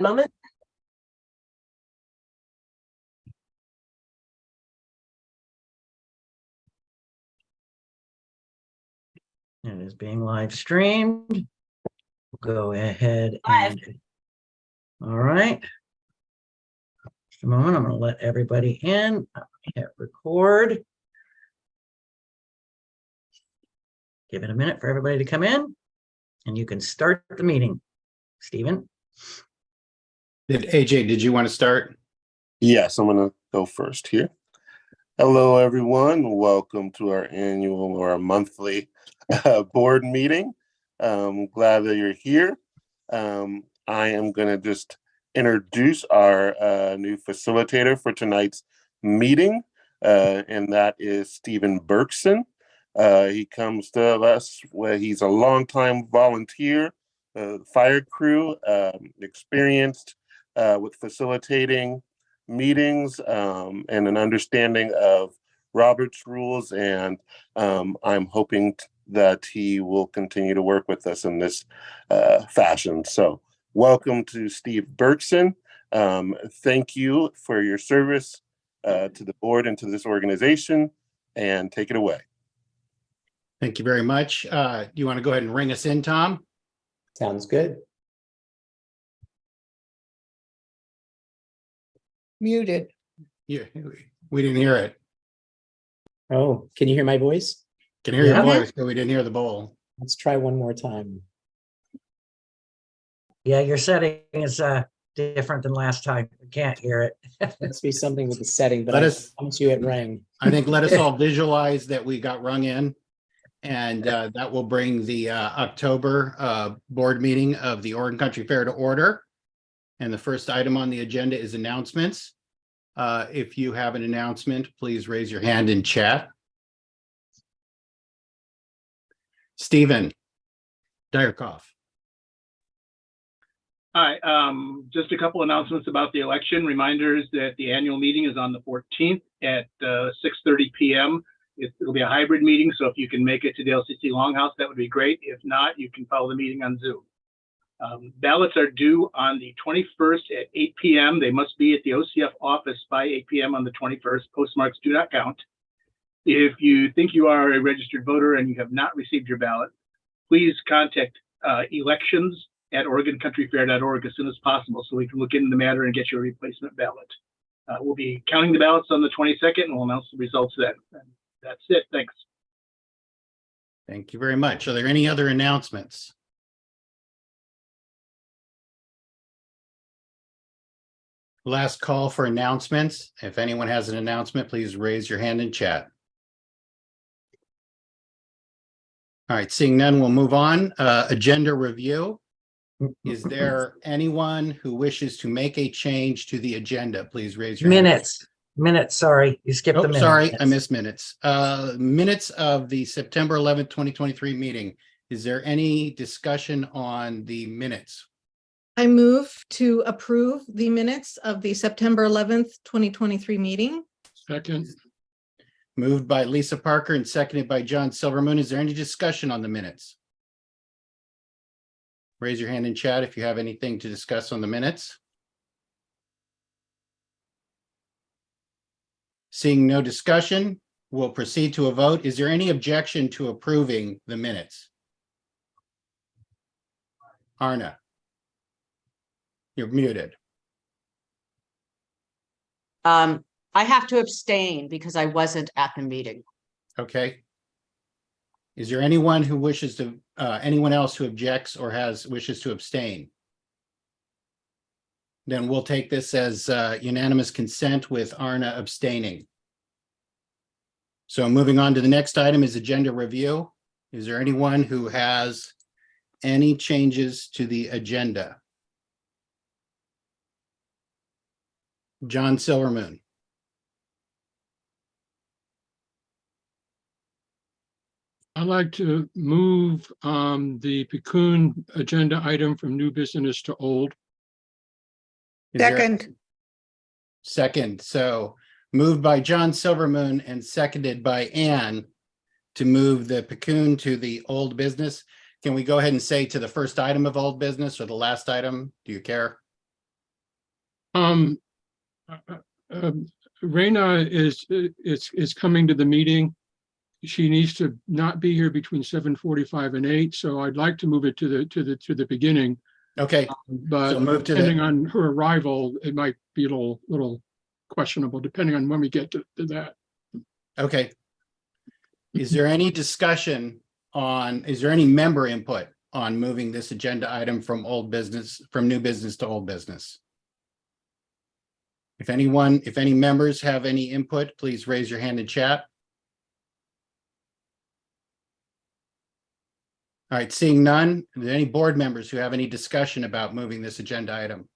moment. It is being live streamed. Go ahead and, all right. Just a moment, I'm going to let everybody in. Hit record. Give it a minute for everybody to come in, and you can start the meeting. Stephen? AJ, did you want to start? Yes, I'm going to go first here. Hello, everyone. Welcome to our annual or our monthly board meeting. Glad that you're here. I am going to just introduce our new facilitator for tonight's meeting, and that is Stephen Berkson. He comes to us where he's a longtime volunteer, fire crew, experienced with facilitating meetings and an understanding of Robert's rules, and I'm hoping that he will continue to work with us in this fashion. So welcome to Steve Berkson. Thank you for your service to the board and to this organization, and take it away. Thank you very much. Do you want to go ahead and ring us in, Tom? Sounds good. Muted. Yeah, we didn't hear it. Oh, can you hear my voice? Can hear your voice, but we didn't hear the bowl. Let's try one more time. Yeah, your setting is different than last time. I can't hear it. Must be something with the setting, but Let I us- promise you it rang. I think let us all visualize that we got rung in, and that will bring the October board meeting of the Oregon Country Fair to order. And the first item on the agenda is announcements. If you have an announcement, please raise your hand in chat. Stephen Dyerkoff. Hi, just a couple announcements about the election. Reminders that the annual meeting is on the 14th at 6:30 p.m. It'll be a hybrid meeting, so if you can make it to the LCC Longhouse, that would be great. If not, you can follow the meeting on Zoom. Ballots are due on the 21st at 8 p.m. They must be at the OCF office by 8 p.m. on the 21st. Postmarks do not count. If you think you are a registered voter and you have not received your ballot, please contact elections@OregonCountryFair.org as soon as possible so we can look into the matter and get you a replacement ballot. We'll be counting the ballots on the 22nd and we'll announce the results then. And that's it. Thanks. Thank you very much. Are there any other announcements? Last call for announcements. If anyone has an announcement, please raise your hand in chat. All right, seeing none, we'll move on. Agenda review. Is there anyone who wishes to make a change to the agenda? Please raise your hand. Minutes, sorry. You skipped the Oh, minutes. sorry, I missed minutes. Minutes of the September 11th, 2023 meeting. Is there any discussion on the minutes? I move to approve the minutes of the September 11th, 2023 meeting. Second. Moved by Lisa Parker and seconded by John Silvermoon. Is there any discussion on the minutes? Raise your hand in chat if you have anything to discuss on the minutes. Seeing no discussion, we'll proceed to a vote. Is there any objection to approving the minutes? Arna, you're muted. I have to abstain because I wasn't at the meeting. Okay. Is there anyone who wishes to, anyone else who objects or wishes to abstain? Then we'll take this as unanimous consent with Arna abstaining. So moving on to the next item is agenda review. Is there anyone who has any changes to the agenda? John Silvermoon. I'd like to move the Piccoon agenda item from new business to old. Second. So moved by John Silvermoon and seconded by Ann to move the Piccoon to the old business. Can we go ahead and say to the first item of old business or the last item? Do you care? Um, Raina is coming to the meeting. She needs to not be here between 7:45 and 8, so I'd like to move it to the beginning. Okay, But so move to depending the, on her arrival, it might be a little questionable, depending on when we get to that. okay. Is there any discussion is there any member input on moving this agenda item from new business to old business? If any members have any input, please raise your hand in chat. All right, seeing none, are there any board members who have any discussion about moving this agenda item?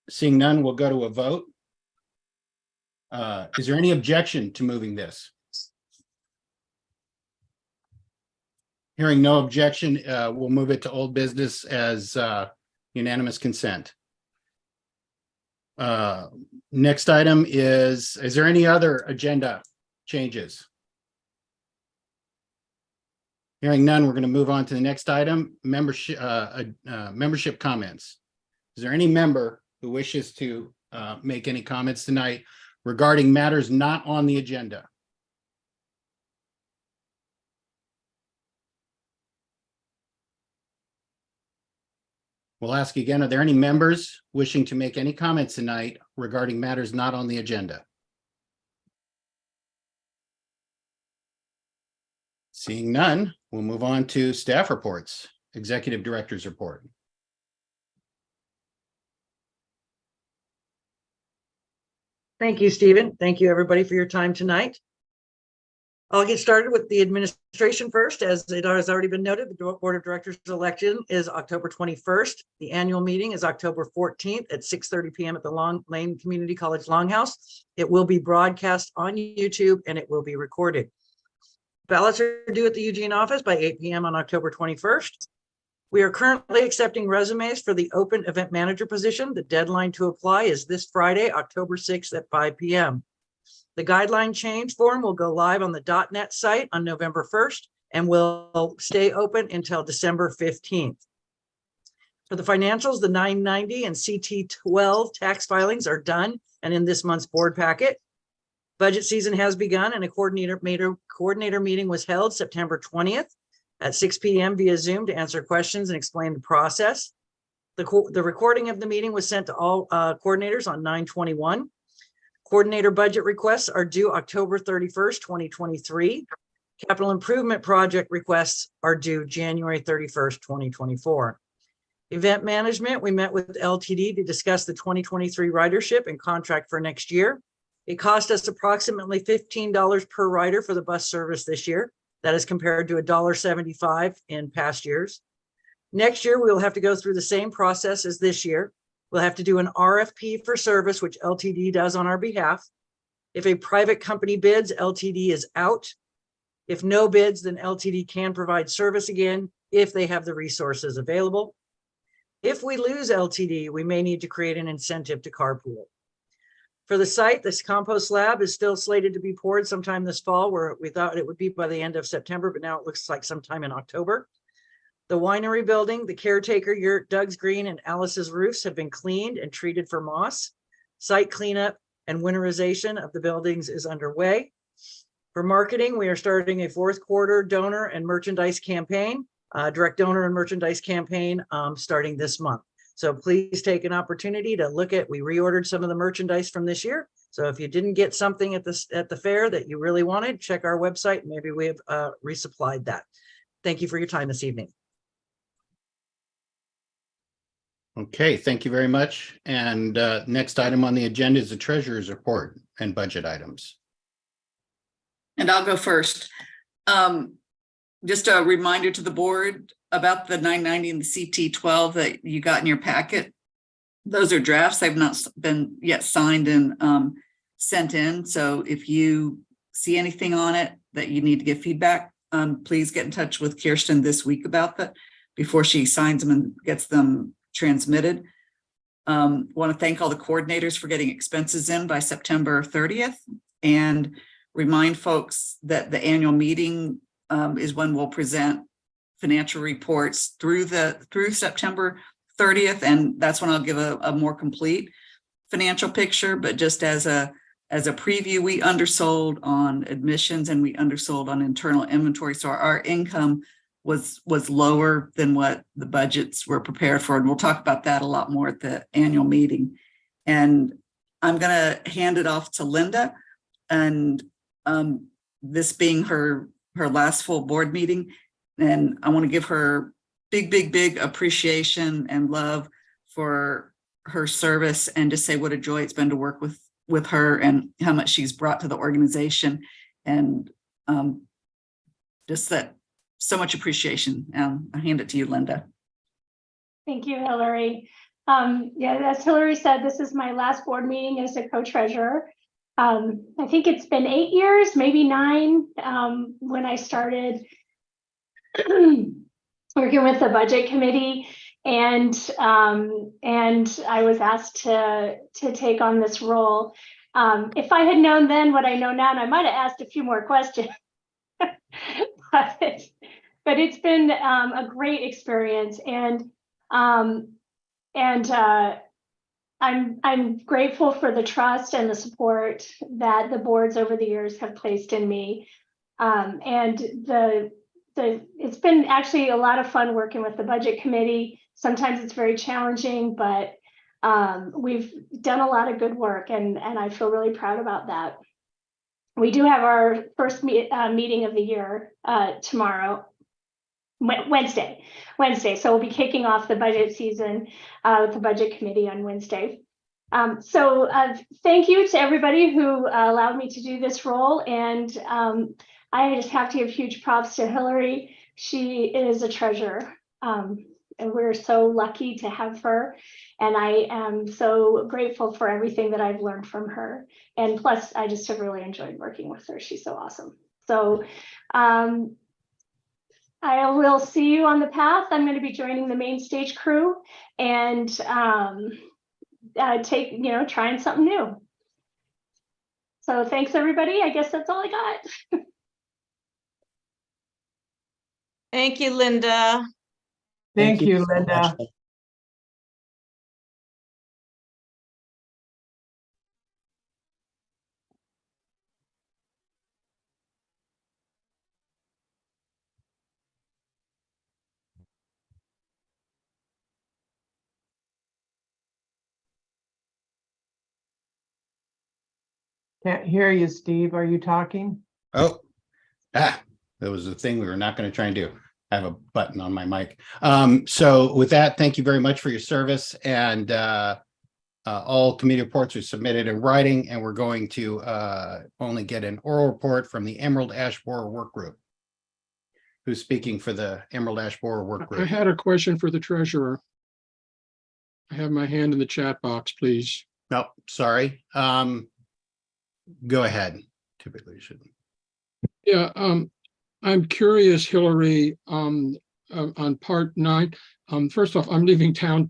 Seeing none, we'll go to a vote. Is there any objection to moving this? Hearing no objection, we'll move it to old business as unanimous consent. Next item is there any other agenda changes? Hearing none, we're going to move on to the next item, membership comments. Is there any member who wishes to make any comments tonight regarding matters not on the agenda? We'll ask again, are there any members wishing to make any comments tonight regarding matters not on the agenda? Seeing none, we'll move on to staff reports, executive director's report. Thank you, Stephen. Thank you, everybody, for your time tonight. I'll get started with the administration first. As it has already been noted, the Board of Directors election is October 21st. The annual meeting is October 14th at 6:30 p.m. at the Long Lane Community College Longhouse. It will be broadcast on YouTube and it will be recorded. Ballots are due at the Eugene office by 8 p.m. on October 21st. We are currently accepting resumes for the open event manager position. The deadline to apply is this Friday, October 6th at 5 p.m. The guideline change form will go live on the .NET site on November 1st and will stay open until December 15th. For the financials, the 990 and CT12 tax filings are done and in this month's board packet. Budget season has begun and a coordinator meeting was held September 20th at 6 p.m. via Zoom to answer questions and explain the process. The recording of the meeting was sent to all coordinators on 9/21. Coordinator budget requests are due October 31st, 2023. Capital improvement project requests are due January 31st, 2024. Event management, we met with LTD to discuss the 2023 ridership and contract for next year. It cost us approximately $15 per rider for the bus service this year. That is compared to $1.75 in past years. Next year, we will have to go through the same process as this year. We'll have to do an RFP for service, which LTD does on our behalf. If a private company bids, LTD is out. If no bids, then LTD can provide service again if they have the resources available. If we lose LTD, we may need to create an incentive to carpool. For the site, this compost slab is still slated to be poured sometime this fall, where we thought it would be by the end of September, but now it looks like sometime in October. The winery building, the caretaker yurt, Doug's Green, and Alice's roofs have been cleaned and treated for moss. Site cleanup and winterization of the buildings is underway. For marketing, we are starting a fourth quarter donor and merchandise campaign, direct donor and merchandise campaign starting this month. So please take an opportunity to look at, we reordered some of the merchandise from this year. So if you didn't get something at the fair that you really wanted, check our website. Maybe we have resupplied that. Thank you for your time this evening. Okay, thank you very much. And next item on the agenda is the treasurer's report and budget items. And I'll go first. Just a reminder to the board about the 990 and the CT12 that you got in your packet. Those are drafts. They've not been yet signed and sent in. So if you see anything on it that you need to give feedback, please get in touch with Kirsten this week about that before she signs them and gets them transmitted. Want to thank all the coordinators for getting expenses in by September 30th and remind folks that the annual meeting is when we'll present financial reports through September 30th. And that's when I'll give a more complete financial picture. But just as a preview, we undersold on admissions and we undersold on internal inventory. So our income was lower than what the budgets were prepared for. And we'll talk about that a lot more at the annual meeting. And I'm going to hand it off to Linda. And this being her last full board meeting, and I want to give her big appreciation and love for her service, and just say what a joy it's been to work with her and how much she's brought to the organization, and just that so much appreciation. I hand it to you, Linda. Thank you, Hillary. Yeah, as Hillary said, this is my last board meeting as a co-treasurer. I think it's been 8 years, maybe 9, when I started working with the budget committee, and I was asked to take on this role. If I had known then what I know now, and I might have asked a few more questions, but it's been a great experience, and I'm grateful for the trust and the support that the boards over the years have placed in me. And it's been actually a lot of fun working with the budget committee. Sometimes it's very challenging, but we've done a lot of good work, and I feel really proud about that. We do have our first meeting of the year tomorrow, Wednesday. So we'll be kicking off the budget season with the budget committee on Wednesday. So thank you to everybody who allowed me to do this role. And I just have to give huge props to Hillary. She is a treasure. And we're so lucky to have her. And I am so grateful for everything that I've learned from her. And plus, I just have really enjoyed working with her. She's so awesome. So I will see you on the path. I'm going to be joining the main stage crew and trying something new. So thanks, everybody. I guess that's all I got. Thank you, Linda. Thank you, so Linda. much. Can't hear you, Steve. Are you talking? Oh, that was the thing we were not going to try and do. I have a button on my mic. So with that, thank you very much for your service, and all committee reports are submitted in writing, and we're going to only get an oral report from the Emerald Ash Borer Work Group. Who's speaking for the Emerald Ash Borer Work I Group? had a question for the treasurer. I have my hand in the chat box, please. No, sorry. Go ahead. Typically you shouldn't. Yeah, I'm curious, Hillary, on part 9. First off, I'm leaving town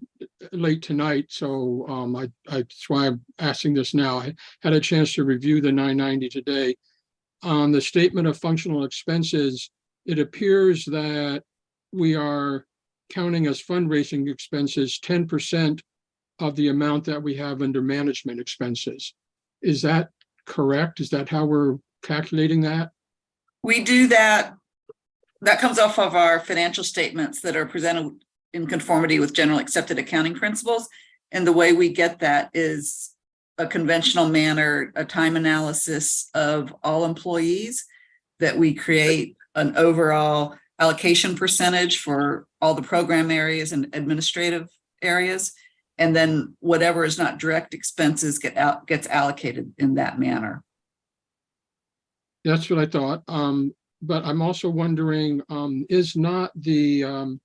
late tonight, so that's why I'm asking this now. I had a chance to review the 990 today. On the statement of functional expenses, it appears that we are counting as fundraising expenses 10% of the amount that we have under management expenses. Is that correct? Is that how we're calculating that? We do that. That comes off of our financial statements that are presented in conformity with general accepted accounting principles. And the way we get that is a conventional manner, a time analysis of all employees, that we create an overall allocation percentage for all the program areas and administrative areas. And then whatever is not direct expenses gets allocated in that manner. That's what I thought. But I'm also wondering, is not the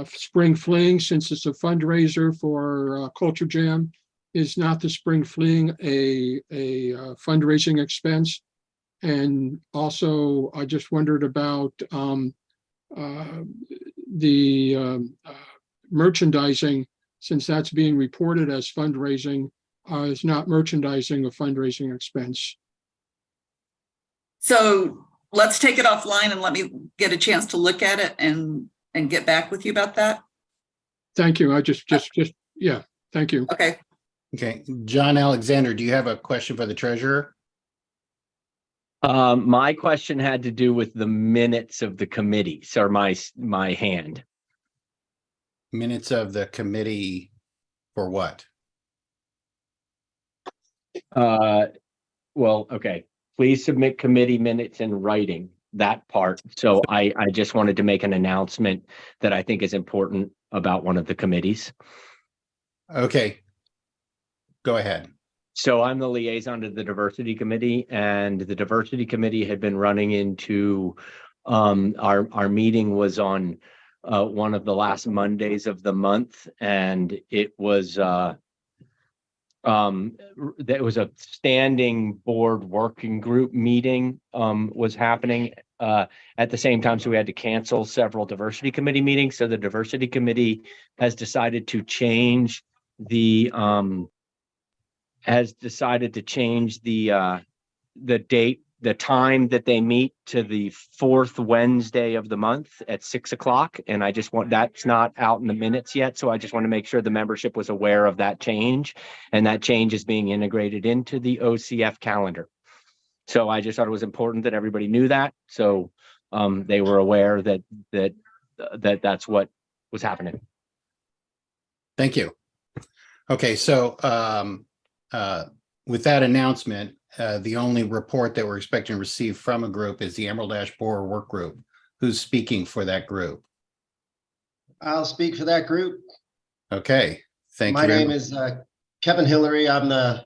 Spring Fling, since it's a fundraiser for Culture Jam, is not the Spring Fling a fundraising expense? And also, I just wondered about the merchandising, since that's being reported as fundraising, is not merchandising a fundraising expense? So let's take it offline and let me get a chance to look at it and get back with you about that. Thank you. I yeah, thank you. Okay. Okay, John Alexander, do you have a question for the treasurer? My question had to do with the minutes of the committees, or my hand. Minutes of the committee for what? Well, okay. Please submit committee minutes in writing, that part. So I just wanted to make an announcement that I think is important about one of the committees. Okay. Go ahead. So I'm the liaison to the diversity committee, and the diversity committee had been running into our meeting was on one of the last Mondays of the month, and it was there was a standing board working group meeting was happening at the same time, so we had to cancel several diversity committee meetings. So the diversity committee has decided to change the date, the time that they meet to the fourth Wednesday of the month at 6 o'clock. And I just want, that's not out in the minutes yet. So I just want to make sure the membership was aware of that change, and that change is being integrated into the OCF calendar. So I just thought it was important that everybody knew that. So they were aware that that's what was happening. Thank you. Okay, so with that announcement, the only report that we're expecting to receive from a group is the Emerald Ash Borer Work Group. Who's speaking for that group? I'll speak for that group. Okay, thank you. My name is Kevin Hillary. I'm the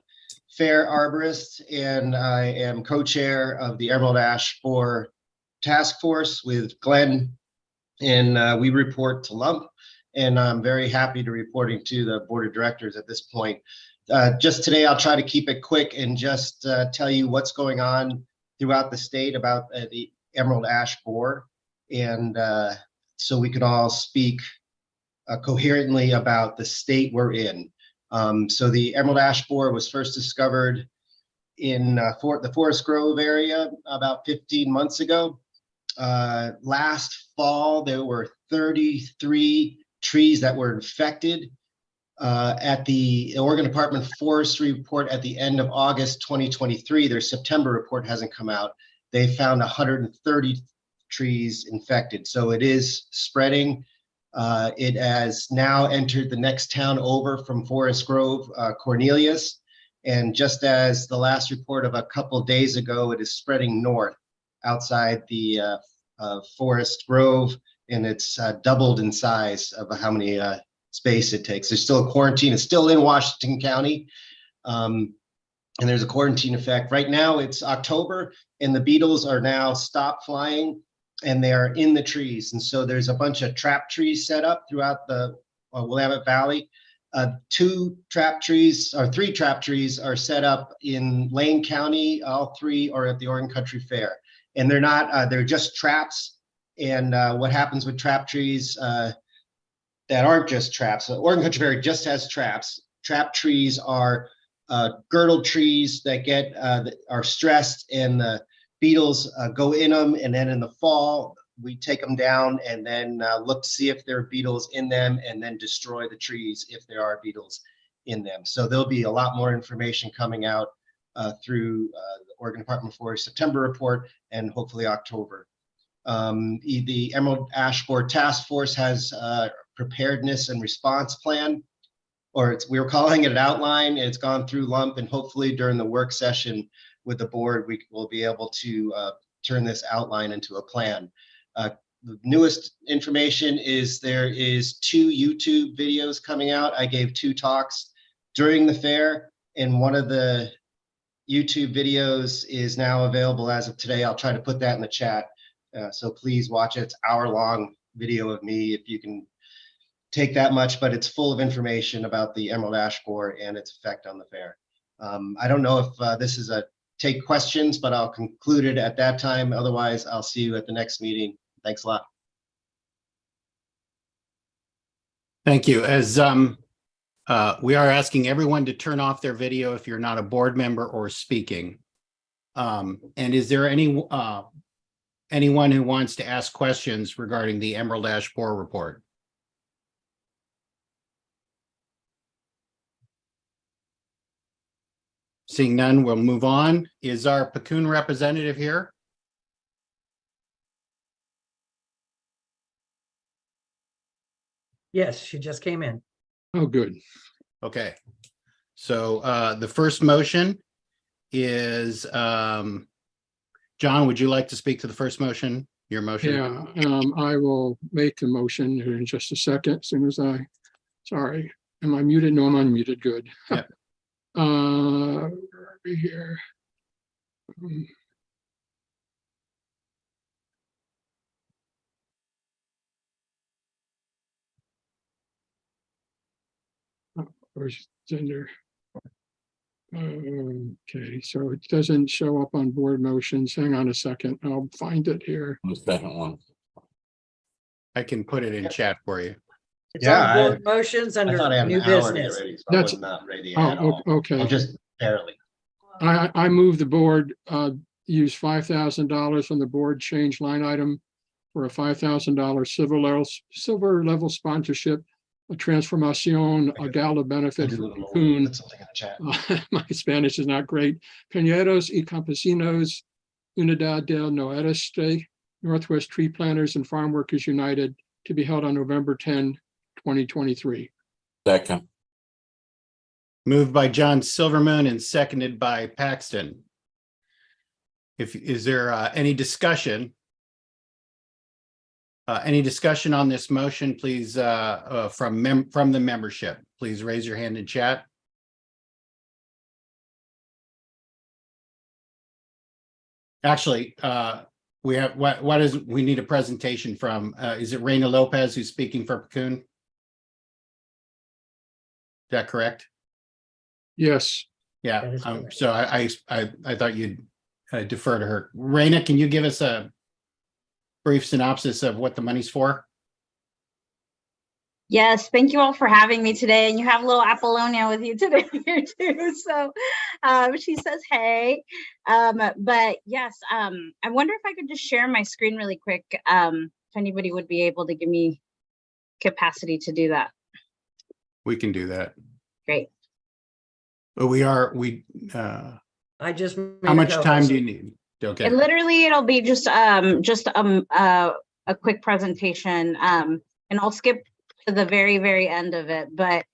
fair arborist, and I am co-chair of the Emerald Ash Borer Task Force with Glenn, and we report to LUMP, and I'm very happy to reporting to the board of directors at this point. Just today, I'll try to keep it quick and just tell you what's going on throughout the state about the Emerald Ash Borer, and so we can all speak coherently about the state we're in. So the Emerald Ash Borer was first discovered in the Forest Grove area about 15 months ago. Last fall, there were 33 trees that were infected. At the Oregon Department of Forestry report at the end of August 2023, their September report hasn't come out. They found 130 trees infected. So it is spreading. It has now entered the next town over from Forest Grove, Cornelius. And just as the last report of a couple of days ago, it is spreading north outside the Forest Grove, and it's doubled in size of how many space it takes. There's still a quarantine. It's still in Washington County, and there's a quarantine effect. Right now it's October, and the beetles are now stopped flying, and they are in the trees. And so there's a bunch of trap trees set up throughout the Willamette Valley. 3 trap trees are set up in Lane County. All 3 are at the Oregon Country Fair, and they're not. They're just traps. And what happens with trap trees? That aren't just traps. So Oregon Country Fair just has traps. Trap trees are girdle trees that are stressed, and the beetles go in them. And then in the fall, we take them down and then look to see if there are beetles in them, and then destroy the trees if there are beetles in them. So there'll be a lot more information coming out through the Oregon Department of Forest September report and hopefully October. The Emerald Ash Borer Task Force has preparedness and response plan, or we were calling it an outline. It's gone through LUMP, and hopefully during the work session with the board, we will be able to turn this outline into a plan. The newest information is there is 2 YouTube videos coming out. I gave 2 talks during the fair, and one of the YouTube videos is now available as of today. I'll try to put that in the chat. So please watch it. It's an hour-long video of me, if you can take that much, but it's full of information about the Emerald Ash Borer and its effect on the fair. I don't know if this is a take questions, but I'll conclude it at that time. Otherwise, I'll see you at the next meeting. Thanks a lot. Thank you. As we are asking everyone to turn off their video if you're not a board member or speaking. And is there any anyone who wants to ask questions regarding the Emerald Ash Borer report. Seeing none, we'll move on. Is our Pacoon representative here? Yes, she just came in. Oh, good. Okay. So the first motion is, John, would you like to speak to the first motion? Your motion? Yeah, I will make the motion here in just a second, as soon as sorry, am I muted? No, I'm unmuted, good. Yep. Where are we here? Where's gender? Okay, so it doesn't show up on board motions. Hang on a second, I'll find it here. The second one. I can put it in chat for you. It's Yeah, on board motions I thought I under had new an hour to get business. ready, so I That's- was not ready at Oh, all. okay. Well, just barely. I move the board use $5,000 from the board change line item for a $5,000 silver level sponsorship, a transformación, a gala benefit for Pacoon. Put something in the chat. My Spanish is not great. Peñeros y Campesinos Unidad del Noroeste, Northwest Tree Planters and Farm Workers United, to be held on November 10, 2023. Second. Moved by John Silvermoon and seconded by Paxton. Is there any discussion? Any discussion on this motion, please, from the membership? Please raise your hand in chat. Actually, we have, we need a presentation from, is it Reina Lopez who's speaking for Pacoon? Is that correct? Yes. Yeah, That is correct. so I thought you'd defer to her. Reina, can you give us a brief synopsis of what the money's for? Yes, thank you all for having me today. And you have little Apollonia with you today here too. So she says, hey. But yes, I wonder if I could just share my screen really quick. If anybody would be able to give me capacity to do that. We can do that. Great. But I just. how much time do you need? Okay. And literally it'll be just a quick presentation. And I'll skip to the very, very end of it. But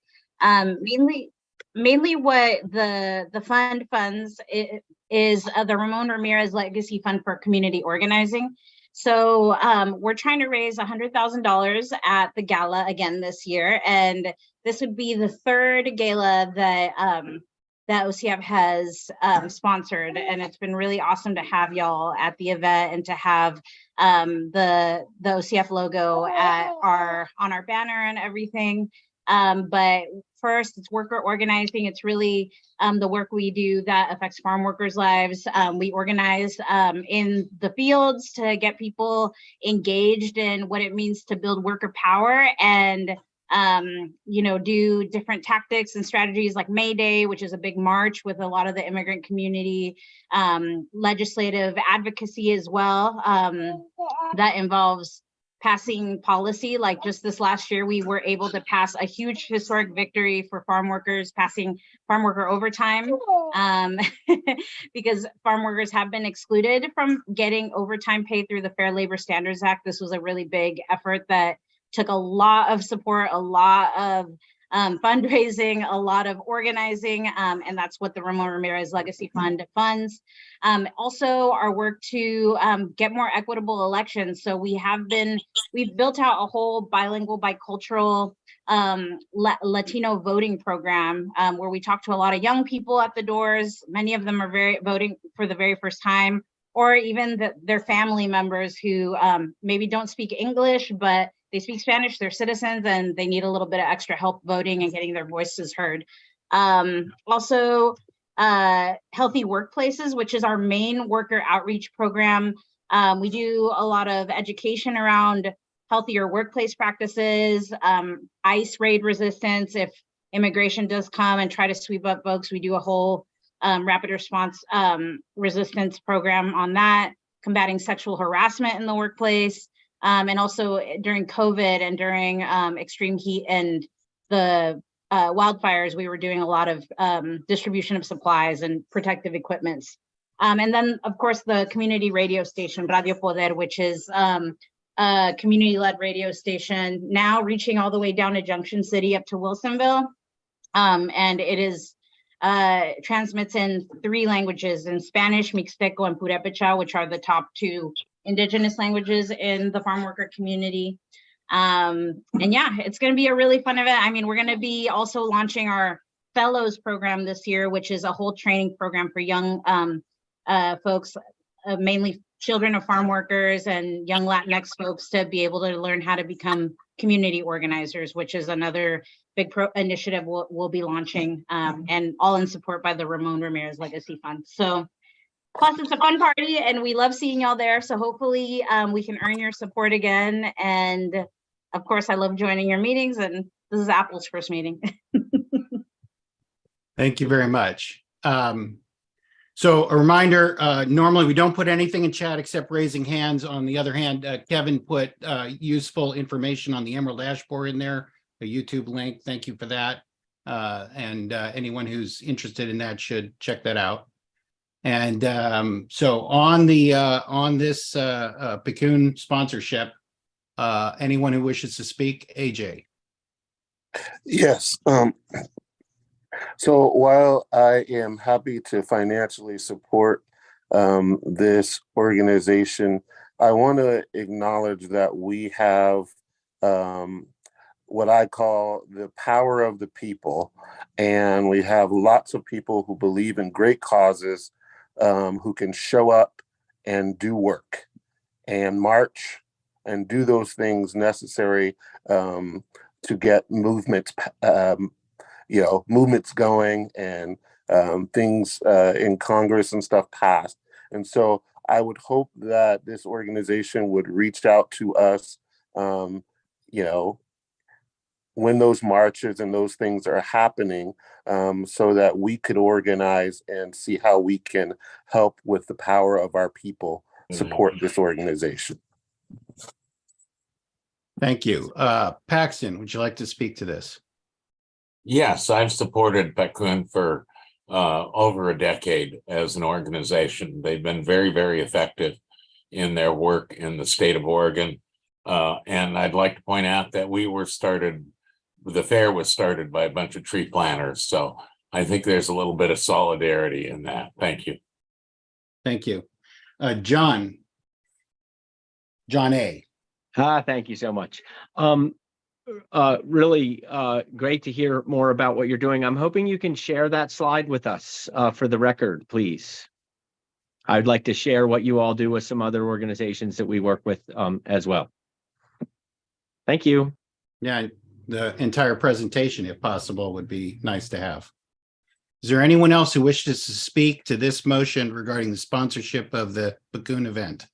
mainly what the fund funds is the Ramon Ramirez Legacy Fund for Community Organizing. So we're trying to raise $100,000 at the gala again this year. And this would be the third gala that OCF has sponsored, and it's been really awesome to have y'all at the event and to have the OCF logo on our banner and everything. But first, it's worker organizing. It's really the work we do that affects farm workers' lives. We organize in the fields to get people engaged in what it means to build worker power and do different tactics and strategies like May Day, which is a big march with a lot of the immigrant community, legislative advocacy as well, that involves passing policy. Like just this last year, we were able to pass a huge historic victory for farm workers, passing farm worker overtime, because farm workers have been excluded from getting overtime paid through the Fair Labor Standards Act. This was a really big effort that took a lot of support, a lot of fundraising, a lot of organizing, and that's what the Ramon Ramirez Legacy Fund funds. Also, our work to get more equitable elections. So we've built out a whole bilingual, bicultural Latino voting program where we talk to a lot of young people at the doors. Many of them are voting for the very first time, or even their family members who maybe don't speak English, but they speak Spanish, they're citizens, and they need a little bit of extra help voting and getting their voices heard. Also, Healthy Workplaces, which is our main worker outreach program. We do a lot of education around healthier workplace practices, ICE raid resistance. If immigration does come and try to sweep up folks, we do a whole rapid response resistance program on that. combating sexual harassment in the workplace. And also during COVID and during extreme heat and the wildfires, we were doing a lot of distribution of supplies and protective equipments. And then, of course, the community radio station, Radio Poder, which is a community-led radio station, now reaching all the way down to Junction City up to Wilsonville. And it is transmits in 3 languages, in Spanish, Mixteco, and Purepecha, which are the top 2 indigenous languages in the farm worker community. And yeah, it's going to be a really fun event. I mean, we're going to be also launching our fellows program this year, which is a whole training program for young folks, mainly children of farm workers and young Latinx folks, to be able to learn how to become community organizers, which is another big initiative we'll be launching, and all in support by the Ramon Ramirez Legacy Fund. So plus it's a fun party and we love seeing y'all there. So hopefully we can earn your support again. And of course, I love joining your meetings, and this is Apple's first meeting. Thank you very much. So a reminder, normally we don't put anything in chat except raising hands. On the other hand, Kevin put useful information on the Emerald Ash Borer in there, a YouTube link. Thank you for that. And anyone who's interested in that should check that out. And so on this Picun sponsorship, anyone who wishes to speak, AJ. Yes. So while I am happy to financially support this organization, I want to acknowledge that we have what I call the power of the people. And we have lots of people who believe in great causes, who can show up and do work and march and do those things necessary to get movements movements going and things in Congress and stuff passed. And so I would hope that this organization would reach out to us, when those marches and those things are happening, so that we could organize and see how we can help with the power of our people support this organization. Thank you. Paxton, would you like to speak to this? Yes, I've supported Picun for over a decade as an organization. They've been very, very effective in their work in the state of Oregon. And I'd like to point out that the fair was started by a bunch of tree planters. So I think there's a little bit of solidarity in that. Thank you. Thank you. John A. Thank you so much. Really great to hear more about what you're doing. I'm hoping you can share that slide with us for the record, please. I'd like to share what you all do with some other organizations that we work with as well. Thank you. Yeah, the entire presentation, if possible, would be nice to have. Is there anyone else who wishes to speak to this motion regarding the sponsorship of the Picun event?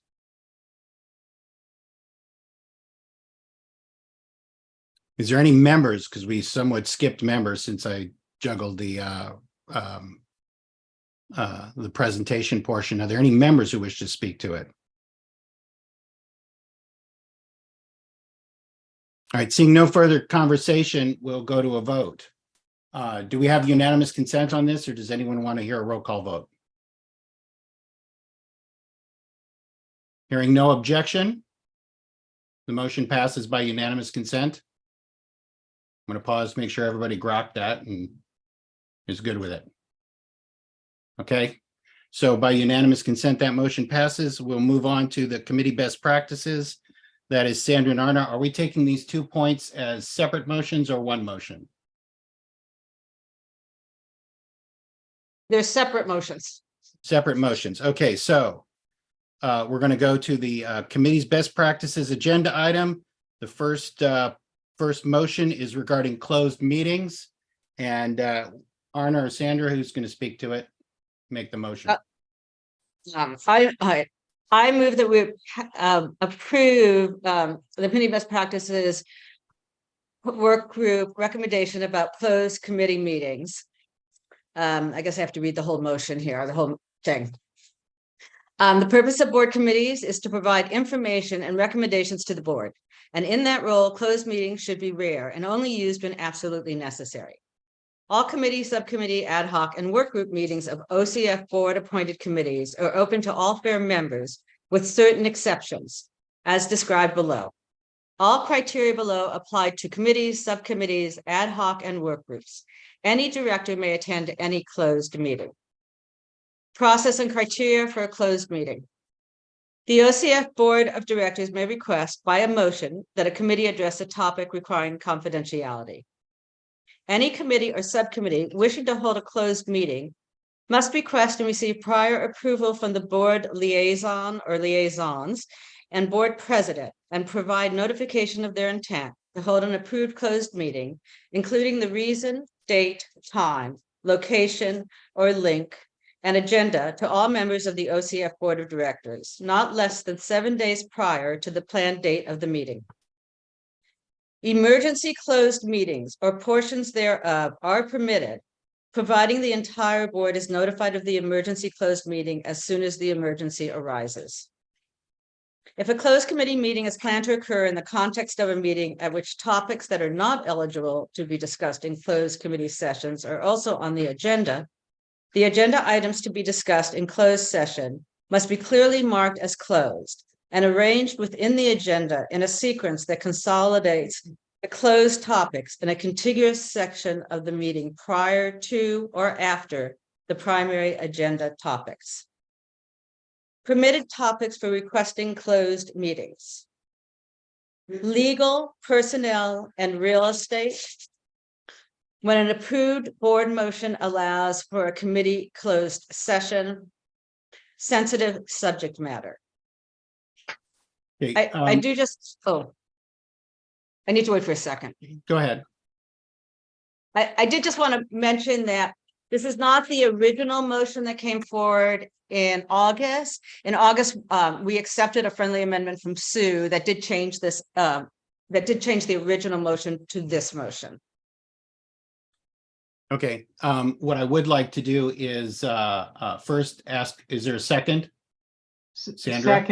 Is there any members, because we somewhat skipped members since I juggled the presentation portion. Are there any members who wish to speak to it? All right, seeing no further conversation, we'll go to a vote. Do we have unanimous consent on this, or does anyone want to hear a roll call vote? Hearing no objection, the motion passes by unanimous consent. I'm going to pause, make sure everybody grokked that and is good with it. Okay, so by unanimous consent, that motion passes. We'll move on to the committee best practices. That is Sandra and Arna. Are we taking these 2 points as separate motions or one motion? They're separate motions. Separate motions. Okay, so we're going to go to the committee's best practices agenda item. The first motion is regarding closed meetings, and Arna or Sandra, who's going to speak to it, make the motion. I move that we approve the committee best practices work group recommendation about closed committee meetings. I guess I have to read the whole motion here, the whole thing. The purpose of board committees is to provide information and recommendations to the board. And in that role, closed meetings should be rare and only used when absolutely necessary. All committee, subcommittee, ad hoc, and work group meetings of OCF board-appointed committees are open to all fair members with certain exceptions, as described below. All criteria below apply to committees, subcommittees, ad hoc, and work groups. Any director may attend any closed meeting. Process and criteria for a closed meeting. The OCF Board of Directors may request by a motion that a committee address a topic requiring confidentiality. Any committee or subcommittee wishing to hold a closed meeting must request and receive prior approval from the board liaison or liaisons and board president and provide notification of their intent to hold an approved closed meeting, including the reason, date, time, location, or link, and agenda to all members of the OCF Board of Directors, not less than 7 days prior to the planned date of the meeting. Emergency closed meetings or portions thereof are permitted, providing the entire board is notified of the emergency closed meeting as soon as the emergency arises. If a closed committee meeting is planned to occur in the context of a meeting at which topics that are not eligible to be discussed in closed committee sessions are also on the agenda items to be discussed in closed session must be clearly marked as closed and arranged within the agenda in a sequence that consolidates the closed topics in a contiguous section of the meeting prior to or after the primary agenda topics. Permitted topics for requesting closed meetings. Legal, personnel, and real estate. When an approved board motion allows for a committee closed session. Sensitive subject matter. Okay, I do just, I need to wait for a second. Go ahead. I did just want to mention that this is not the original motion that came forward in August. In August, we accepted a friendly amendment from Sue that did change this, that did change the original motion to this motion. Okay, what I would like to do is first ask, is there a second? Sandra?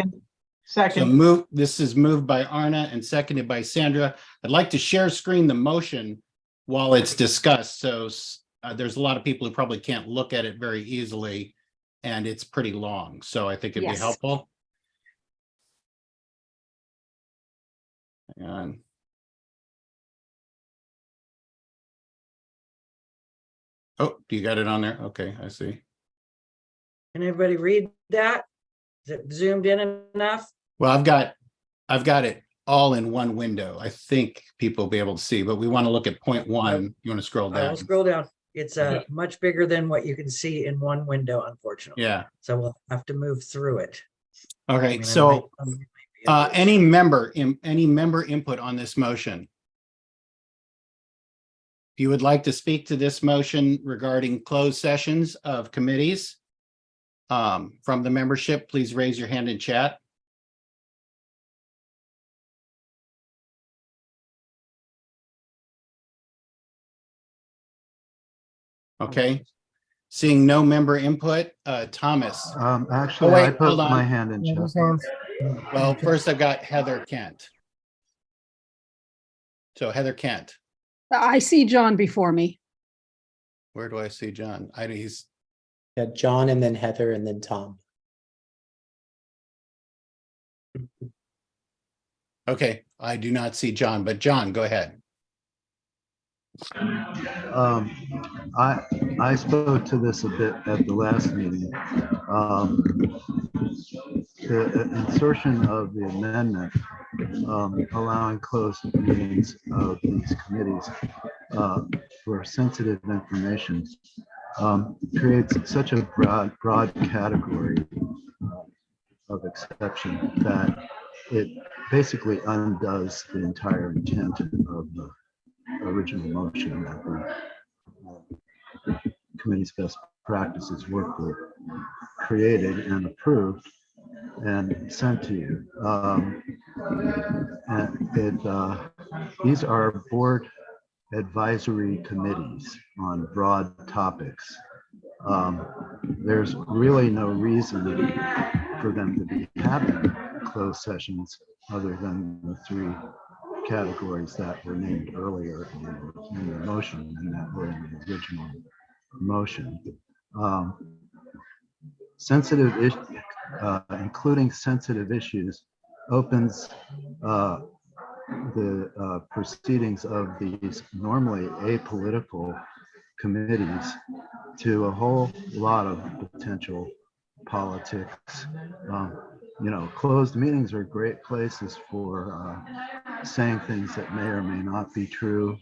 Second. This is moved by Arna and seconded by Sandra. I'd like to share screen the motion while it's discussed. So there's a lot of people who probably can't look at it very easily and it's pretty long. So I think it'd be helpful. Hang on. Oh, do you got it on there? Okay, I see. Can everybody read that? Is it zoomed in enough? Well, I've got it all in one window. I think people will be able to see, but we want to look at point one. You want to scroll down? I'll scroll down. It's much bigger than what you can see in one window, unfortunately. Yeah. So we'll have to move through it. Okay, so any member input on this motion? If you would like to speak to this motion regarding closed sessions of committees from the membership, please raise your hand in chat. Okay, seeing no member input, Thomas. Actually, wait, I put hold on. my hand in chat. Well, first I've got Heather Kent. So Heather Kent, I see John before me. where do I see John? He's Yeah, John and then Heather and then Tom. okay. I do not see John, but John, go ahead. I spoke to this a bit at the last meeting. The insertion of the amendment allowing closed meetings of these committees for sensitive information creates such a broad category of exception that it basically undoes the entire intent of the original motion that the committee's best practices work group created and approved and sent to you. And these are board advisory committees on broad topics. There's really no reason for them to be having closed sessions other than the three categories that were named earlier in the motion and that were in the original motion. Sensitive issues, including sensitive issues, opens the proceedings of these normally apolitical committees to a whole lot of potential politics. Closed meetings are great places for saying things that may or may not be true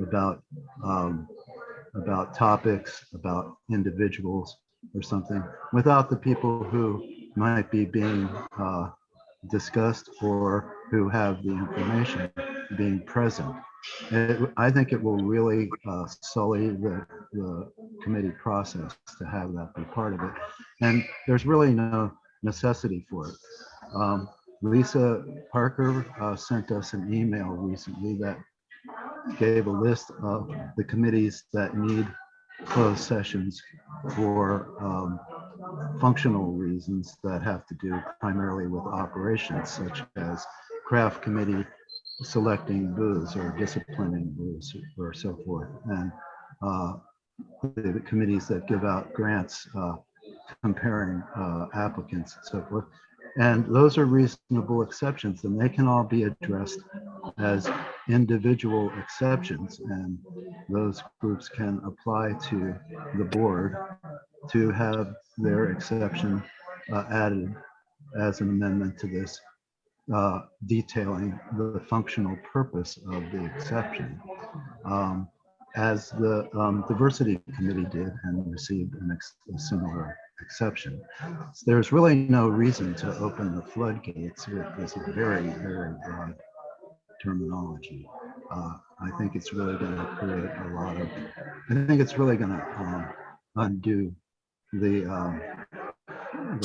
about topics, about individuals or something, without the people who might be being discussed or who have the information being present. I think it will really sully the committee process to have that be part of it. And there's really no necessity for it. Lisa Parker sent us an email recently that gave a list of the committees that need closed sessions for functional reasons that have to do primarily with operations, such as craft committee selecting booths or disciplining booths or so forth, and the committees that give out grants, comparing applicants and so forth. And those are reasonable exceptions, and they can all be addressed as individual exceptions, and those groups can apply to the board to have their exception added as an amendment to this, detailing the functional purpose of the exception, as the diversity committee did and received a similar exception. So there's really no reason to open the floodgates with this very, very broad terminology. I think it's really going to create a lot of, I think it's really going to undo the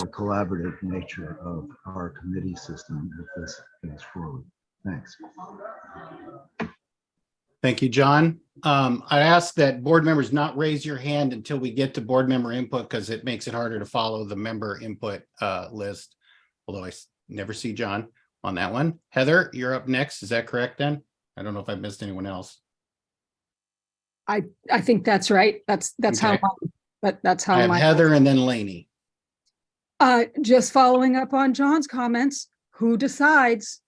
collaborative nature of our committee system if this goes forward. Thanks. Thank you, John. I ask that board members not raise your hand until we get to board member input because it makes it harder to follow the member input list. Although I never see John on that one. Heather, you're up next. Is that correct then? I don't know if I missed anyone else. I think that's right. That's Okay. that's I how have my Heather and then Lainey. just following up on John's comments, who decides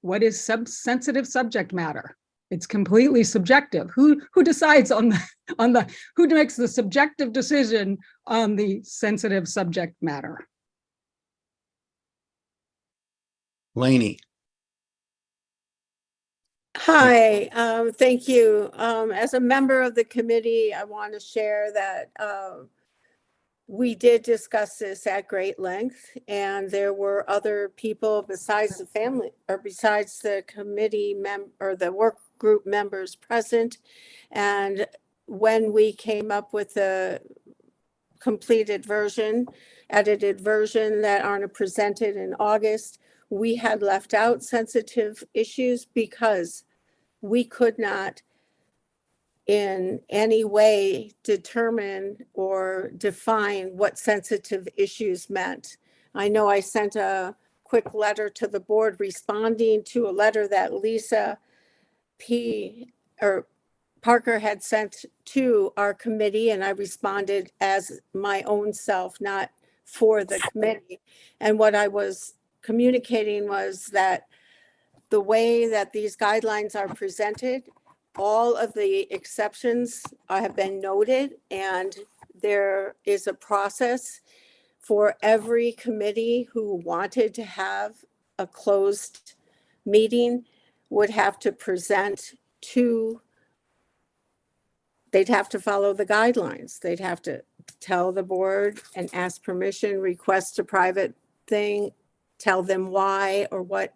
what is sensitive subject matter? It's completely subjective. Who decides on the who makes the subjective decision on the sensitive subject matter? Lainey. Hi, thank you. As a member of the committee, I want to share that we did discuss this at great length, and there were other people besides the family or besides the committee or the work group members present. And when we came up with the completed version, edited version that Anna presented in August, we had left out sensitive issues because we could not in any way determine or define what sensitive issues meant. I know I sent a quick letter to the board responding to a letter that Lisa Parker had sent to our committee, and I responded as my own self, not for the committee. And what I was communicating was that the way that these guidelines are presented, all of the exceptions have been noted, and there is a process for every committee who wanted to have a closed meeting would have to present they'd have to follow the guidelines. They'd have to tell the board and ask permission, request a private thing, tell them why or what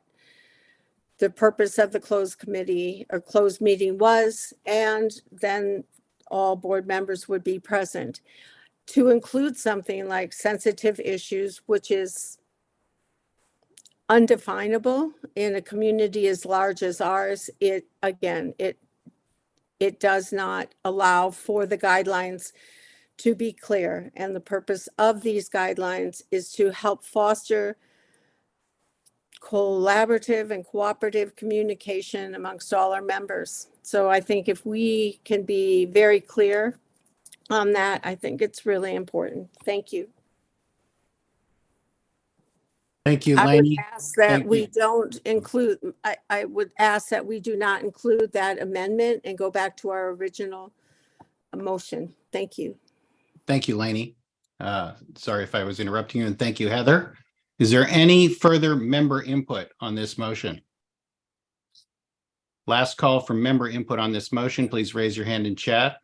the purpose of the closed committee or closed meeting was, and then all board members would be present. To include something like sensitive issues, which is undefinable in a community as large as ours, it does not allow for the guidelines to be clear. And the purpose of these guidelines is to help foster collaborative and cooperative communication amongst all our members. So I think if we can be very clear on that, I think it's really important. Thank you. Thank you, I would Lainey. ask that Thank we you. don't include, I would ask that we do not include that amendment and go back to our original motion. Thank you. Thank you, Lainey. Sorry if I was interrupting you, and thank you, Heather. Is there any further member input on this motion? Last call for member input on this motion. Please raise your hand in chat.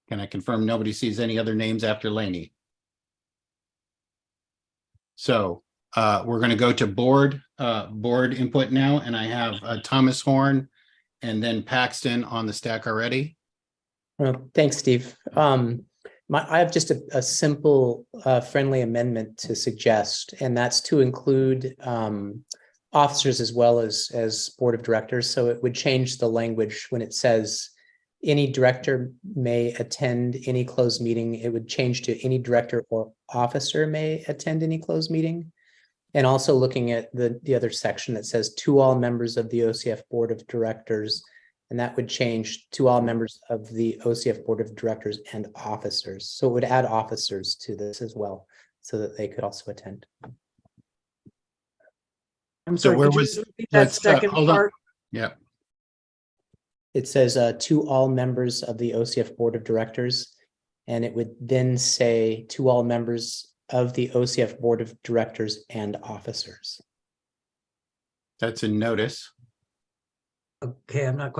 Can I confirm nobody sees any other names after Lainey? So we're going to go to board input now, and I have Thomas Horn and then Paxton on the stack already. Well, thanks, Steve. I have just a simple friendly amendment to suggest, and that's to include officers as well as board of directors. So it would change the language when it says any director may attend any closed meeting. It would change to any director or officer may attend any closed meeting. And also looking at the other section that says to all members of the OCF board of directors, and that would change to all members of the OCF board of directors and officers. So it would add officers to this as well, so that they could also attend. I'm So sorry, where could you was, repeat that let's, second hold on. part? Yeah. It says to all members of the OCF board of directors, and it would then say to all members of the OCF board of directors and officers. That's a notice. Okay, I'm not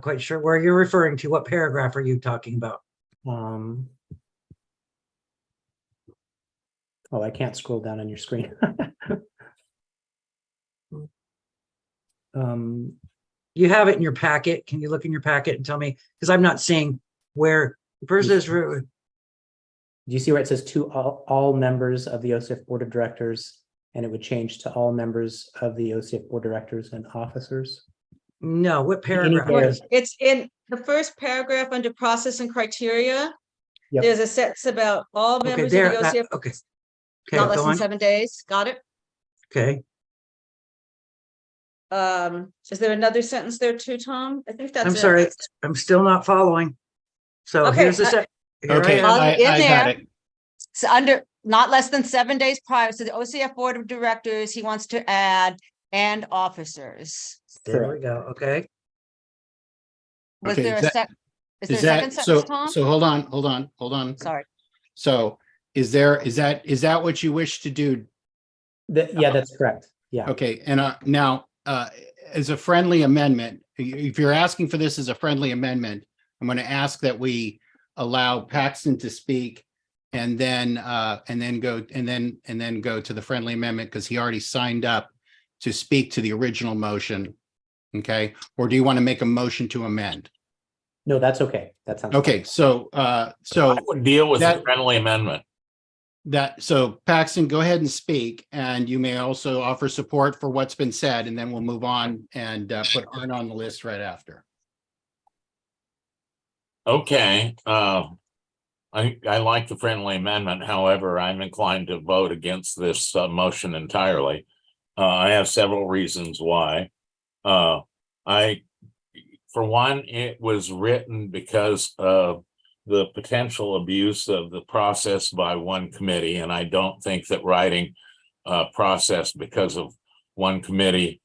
quite sure where you're referring to. What paragraph are you talking about? Oh, I can't scroll down on your screen. You have it in your packet. Can you look in your packet and tell me? Because I'm not seeing where versus. Do you see where it says to all members of the OCF board of directors, and it would change to all members of the OCF board of directors and officers? No, what paragraph? Anywhere. It's in the first paragraph under process and criteria. Yep. There's a sentence about all Okay, members there. of the OCF. Okay. Not Okay, less go than on. 7 days. Got it? Okay. Is there another sentence there too, Tom? I think that's I'm it. sorry. I'm still not following. So Okay, here's the set. Okay, I in got there. it. So under not less than 7 days prior to the OCF board of directors, he wants to add and officers. There we go. Okay. Was Okay, there is a that- sec? Is there a Is that, second so, sentence, Tom? so hold on. Sorry. So is that what you wish to do? Yeah, that's correct. Yeah. Okay, and now, as a friendly amendment, if you're asking for this as a friendly amendment, I'm going to ask that we allow Paxton to speak and then go to the friendly amendment because he already signed up to speak to the original motion. Okay, or do you want to make a motion to amend? No, that's okay. That sounds Okay, so I would deal with the that- friendly amendment. so Paxton, go ahead and speak, and you may also offer support for what's been said, and then we'll move on and put Arn on the list right after. Okay, I like the friendly amendment. However, I'm inclined to vote against this motion entirely. I have several reasons why. For one, it was written because of the potential abuse of the process by one committee, and I don't think that writing a process because of one committee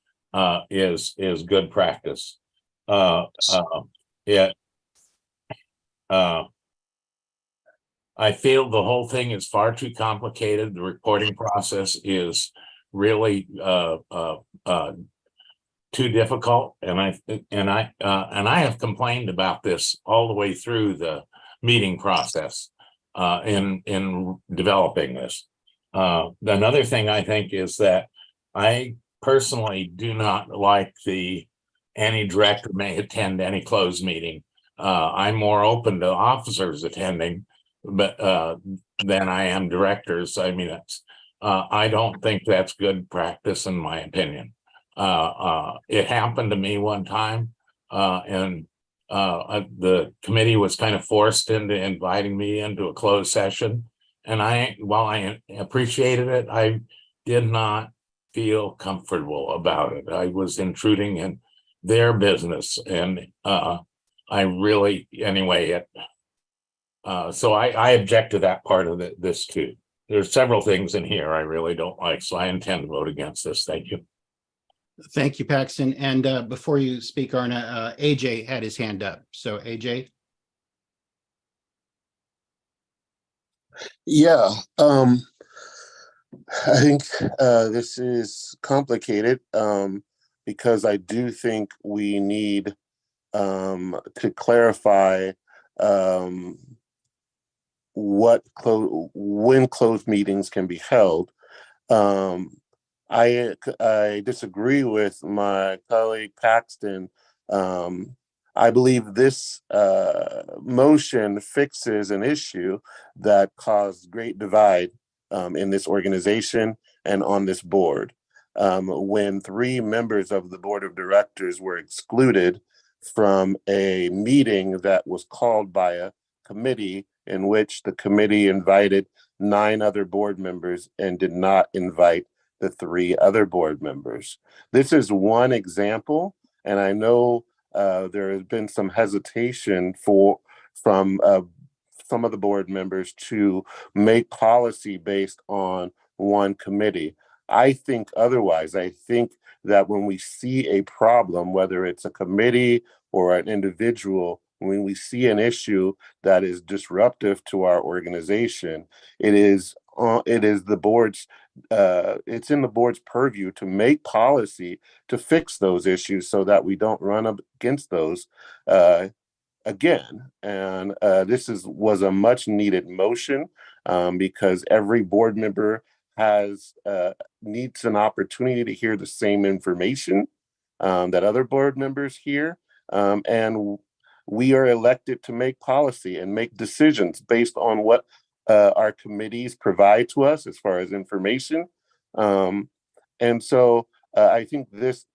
is good practice. I feel the whole thing is far too complicated. The reporting process is really too difficult, and I have complained about this all the way through the meeting process in developing this. Another thing I think is that I personally do not like any director may attend any closed meeting. I'm more open to officers attending, but than I am directors. I mean, I don't think that's good practice in my opinion. It happened to me one time, and the committee was kind of forced into inviting me into a closed session. And while I appreciated it, I did not feel comfortable about it. I was intruding in their business, and I really, anyway, so I object to that part of this too. There's several things in here I really don't like, so I intend to vote against this. Thank you. Thank you, Paxton. And before you speak, Arna, AJ had his hand up. So AJ. Yeah, I think this is complicated because I do think we need to clarify when closed meetings can be held. I disagree with my colleague Paxton. I believe this motion fixes an issue that caused great divide in this organization and on this board. When 3 members of the board of directors were excluded from a meeting that was called by a committee in which the committee invited 9 other board members and did not invite the 3 other board members. This is one example, and I know there has been some hesitation from some of the board members to make policy based on one committee. I think otherwise. I think that when we see a problem, whether it's a committee or an individual, when we see an issue that is disruptive to our organization, it is the board's it's in the board's purview to make policy to fix those issues so that we don't run up against those again. And this was a much needed motion because every board member needs an opportunity to hear the same information that other board members hear. And we are elected to make policy and make decisions based on what our committees provide to us as far as information. And so I think this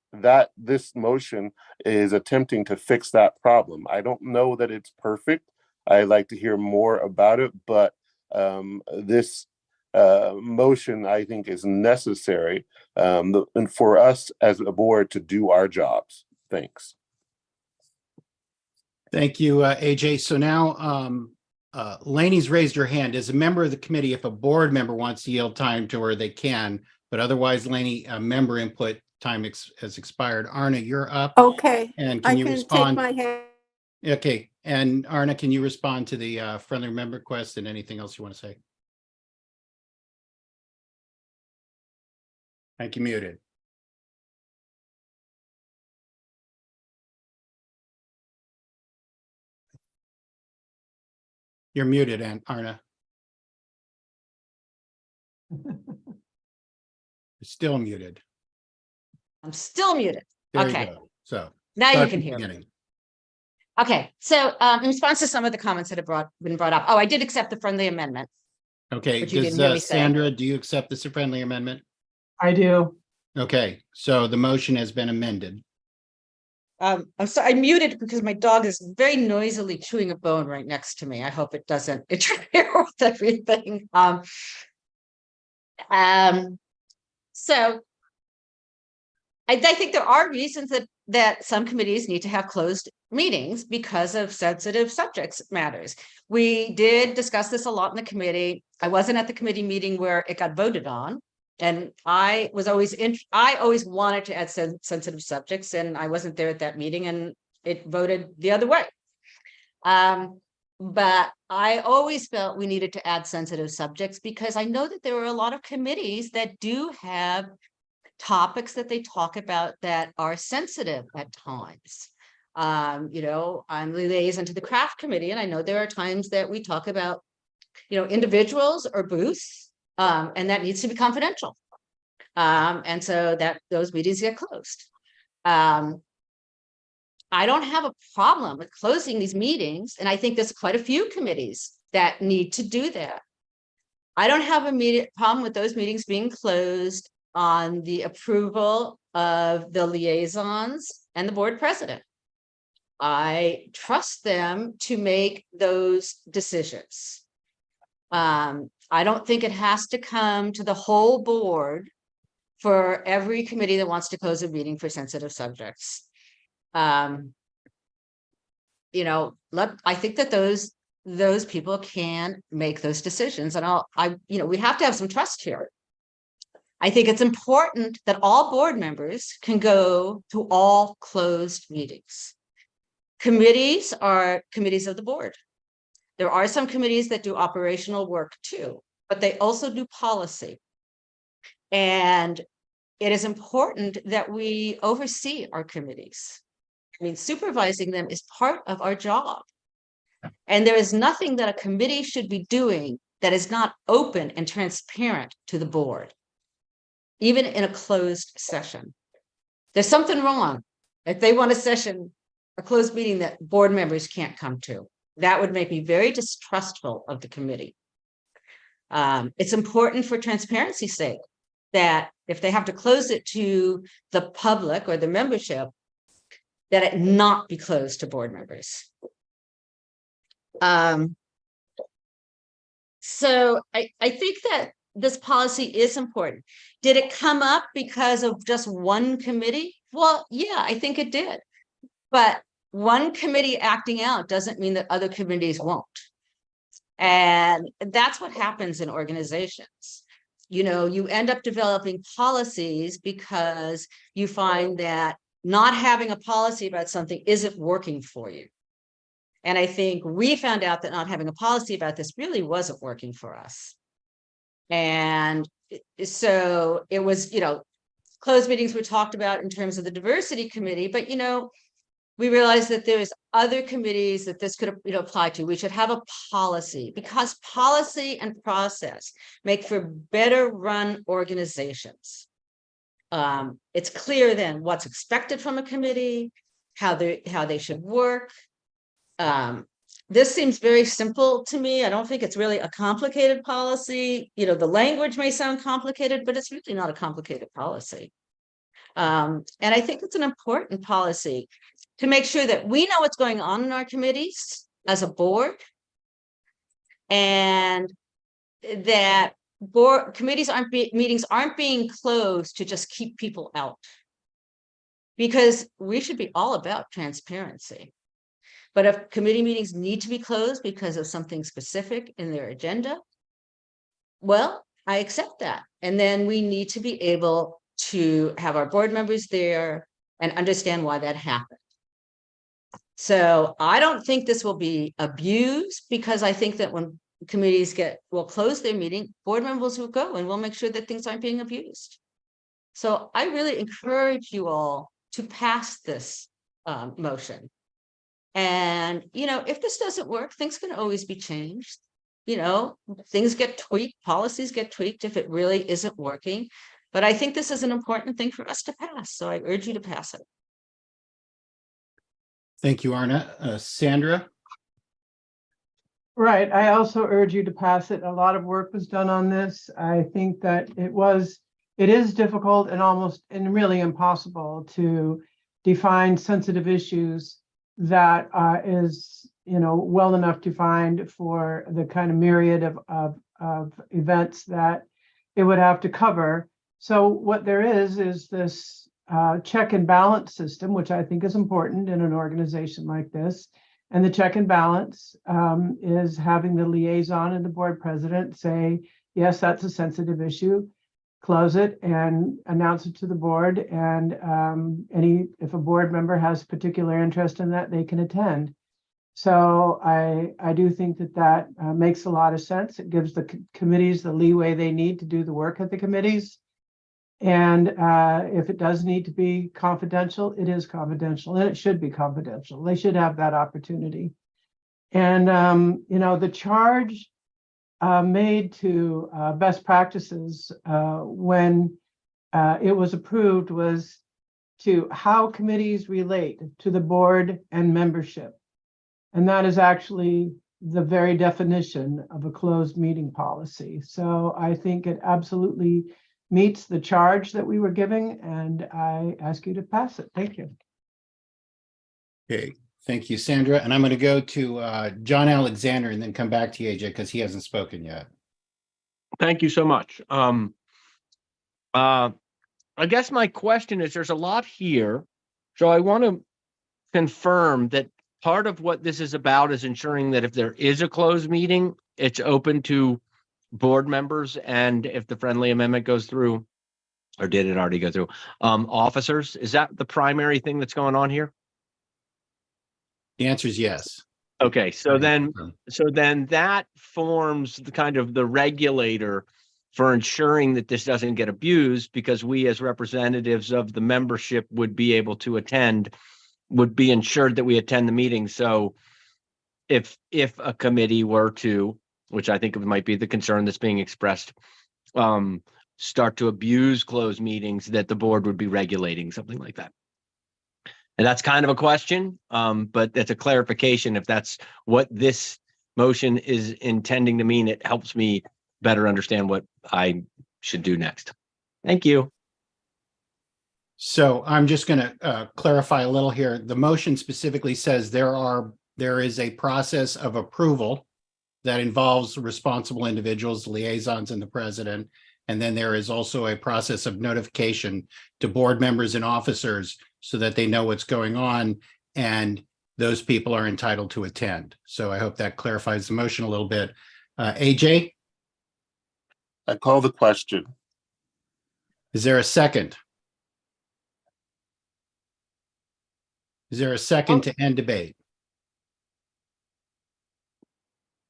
motion is attempting to fix that problem. I don't know that it's perfect. I'd like to hear more about it, but this motion I think is necessary and for us as a board to do our jobs. Thanks. Thank you, AJ. So now Lainey's raised her hand. As a member of the committee, if a board member wants to yield time to her, they can, but otherwise, Lainey, member input time has expired. Arna, you're up. Okay, And I can you can respond? take my hand. Okay, and Arna, can you respond to the friendly member request and anything else you want to say? Thank you, muted. You're muted, Arna. You're still muted. I'm still muted. There Okay. you go. So Now you start can from the hear me. beginning. Okay, so in response to some of the comments that have been brought up, I did accept the friendly amendment. Okay, But you didn't hear me say. Sandra, do you accept this friendly amendment? I do. Okay, so the motion has been amended. I'm sorry, I muted because my dog is very noisily chewing a bone right next to me. I hope it doesn't interfere with everything. So I think there are reasons that some committees need to have closed meetings because of sensitive subjects matters. We did discuss this a lot in the committee. I wasn't at the committee meeting where it got voted on. And I always wanted to add sensitive subjects, and I wasn't there at that meeting, and it voted the other way. But I always felt we needed to add sensitive subjects because I know that there are a lot of committees that do have topics that they talk about that are sensitive at times. I'm the liaison to the craft committee, and I know there are times that we talk about, individuals or booths. And that needs to be confidential. And so that those meetings get closed. I don't have a problem with closing these meetings. And I think there's quite a few committees that need to do that. I don't have an immediate problem with those meetings being closed on the approval of the liaisons and the board president. I trust them to make those decisions. I don't think it has to come to the whole board for every committee that wants to close a meeting for sensitive subjects. You know, I think that those people can make those decisions, and you know, we have to have some trust here. I think it's important that all board members can go to all closed meetings. Committees are committees of the board. There are some committees that do operational work too, but they also do policy. And it is important that we oversee our committees. I mean, supervising them is part of our job. And there is nothing that a committee should be doing that is not open and transparent to the board, even in a closed session. There's something wrong if they want a closed meeting that board members can't come to. That would make me very distrustful of the committee. It's important for transparency's sake that if they have to close it to the public or the membership, that it not be closed to board members. So I think that this policy is important. Did it come up because of just one committee? Well, yeah, I think it did. But one committee acting out doesn't mean that other committees won't. And that's what happens in organizations. You know, you end up developing policies because you find that not having a policy about something isn't working for you. And I think we found out that not having a policy about this really wasn't working for us. And so it was, you know, closed meetings were talked about in terms of the diversity committee, but, you know, we realized that there's other committees that this could, you know, apply to. We should have a policy, because policy and process make for better run organizations. It's clear then what's expected from a committee, how they should work. This seems very simple to me. I don't think it's really a complicated policy. You know, the language may sound complicated, but it's really not a complicated policy. And I think it's an important policy to make sure that we know what's going on in our committees as a board, and that meetings aren't being closed to just keep people out, because we should be all about transparency. But if committee meetings need to be closed because of something specific in their agenda, well, I accept that. And then we need to be able to have our board members there and understand why that happened. So I don't think this will be abused, because I think that when committees will close their meeting, board members will go and we'll make sure that things aren't being abused. So I really encourage you all to pass this motion. And, you know, if this doesn't work, things can always be changed. You know, things get tweaked, policies get tweaked if it really isn't working. But I think this is an important thing for us to pass. So I urge you to pass it. Thank you, Arna. Sandra? Right. I also urge you to pass it. A lot of work was done on this. I think that it is difficult and really impossible to define sensitive issues that is, you know, well enough defined for the kind of myriad of events that it would have to cover. So what there is this check and balance system, which I think is important in an organization like this. And the check and balance is having the liaison and the board president say, yes, that's a sensitive issue, close it and announce it to the board. And if a board member has particular interest in that, they can attend. So I do think that makes a lot of sense. It gives the committees the leeway they need to do the work at the committees. And if it does need to be confidential, it is confidential, and it should be confidential. They should have that opportunity. And, you know, the charge made to best practices when it was approved was to how committees relate to the board and membership. And that is actually the very definition of a closed meeting policy. So I think it absolutely meets the charge that we were giving, and I ask you to pass it. Thank you. Okay, Thank you, Sandra. And I'm going to go to John Alexander and then come back to you, AJ, because he hasn't spoken yet. Thank you so much. I guess my question is, there's a lot here. So I want to confirm that part of what this is about is ensuring that if there is a closed meeting, it's open to board members, and if the friendly amendment goes through, or did it already go through, officers. Is that the primary thing that's going on here? The answer is yes. Okay, so then that forms the kind of the regulator for ensuring that this doesn't get abused, because we as representatives of the membership would be able to attend, would be ensured that we attend the meeting. So if a committee were to, which I think it might be the concern that's being expressed, start to abuse closed meetings, that the board would be regulating something like that. And that's kind of a question, but that's a clarification. If that's what this motion is intending to mean, it helps me better understand what I should do next. Thank you. So I'm just going to clarify a little here. The motion specifically says there is a process of approval that involves responsible individuals, liaisons, and the president. And then there is also a process of notification to board members and officers so that they know what's going on, and those people are entitled to attend. So I hope that clarifies the motion a little bit. AJ? I call the question. Is there a second? Is there a second to end debate?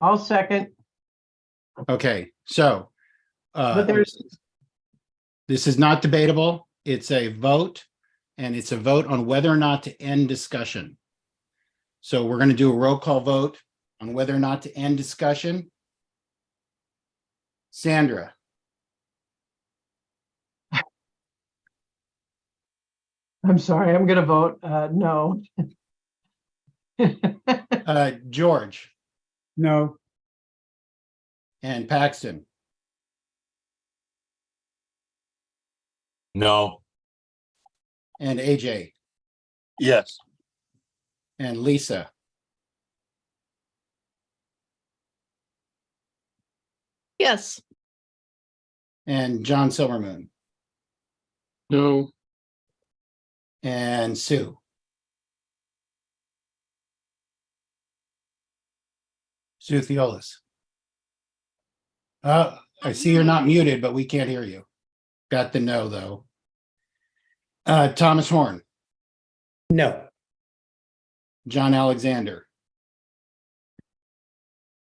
I'll second. Okay, so But there's, this is not debatable. It's a vote, and it's a vote on whether or not to end discussion. So we're going to do a roll call vote on whether or not to end discussion. Sandra? I'm sorry, I'm going to vote no. George? No. And Paxton? No. And AJ? Yes. And Lisa? Yes. And John Silvermoon? No. And Sue? Sue Theolis? I see you're not muted, but we can't hear you. Got the no, though. Thomas Horn? No. John Alexander?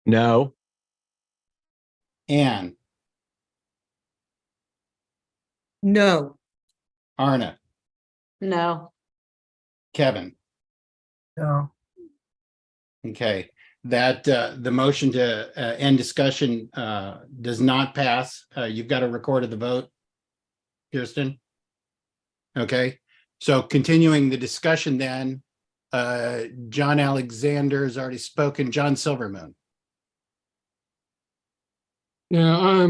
No. Anne? No. Arna? No. Kevin? No. Okay, that the motion to end discussion does not pass. You've got a record of the vote, Kirsten. Okay, so continuing the discussion then, John Alexander has already spoken. John Silvermoon. Yeah,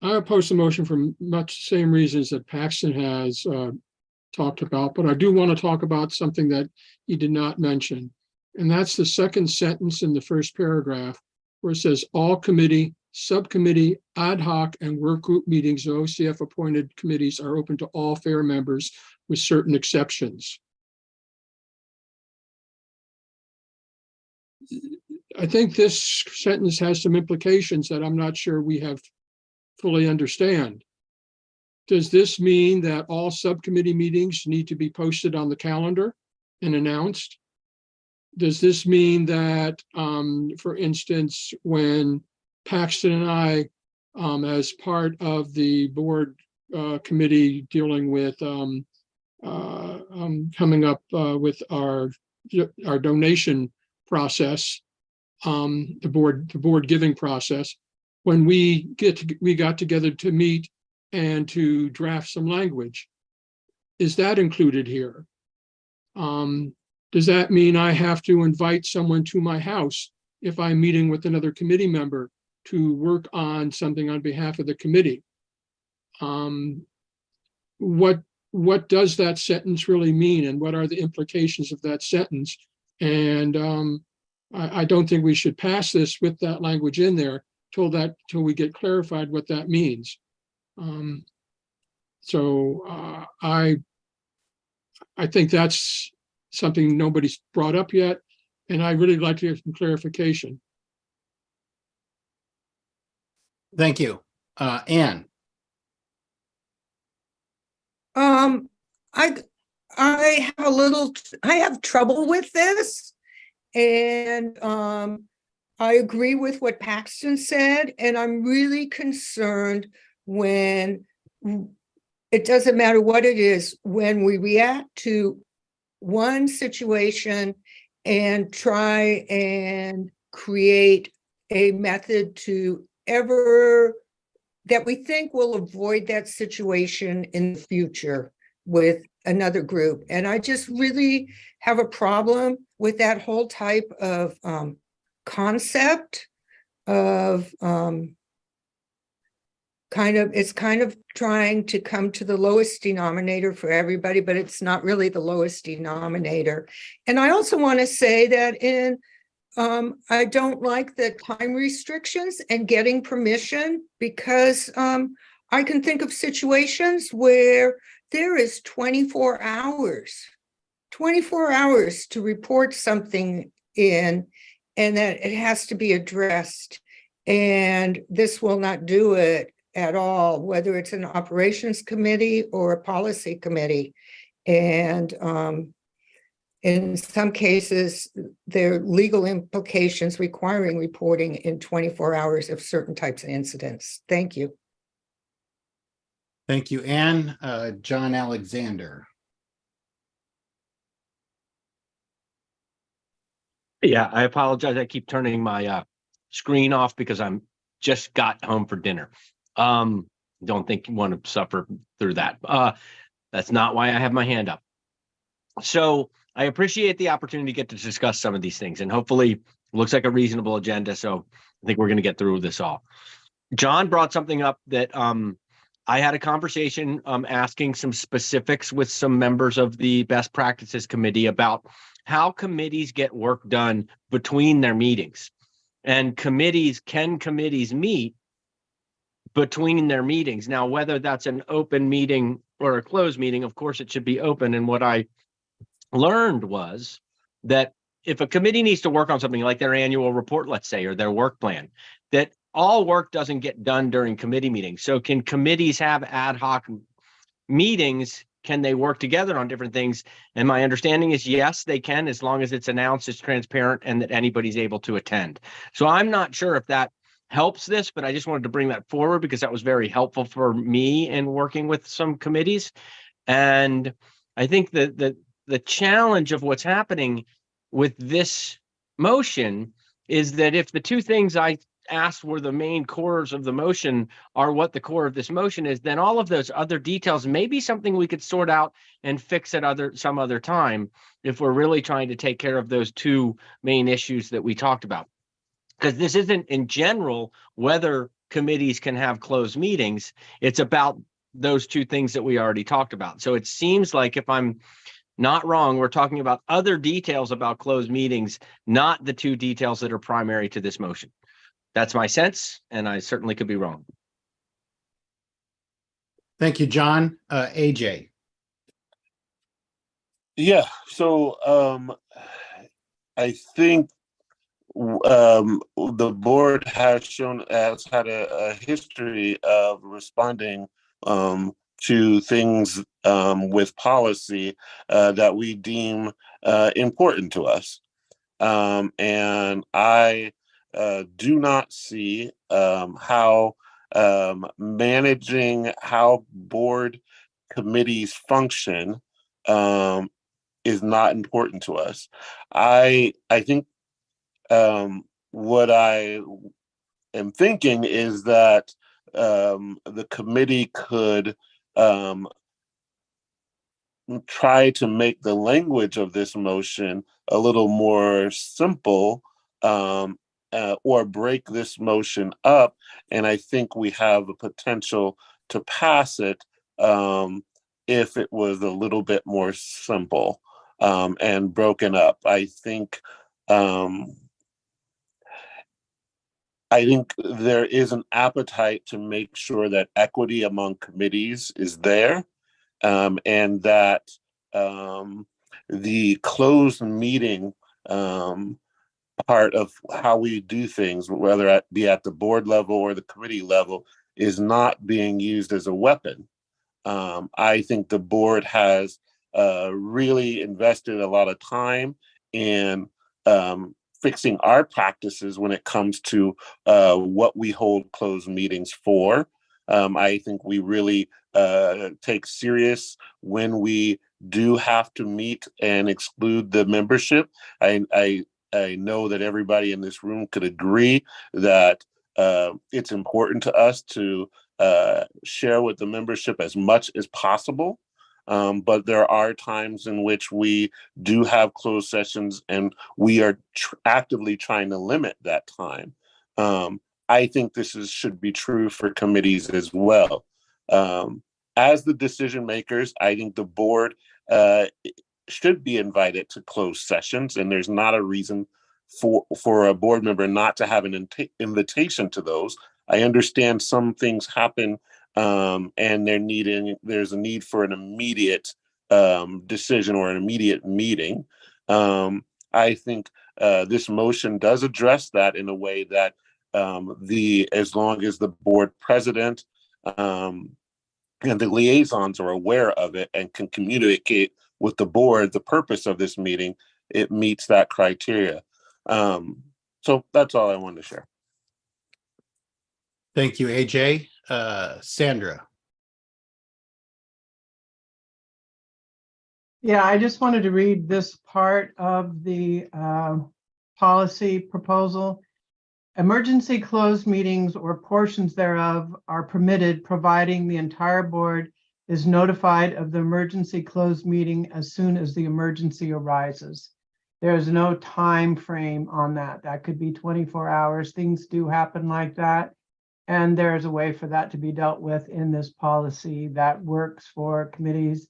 I oppose the motion for much the same reasons that Paxton has talked about, but I do want to talk about something that he did not mention. And that's the second sentence in the first paragraph, where it says all committee, subcommittee, ad hoc, and work group meetings of OCF appointed committees are open to all fair members with certain exceptions. I think this sentence has some implications that I'm not sure we have fully understand. Does this mean that all subcommittee meetings need to be posted on the calendar and announced? Does this mean that, for instance, when Paxton and I, as part of the board committee dealing with coming up with our donation process, the board giving process, when we got together to meet and to draft some language, is that included here? Does that mean I have to invite someone to my house if I'm meeting with another committee member to work on something on behalf of the committee? What does that sentence really mean, and what are the implications of that sentence And I don't think we should pass this with that language in there till we get clarified what that means. I think that's something nobody's brought up yet, and I really like to hear some clarification. Thank you. Anne? I have trouble with this. And I agree with what Paxton said, and I'm really concerned when it doesn't matter what it is, when we react to one situation and try and create a method that we think will avoid that situation in the future with another group. And I just really have a problem with that whole type of concept of it's kind of trying to come to the lowest denominator for everybody, but it's not really the lowest denominator. And I also want to say that I don't like the time restrictions and getting permission, because I can think of situations where there is 24 hours to report something in, and that it has to be addressed. And this will not do it at all, whether it's an operations committee or a policy committee. And in some cases, there are legal implications requiring reporting in 24 hours of certain types of incidents. Thank you. Thank you, Anne. John Alexander. Yeah, I apologize. I keep turning my screen off because I'm just got home for dinner. Don't think you want to suffer through that. That's not why I have my hand up. So I appreciate the opportunity to get to discuss some of these things, and hopefully it looks like a reasonable agenda. So I think we're going to get through this all. John brought something up that I had a conversation asking some specifics with some members of the Best Practices Committee about how committees get work done between their meetings. And can committees meet between their meetings? Now, whether that's an open meeting or a closed meeting, of course it should be open. And what I learned was that if a committee needs to work on something like their annual report, let's say, or their work plan, that all work doesn't get done during committee meetings. So can committees have ad hoc meetings? Can they work together on different things? And my understanding is yes, they can, as long as it's announced, it's transparent, and that anybody's able to attend. So I'm not sure if that helps this, but I just wanted to bring that forward because that was very helpful for me in working with some committees. And I think that the challenge of what's happening with this motion is that if the two things I asked were the main cores of the motion are what the core of this motion is, then all of those other details may be something we could sort out and fix at some other time if we're really trying to take care of those two main issues that we talked about. Because this isn't in general whether committees can have closed meetings, it's about those two things that we already talked about. So it seems like, if I'm not wrong, we're talking about other details about closed meetings, not the two details that are primary to this motion. That's my sense, and I certainly could be wrong. Thank you, John. AJ. Yeah, so I think the board has had a history of responding to things with policy that we deem important to us. And I do not see how managing how board committees function is not important to us. I think what I am thinking is that the committee could try to make the language of this motion a little more simple, or break this motion up. And I think we have the potential to pass it if it was a little bit more simple. and broken up. I think there is an appetite to make sure that equity among committees is there, and that the closed meeting part of how we do things, whether it be at the board level or the committee level, is not being used as a weapon. I think the board has really invested a lot of time in fixing our practices when it comes to what we hold closed meetings for. I think we really take serious when we do have to meet and exclude the membership. I know that everybody in this room could agree that it's important to us to share with the membership as much as possible. But there are times in which we do have closed sessions and we are actively trying to limit that time. I think this should be true for committees as well. As the decision makers, I think the board should be invited to closed sessions, and there's not a reason for a board member not to have an invitation to those. I understand some things happen and there's a need for an immediate decision or an immediate meeting. I think this motion does address that in a way that as long as the board president and the liaisons are aware of it and can communicate with the board the purpose of this meeting, it meets that criteria. So that's all I wanted to share. Thank you, AJ. Sandra. Yeah, I just wanted to read this part of the policy proposal. Emergency closed meetings or portions thereof are permitted, providing the entire board is notified of the emergency closed meeting as soon as the emergency arises. There's no time frame on that. That could be 24 hours. Things do happen like that. And there's a way for that to be dealt with in this policy that works for committees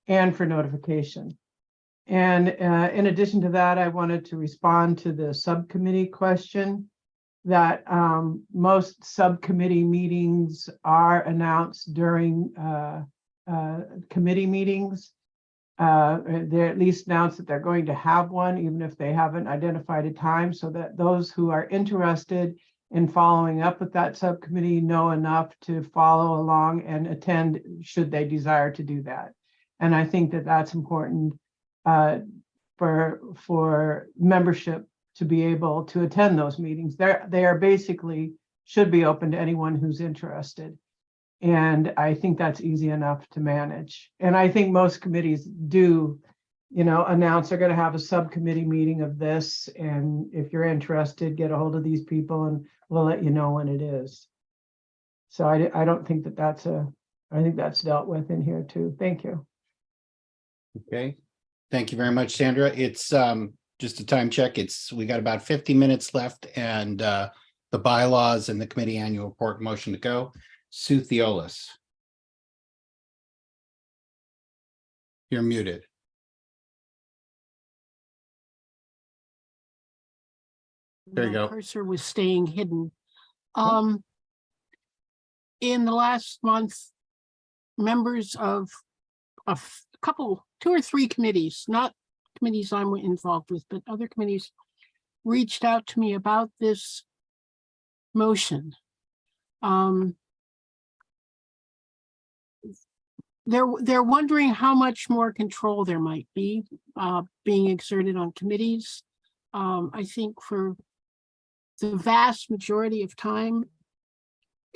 and for notification. And in addition to that, I wanted to respond to the subcommittee question that most subcommittee meetings are announced during committee meetings. They're at least announced that they're going to have one, even if they haven't identified a time, so that those who are interested in following up with that subcommittee know enough to follow along and attend should they desire to do that. And I think that that's important for membership to be able to attend those meetings. They are basically should be open to anyone who's interested. And I think that's easy enough to manage. And I think most committees do, announce they're going to have a subcommittee meeting of this. And if you're interested, get a hold of these people and we'll let you know when it is. So I don't think I think that's dealt with in here too. Thank you. Okay. Thank you very much, Sandra. It's just a time check. We got about 50 minutes left and the bylaws and the committee annual report motion to go. Sue Theolis. You're muted. There you My go. cursor was staying hidden. In the last month, members of a couple, 2 or 3 committees, not committees I'm involved with, but other committees reached out to me about this motion. They're wondering how much more control there might be being exerted on committees. I think for the vast majority of time,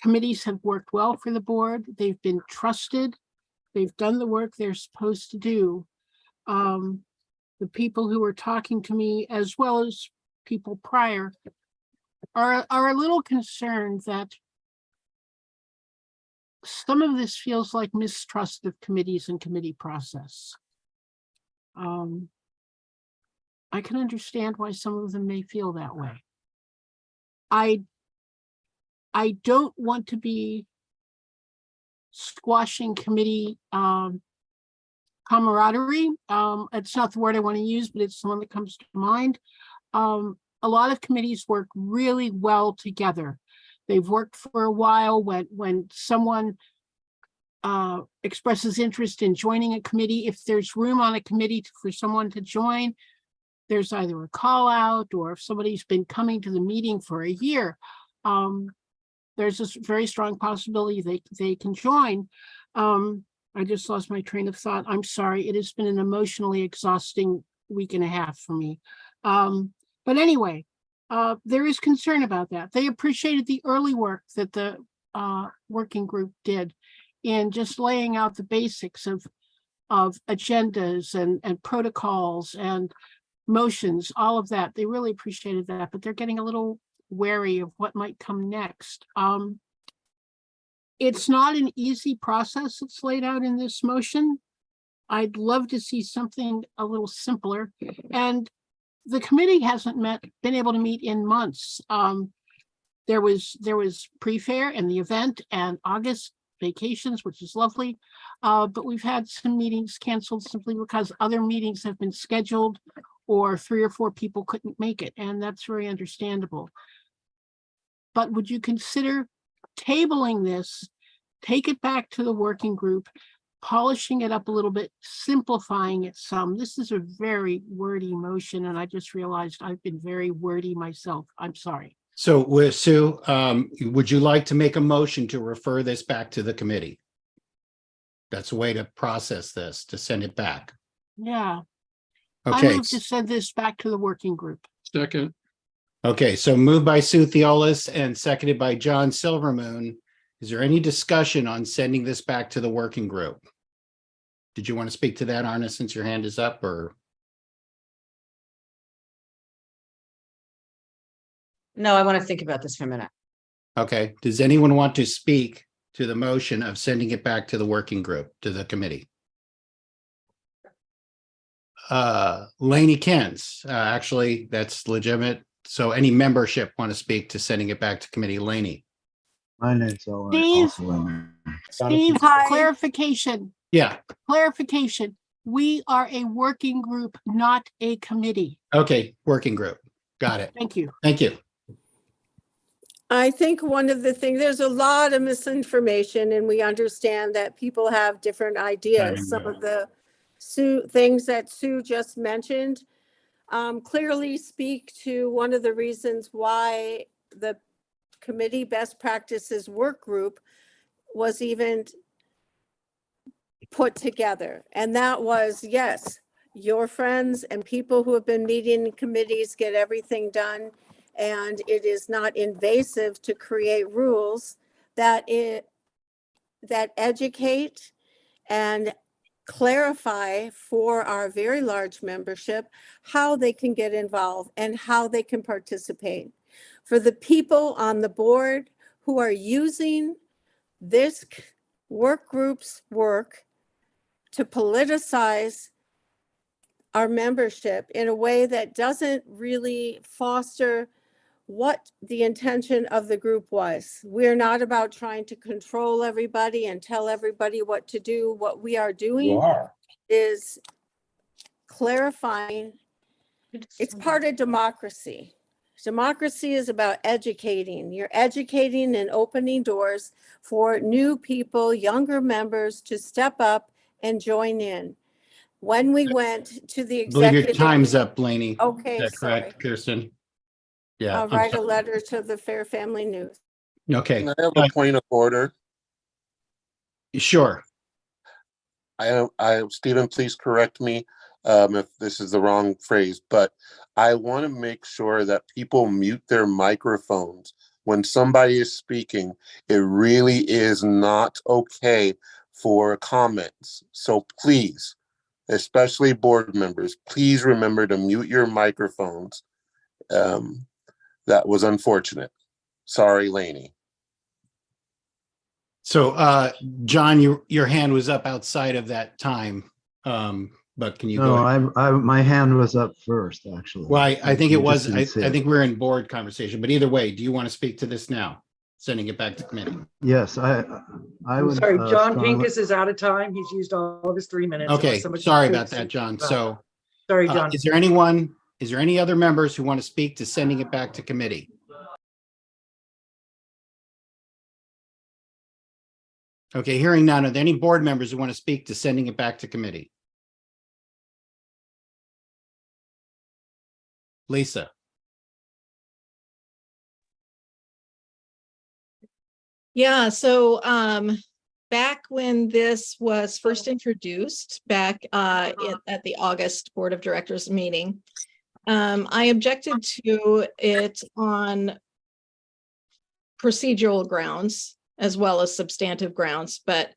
committees have worked well for the board. They've been trusted. They've done the work they're supposed to do. The people who are talking to me, as well as people prior, are a little concerned that some of this feels like mistrust of committees and committee process. I can understand why some of them may feel that way. I don't want to be squashing committee camaraderie. It's not the word I want to use, but it's the one that comes to mind. A lot of committees work really well together. They've worked for a while. When someone expresses interest in joining a committee, if there's room on a committee for someone to join, there's either a call out, or if somebody's been coming to the meeting for a year, there's a very strong possibility they can join. I just lost my train of thought. I'm sorry. It has been an emotionally exhausting week and a half for me. But anyway, there is concern about that. They appreciated the early work that the working group did in just laying out the basics of agendas and protocols and motions, all of that. They really appreciated that, but they're getting a little wary of what might come next. It's not an easy process that's laid out in this motion. I'd love to see something a little simpler. And the committee hasn't been able to meet in months. There was pre-fair and the event and August vacations, which is lovely. But we've had some meetings canceled simply because other meetings have been scheduled or 3 or 4 people couldn't make it. And that's very understandable. But would you consider tabling this, take it back to the working group, polishing it up a little bit, simplifying it some? This is a very wordy motion, and I just realized I've been very wordy myself. I'm sorry. So with Sue, would you like to make a motion to refer this back to the committee? That's a way to process this, to send it back. Yeah. I Okay. move to send this back to the working group. Second, Okay, so moved by Sue Theolis and seconded by John Silvermoon. Is there any discussion on sending this back to the working group? Did you want to speak to that, Arna, since your hand is up, or? No, I want to think about this for a minute. Okay, does anyone want to speak to the motion of sending it back to the working group, to the committee? Lainey Kens, actually, that's legitimate. So any membership want to speak to sending it back to committee? Lainey? My name's also Steve? in there. Steve, Hi. clarification, Yeah, clarification. We are a working group, not a committee. okay, working group. Got it. Thank you. Thank you. I think one of the things, there's a lot of misinformation, and we understand that people have different ideas. Some of the things that Sue just mentioned clearly speak to one of the reasons why the committee best practices work group was even put together. And that was, yes, your friends and people who have been meeting in committees get everything done. And it is not invasive to create rules that educate and clarify for our very large membership how they can get involved and how they can participate. For the people on the board who are using this work group's work to politicize our membership in a way that doesn't really foster what the intention of the group was. We're not about trying to control everybody and tell everybody what to do. What we are doing is clarifying. It's part of democracy. Democracy is about educating. You're educating and opening doors for new people, younger members to step up and join in. When we went to the I believe your executive. time's up, Lainey. Okay, Is that sorry. correct, Kirsten? Yeah. I'll I'm write a sorry. letter to the Fair Family News. Okay, Can I have a point of order? sure. Stephen, please correct me if this is the wrong phrase, but I want to make sure that people mute their microphones when somebody is speaking. It really is not okay for comments. So please, especially board members, please remember to mute your microphones. That was unfortunate. Sorry, Lainey. So, John, your hand was up outside of that time. But can you go ahead? No, my hand was up first, actually. Well, I think it You was, just I didn't see it. think we're in board conversation, but either way, do you want to speak to this now? sending it back to committee? Yes, I I'm would. sorry, John strongly- Pincus is out of time. He's used all of his 3 minutes. Okay, Unless somebody sorry takes about that, it. John. So Sorry, John. is there any other members who want to speak to sending it back to committee? Okay, hearing none. Are there any board members who want to speak to sending it back to committee? Lisa? Yeah, so back when this was first introduced back at the August Board of Directors meeting, I objected to it on procedural grounds as well as substantive grounds, but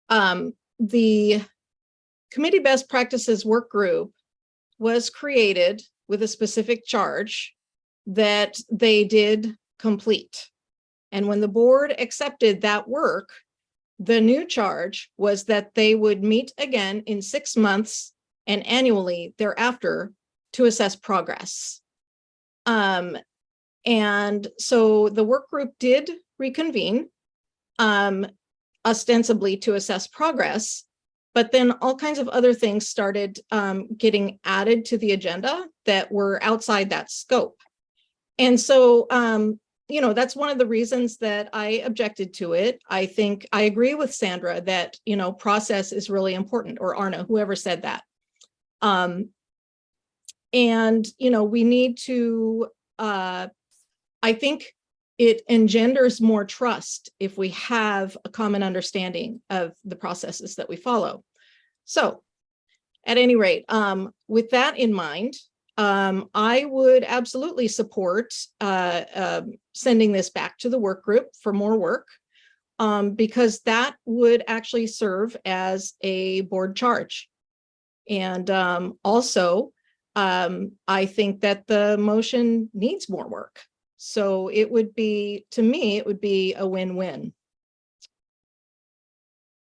the Committee Best Practices Work Group was created with a specific charge that they did complete. And when the board accepted that work, the new charge was that they would meet again in 6 months and annually thereafter to assess progress. And so the work group did reconvene, ostensibly to assess progress, but then all kinds of other things started getting added to the agenda that were outside that scope. And so, you know, that's one of the reasons that I objected to it. I think I agree with Sandra that, you know, process is really important, or Arna, whoever said that. And, you know, we need to, I think it engenders more trust if we have a common understanding of the processes that we follow. So at any rate, with that in mind, I would absolutely support sending this back to the work group for more work, because that would actually serve as a board charge. And also, I think that the motion needs more work. So it would be, to me, it would be a win-win.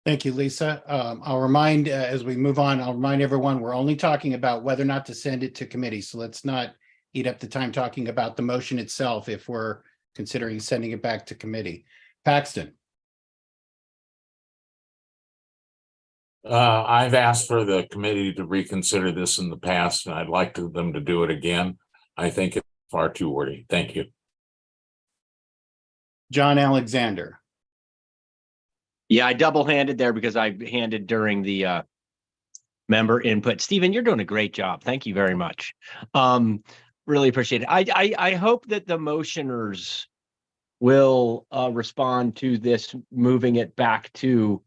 Thank you, Lisa. I'll remind, as we move on, I'll remind everyone, we're only talking about whether or not to send it to committee. So let's not eat up the time talking about the motion itself if we're considering sending it back to committee. Paxton? I've asked for the committee to reconsider this in the past, and I'd like them to do it again. I think it's far too wordy. Thank you. John Alexander? Yeah, I double-handed there because I handed during the member input. Stephen, you're doing a great job. Thank you very much. Really appreciate it. I hope that the motioners will respond to this, moving it back to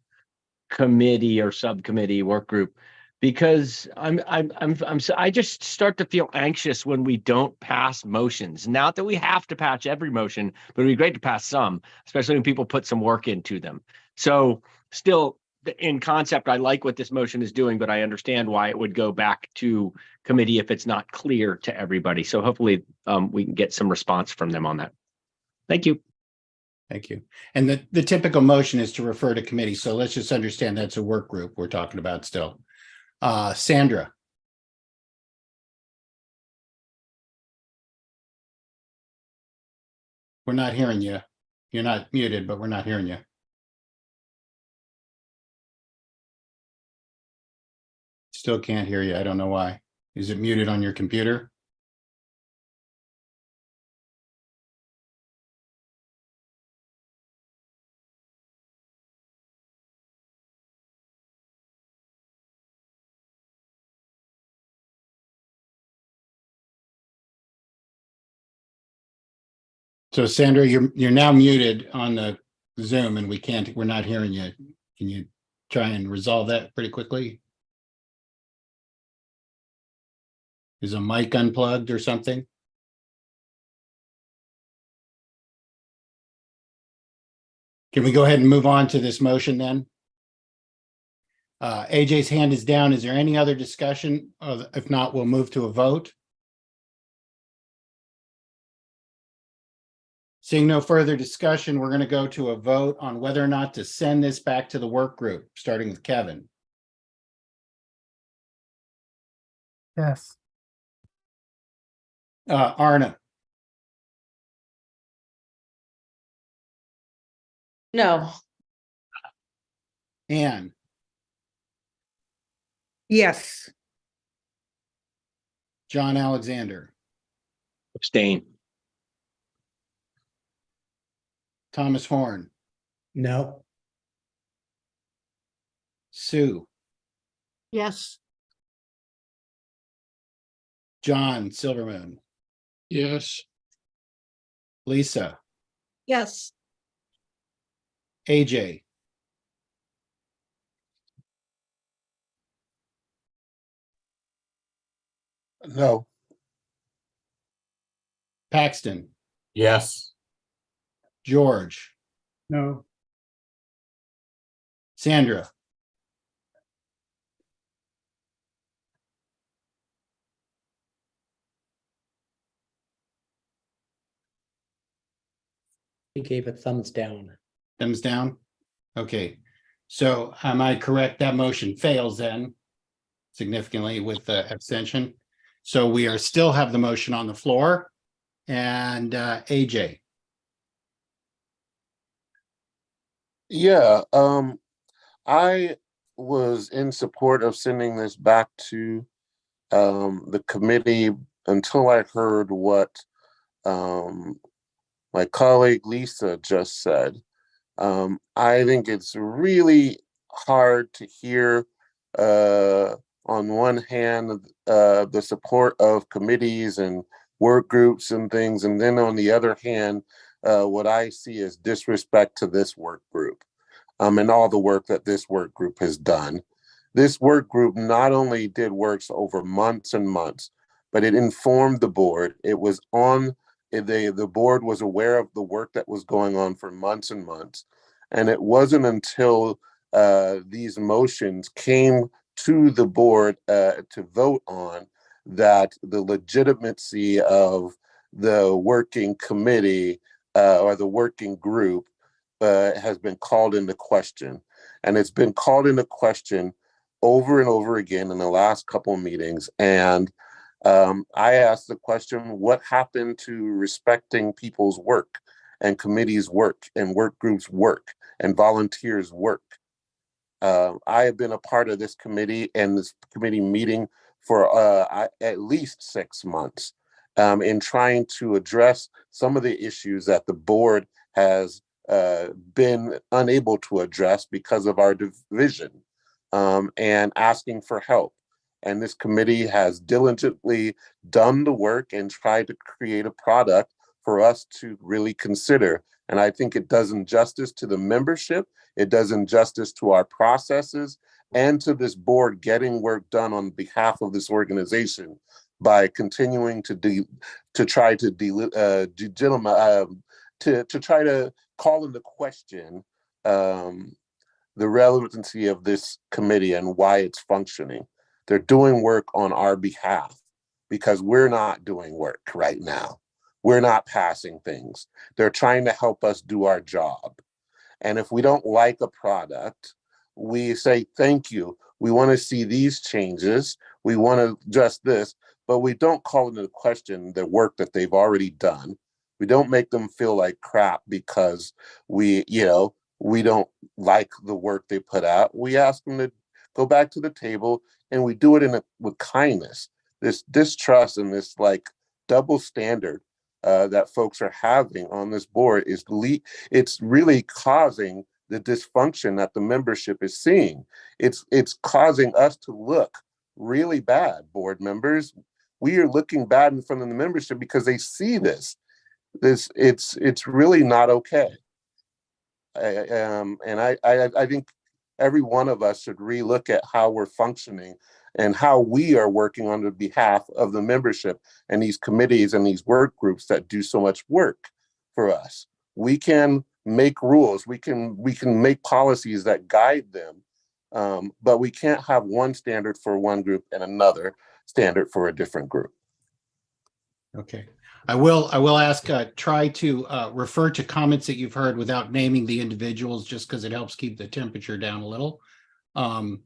committee or subcommittee work group, because I just start to feel anxious when we don't pass motions. Not that we have to patch every motion, but it'd be great to pass some, especially when people put some work into them. So still, in concept, I like what this motion is doing, but I understand why it would go back to committee if it's not clear to everybody. So hopefully we can get some response from them on that. Thank you. Thank you. And the typical motion is to refer to committee. So let's just understand that's a work group we're talking about still. Sandra? We're not hearing you. You're not muted, but we're not hearing you. Still can't hear you. I don't know why. Is it muted on your computer? So Sandra, you're now muted on the Zoom and we're not hearing you. Can you try and resolve that pretty quickly? Is a mic unplugged or something? Can we go ahead and move on to this motion then? AJ's hand is down. Is there any other discussion? If not, we'll move to a vote. Seeing no further discussion, we're going to go to a vote on whether or not to send this back to the work group, starting with Kevin. Yes. Arna? No. Anne, Yes. John Alexander, Abstain. Thomas Horn, No. Sue, Yes. John Silverman, Yes. Lisa, Yes. AJ, No. Paxton, Yes. George, No. Sandra, He gave a thumbs down. thumbs down. Okay, so am I correct? That motion fails then significantly with the abstention. So we are still have the motion on the floor. And AJ, Yeah, I was in support of sending this back to the committee until I heard what my colleague Lisa just said. I think it's really hard to hear on one hand the support of committees and work groups and things, and then on the other hand, what I see is disrespect to this work group and all the work that this work group has done. This work group not only did works over months and months, but it informed the board. It was on, the board was aware of the work that was going on for months and months. And it wasn't until these motions came to the board to vote on that the legitimacy of the working committee or the working group has been called into question. And it's been called into question over and over again in the last couple of meetings. And I asked the question, what happened to respecting people's work and committees' work and work groups' work and volunteers' work? I have been a part of this committee and this committee meeting for at least 6 months in trying to address some of the issues that the board has been unable to address because of our division and asking for help. And this committee has diligently done the work and tried to create a product for us to really consider. And I think it does injustice to the membership. It does injustice to our processes and to this board getting work done on behalf of this organization by continuing to try to try to call into question the relevancy of this committee and why it's functioning. They're doing work on our behalf because we're not doing work right now. We're not passing things. They're trying to help us do our job. And if we don't like a product, we say, thank you. We want to see these changes. We want to adjust this, but we don't call into question the work that they've already done. We don't make them feel like crap because we don't like the work they put out. We ask them to go back to the table and we do it with kindness. This distrust and this like double standard that folks are having on this board it's really causing the dysfunction that the membership is seeing. It's causing us to look really bad, board members. We are looking bad in front of the membership because they see this. It's really not okay. And I think every one of us should relook at how we're functioning and how we are working on the behalf of the membership and these committees and these work groups that do so much work for us. We can make rules, we can make policies that guide them, but we can't have one standard for one group and another standard for a different group. okay. I will ask, try to refer to comments that you've heard without naming the individuals, just because it helps keep the temperature down a little. And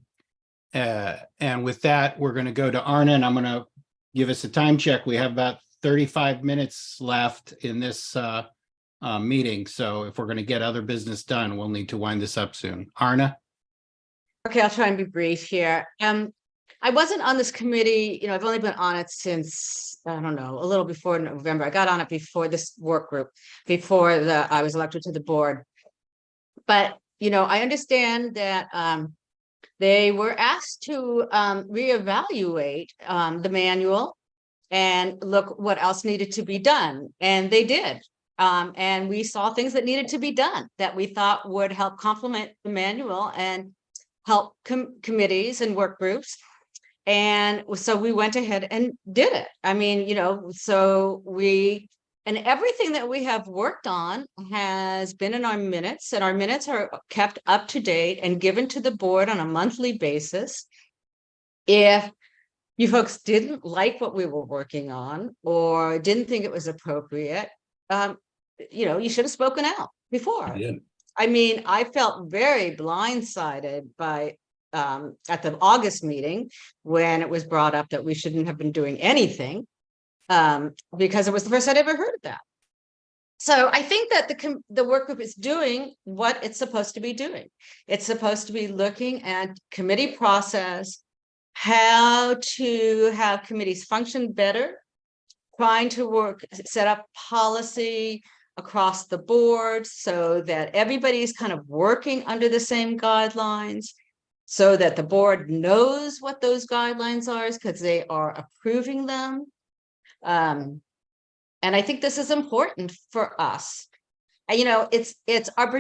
with that, we're going to go to Arna, and I'm going to give us a time check. We have about 35 minutes left in this meeting. So if we're going to get other business done, we'll need to wind this up soon. Arna? Okay, I'll try and be brief here. I wasn't on this committee, I've only been on it since, I don't know, a little before November. I got on it before this work group, before I was elected to the board. But, I understand that they were asked to reevaluate the manual and look what else needed to be done. And they did. And we saw things that needed to be done that we thought would help complement the manual and help committees and work groups. And so we went ahead and did it. I mean, and everything that we have worked on has been in our minutes, and our minutes are kept up to date and given to the board on a monthly basis. If you folks didn't like what we were working on or didn't think it was appropriate, you should have spoken out before. I mean, I felt very blindsided by at the August meeting when it was brought up that we shouldn't have been doing anything because it was the first I'd ever heard of that. So I think that the work group is doing what it's supposed to be doing. It's supposed to be looking at committee process, how to have committees function better, trying to set up policy across the board so that everybody's kind of working under the same guidelines, so that the board knows what those guidelines are because they are approving them. And I think this is important for us. And, it's our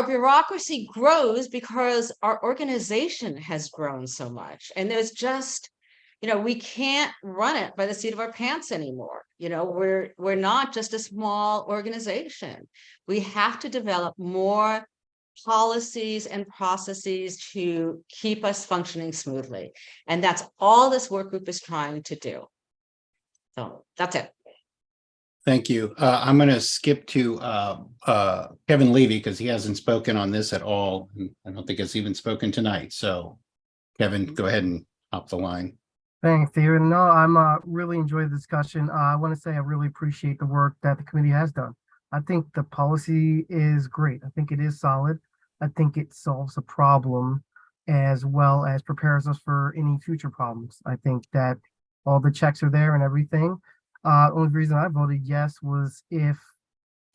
bureaucracy grows because our organization has grown so much. And there's just, we can't run it by the seat of our pants anymore. We're not just a small organization. We have to develop more policies and processes to keep us functioning smoothly. And that's all this work group is trying to do. So that's it. Thank you. I'm going to skip to Kevin Levy because he hasn't spoken on this at all. And I don't think it's even spoken tonight. So Kevin, go ahead and hop the line. Thanks, David. No, I'm really enjoyed the discussion. I want to say I really appreciate the work that the committee has done. I think the policy is great. I think it is solid. I think it solves a problem as well as prepares us for any future problems. I think that all the checks are there and everything. Only reason I voted yes was if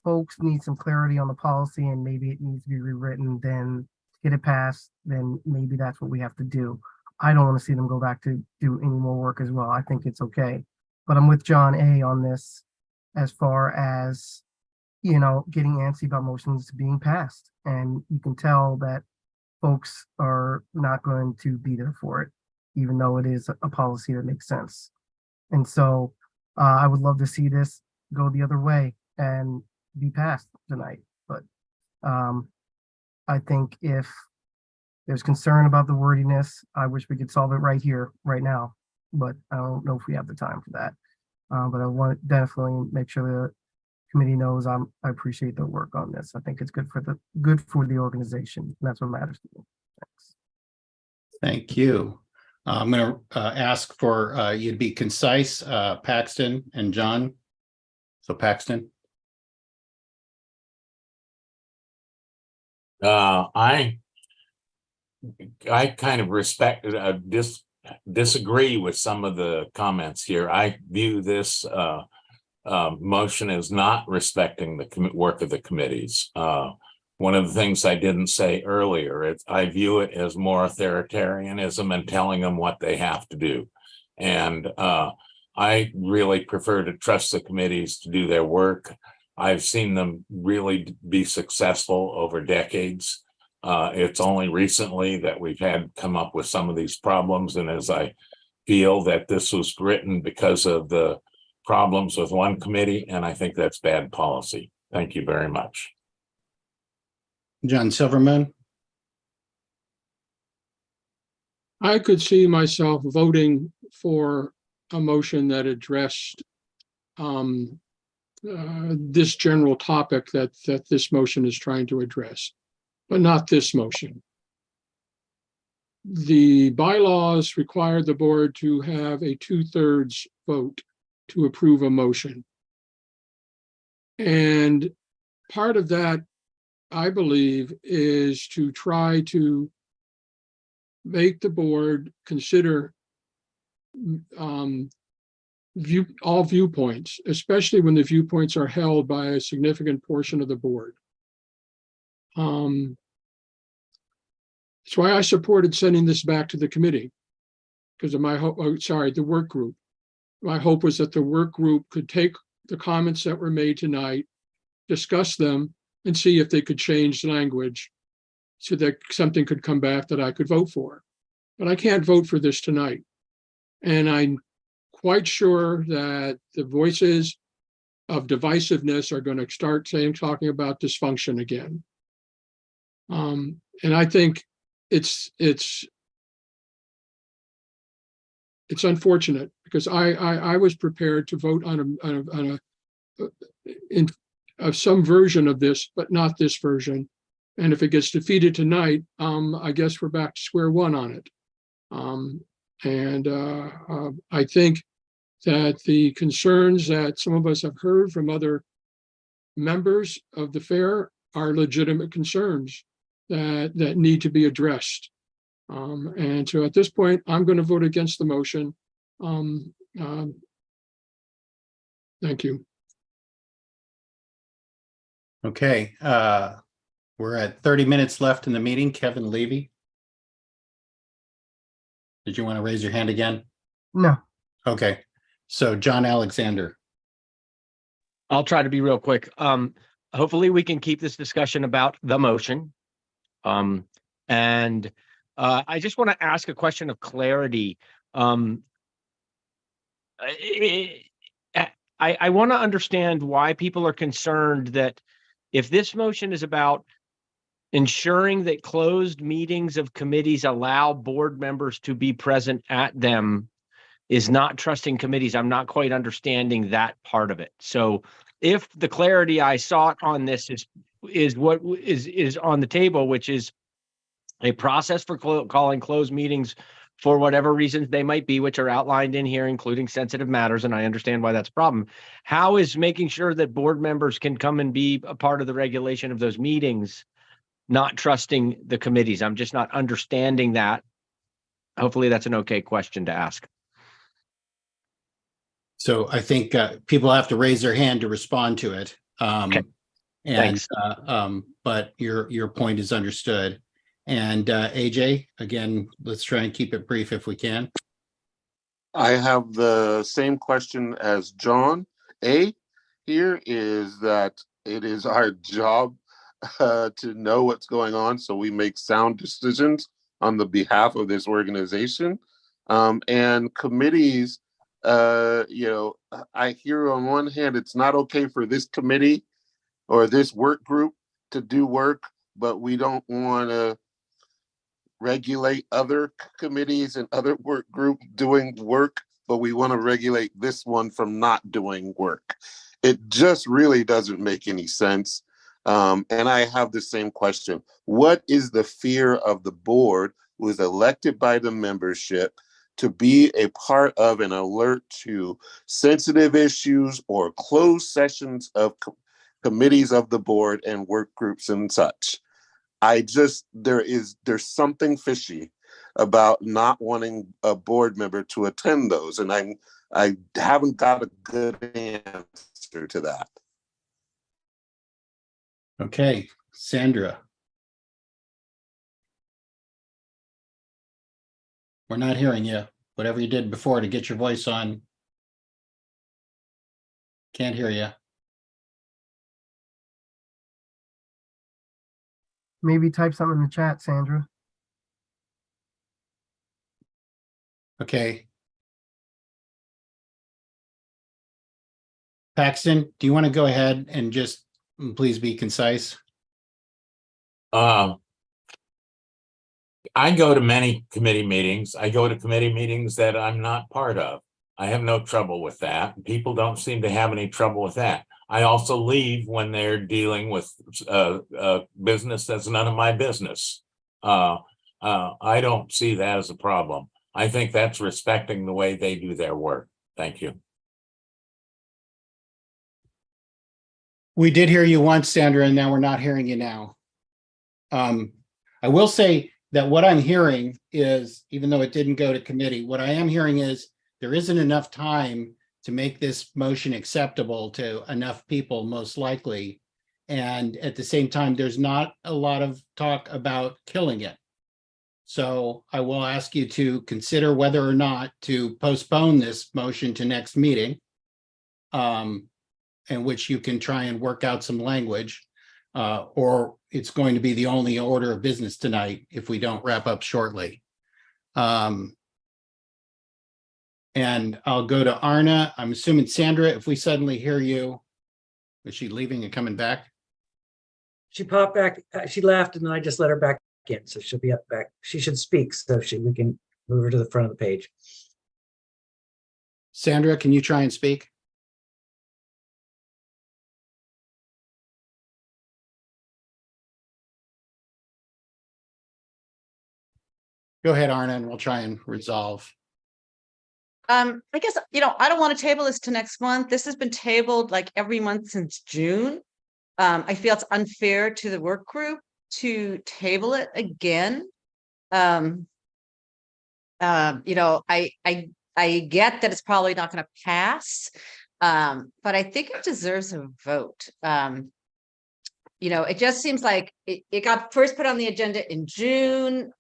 folks need some clarity on the policy and maybe it needs to be rewritten, then get it passed, then maybe that's what we have to do. I don't want to see them go back to do any more work as well. I think it's okay. But I'm with John A. on this as far as, getting antsy about motions being passed. And you can tell that folks are not going to be there for it, even though it is a policy that makes sense. And so I would love to see this go the other way and be passed tonight. But I think if there's concern about the wordiness, I wish we could solve it right here, right now. But I don't know if we have the time for that. But I want to definitely make sure the committee knows I appreciate the work on this. I think it's good for the organization. And that's what matters to me. Thanks. Thank you. I'm going to ask for you to be concise, Paxton and John. So Paxton. I kind of disagree with some of the comments here. I view this motion as not respecting the work of the committees. One of the things I didn't say earlier, I view it as more authoritarianism and telling them what they have to do. And I really prefer to trust the committees to do their work. I've seen them really be successful over decades. It's only recently that we've had come up with some of these problems. And as I feel that this was written because of the problems with one committee, and I think that's bad policy. Thank you very much. John Silverman. I could see myself voting for a motion that addressed this general topic that this motion is trying to address, but not this motion. The bylaws require the board to have a 2/3 vote to approve a motion. And part of that, I believe, is to try to make the board consider all viewpoints, especially when the viewpoints are held by a significant portion of the board. That's why I supported sending this back to the committee, because of my hope, the work group. My hope was that the work group could take the comments that were made tonight, discuss them, and see if they could change language so that something could come back that I could vote for. But I can't vote for this tonight. And I'm quite sure that the voices of divisiveness are going to start talking about dysfunction again. And I think it's unfortunate, because I was prepared to vote on some version of this, but not this version. And if it gets defeated tonight, I guess we're back to square one on it. I think that the concerns that some of us have heard from other members of the fair are legitimate concerns that need to be addressed. And so at this point, I'm going to vote against the motion. Thank you. Okay, we're at 30 minutes left in the meeting. Kevin Levy. Did you want to raise your hand again? No. Okay, so John Alexander. I'll try to be real quick. Hopefully we can keep this discussion about the motion. I just want to ask a question of clarity. I want to understand why people are concerned that if this motion is about ensuring that closed meetings of committees allow board members to be present at them, is not trusting committees. I'm not quite understanding that part of it. So if the clarity I sought on this is what is on the table, which is a process for calling closed meetings for whatever reasons they might be, which are outlined in here, including sensitive matters, and I understand why that's a problem. How is making sure that board members can come and be a part of the regulation of those meetings not trusting the committees? I'm just not understanding that. Hopefully that's an okay question to ask. So I think people have to raise their hand to respond to it. Okay. Thanks. But your point is understood. And AJ, again, let's try and keep it brief if we can. I have the same question as John. Here is that it is our job to know what's going on so we make sound decisions on the behalf of this organization. And committees, I hear on one hand, it's not okay for this committee or this work group to do work, but we don't want to regulate other committees and other work groups doing work, but we want to regulate this one from not doing work. It just really doesn't make any sense. And I have the same question. What is the fear of the board who is elected by the membership to be a part of an alert to sensitive issues or closed sessions of committees of the board and work groups and such? There's something fishy about not wanting a board member to attend those. And I haven't got a good answer to that. Okay, Sandra. We're not hearing you. Whatever you did before to get your voice on. Can't hear you. Maybe type something in the chat, Sandra. Okay. Paxton, do you want to go ahead and just please be concise? I go to many committee meetings. I go to committee meetings that I'm not part of. I have no trouble with that. People don't seem to have any trouble with that. I also leave when they're dealing with business that's none of my business. I don't see that as a problem. I think that's respecting the way they do their work. Thank you. We did hear you once, Sandra, and now we're not hearing you now. I will say that what I'm hearing is, even though it didn't go to committee, what I am hearing is there isn't enough time to make this motion acceptable to enough people, most likely. And at the same time, there's not a lot of talk about killing it. So I will ask you to consider whether or not to postpone this motion to next meeting, in which you can try and work out some language, or it's going to be the only order of business tonight if we don't wrap up shortly. And I'll go to Arna. I'm assuming Sandra, if we suddenly hear you, is she leaving and coming back? She popped back, she left, and then I just let her back in, so she'll be up back. She should speak, so we can move her to the front of the page. Sandra, can you try and speak? Go ahead, Arna, and we'll try and resolve. I guess, I don't want to table this to next month. This has been tabled like every month since June. I feel it's unfair to the work group to table it again. I get that it's probably not going to pass, but I think it deserves a vote. It just seems like it got first put on the agenda in June,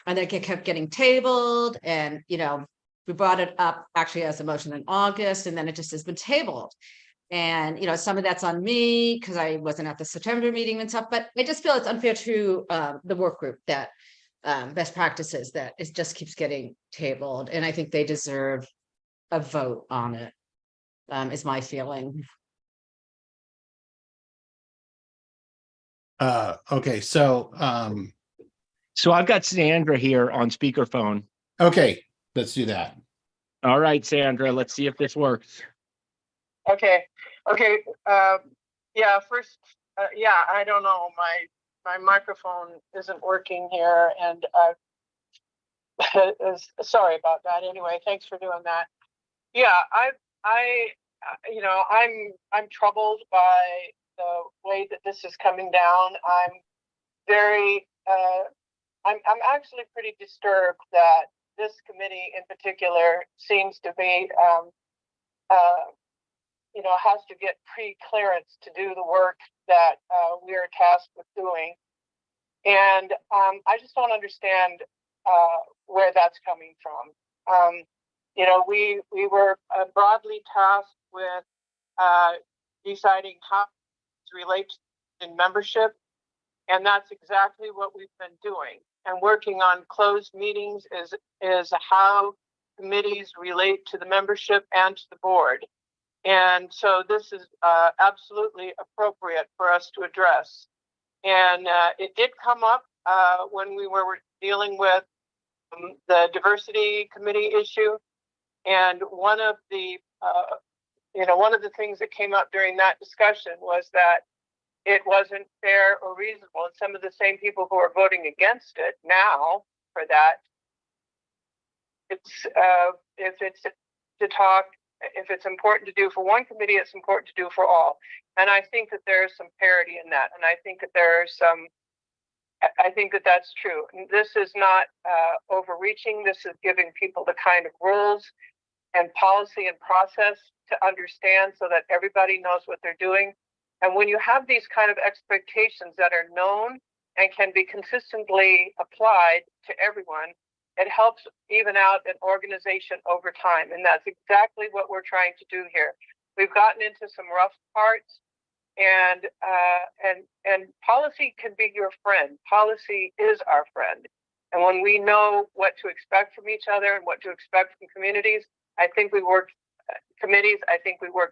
and then it kept getting tabled, and we brought it up actually as a motion in August, and then it just has been tabled. And some of that's on me because I wasn't at the September meeting and stuff, but I just feel it's unfair to the work group that best practices that it just keeps getting tabled, and I think they deserve a vote on it, is my feeling. Okay, so I've got Sandra here on speakerphone. okay, let's do that. All right, Sandra, let's see if this works. Okay, yeah, first, I don't know, my microphone isn't working here, and sorry about that. Anyway, thanks for doing that. Yeah, I'm troubled by the way that this is coming down. I'm very, I'm actually pretty disturbed that this committee in particular seems to be, has to get pre-clearance to do the work that we are tasked with doing. And I just don't understand where that's coming from. We were broadly tasked with deciding how to relate in membership. And that's exactly what we've been doing. And working on closed meetings is how committees relate to the membership and to the board. And so this is absolutely appropriate for us to address. And it did come up when we were dealing with the diversity committee issue. And one of the things that came up during that discussion was that it wasn't fair or reasonable. And some of the same people who are voting against it now for that, if it's important to do for one committee, it's important to do for all. And I think that there's some parity in that. And I think that that's true. And this is not overreaching. This is giving people the kind of rules and policy and process to understand so that everybody knows what they're doing. And when you have these kind of expectations that are known and can be consistently applied to everyone, it helps even out an organization over time. And that's exactly what we're trying to do here. We've gotten into some rough parts, and policy can be your friend. Policy is our friend. And when we know what to expect from each other and what to expect from communities, I think we work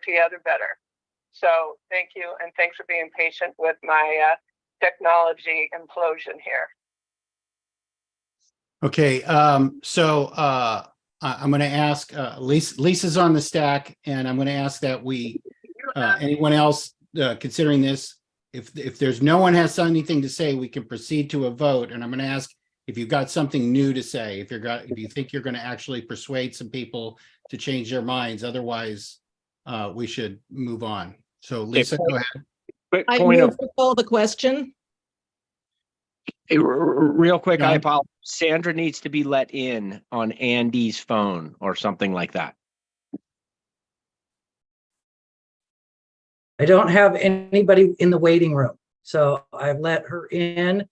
together better. So thank you, and thanks for being patient with my technology implosion here. Okay, so I'm going to ask Lisa's on the stack, and I'm going to ask that we anyone else considering this, if there's no one has anything to say, we can proceed to a vote. And I'm going to ask if you've got something new to say, if you think you're going to actually persuade some people to change their minds. Otherwise, we should move on. So Lisa, go ahead. Quick I point move of, to call the question. real quick, I John? apologize. Sandra needs to be let in on Andy's phone or something like that. I don't have anybody in the waiting room, so I've let her in.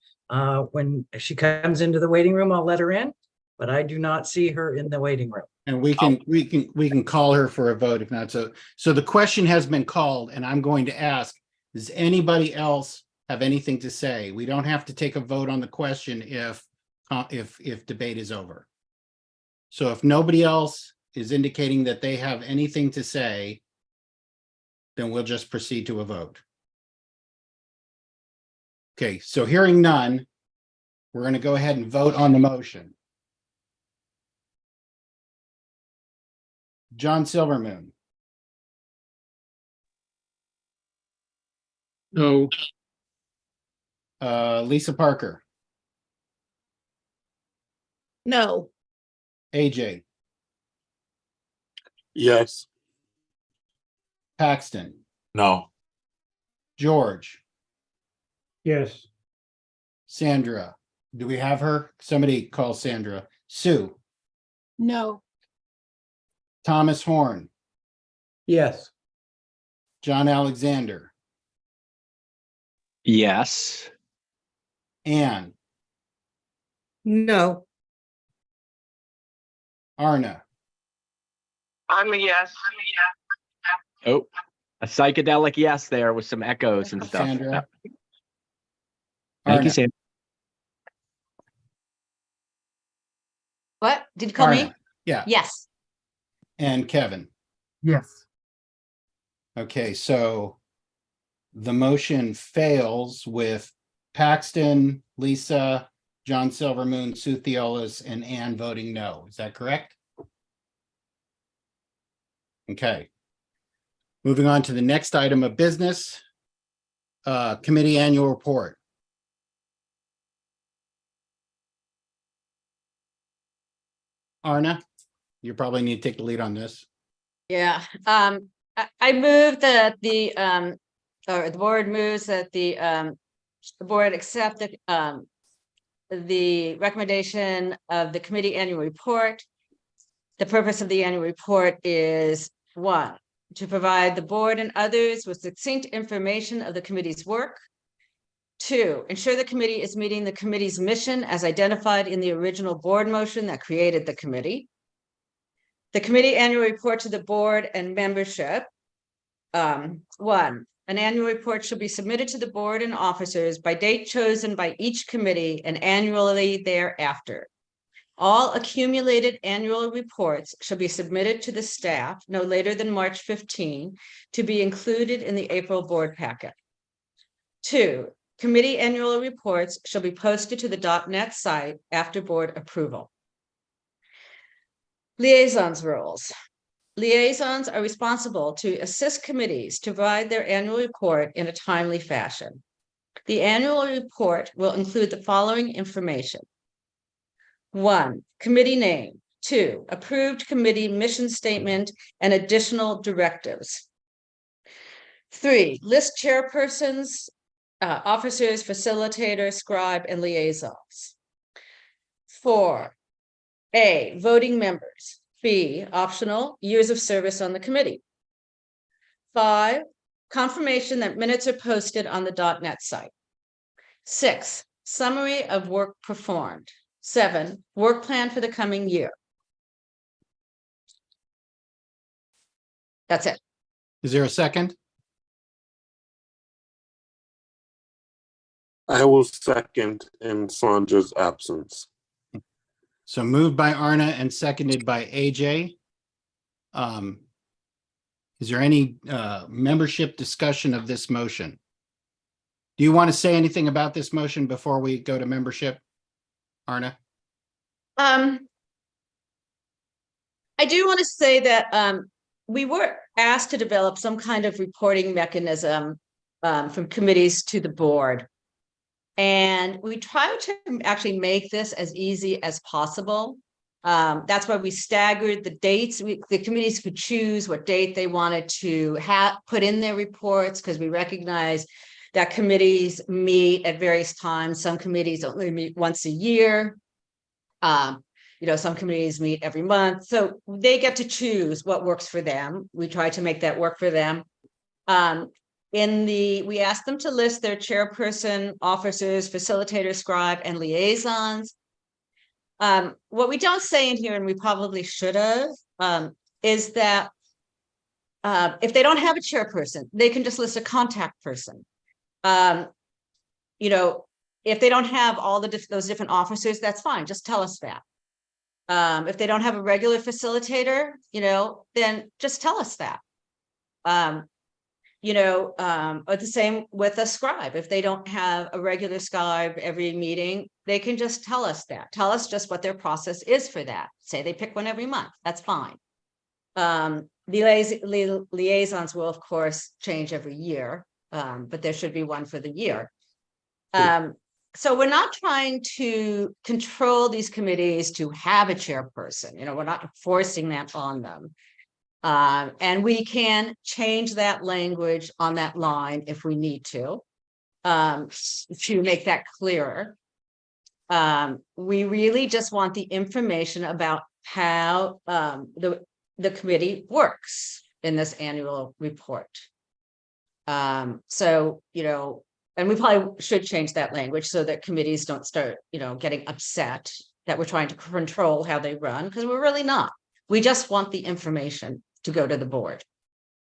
When she comes into the waiting room, I'll let her in, but I do not see her in the waiting room. And we can call her for a vote if not. So the question has been called and I'm going to ask, does anybody else have anything to say? We don't have to take a vote on the question if debate is over. So if nobody else is indicating that they have anything to say, then we'll just proceed to a vote. Okay, so hearing none, we're going to go ahead and vote on the motion. John Silvermoon, No, Lisa Parker, No. AJ, Yes. Paxton, No. George, Yes. Sandra. Do we have her? Somebody call Sandra. Sue, No, Thomas Horn, Yes. John Alexander, Yes. Anne, No. Arna, I'm a yes. Oh, a psychedelic yes there with some echoes and stuff. Sandra. Thank Arna. you, Sam. What? Did you call me? Arna. Yeah, Yes. and Kevin. Yes. Okay, so the motion fails with Paxton, Lisa, John Silvermoon, Sue Theolis, and Ann voting no. Is that correct? Okay. Moving on to the next item of business. Committee annual report. Arna, you probably need to take the lead on this. Yeah, I move that or the board moves that the board accept the recommendation of the committee annual report. The purpose of the annual report is 1, to provide the board and others with succinct information of the committee's work. 2, ensure the committee is meeting the committee's mission as identified in the original board motion that created the committee. The committee annual report to the board and membership. 1, an annual report should be submitted to the board and officers by date chosen by each committee and annually thereafter. All accumulated annual reports shall be submitted to the staff no later than March 15 to be included in the April board packet. 2, committee annual reports shall be posted to the .net site after board approval. Liaisons rules. Liaisons are responsible to assist committees to provide their annual report in a timely fashion. The annual report will include the following information. 1, committee name. 2, approved committee mission statement and additional directives. 3, list chairpersons, officers, facilitators, scribe, and liaisons. 4, A, voting members. B, optional, years of service on the committee. 5, confirmation that minutes are posted on the .net site. 6, summary of work performed. 7, work plan for the coming year. That's it. Is there a second? I will second in Sandra's absence. So moved by Arna and seconded by AJ. Is there any membership discussion of this motion? Do you want to say anything about this motion before we go to membership, Arna? I do want to say that we were asked to develop some kind of reporting mechanism from committees to the board. And we try to actually make this as easy as possible. That's why we staggered the dates. The committees could choose what date they wanted to have put in their reports, because we recognize that committees meet at various times. Some committees only meet once a year. Some committees meet every month, so they get to choose what works for them. We try to make that work for them. We asked them to list their chairperson, officers, facilitators, scribe, and liaisons. What we don't say in here, and we probably should have, is that if they don't have a chairperson, they can just list a contact person. If they don't have all those different officers, that's fine. Just tell us that. If they don't have a regular facilitator, then just tell us that. Or the same with a scribe. If they don't have a regular scribe every meeting, they can just tell us that. Tell us just what their process is for that. Say they pick one every month. That's fine. The liaisons will, of course, change every year, but there should be one for the year. So we're not trying to control these committees to have a chairperson. We're not forcing that on them. And we can change that language on that line if we need to make that clearer. We really just want the information about how the committee works in this annual report. And we probably should change that language so that committees don't start, getting upset that we're trying to control how they run, because we're really not. We just want the information to go to the board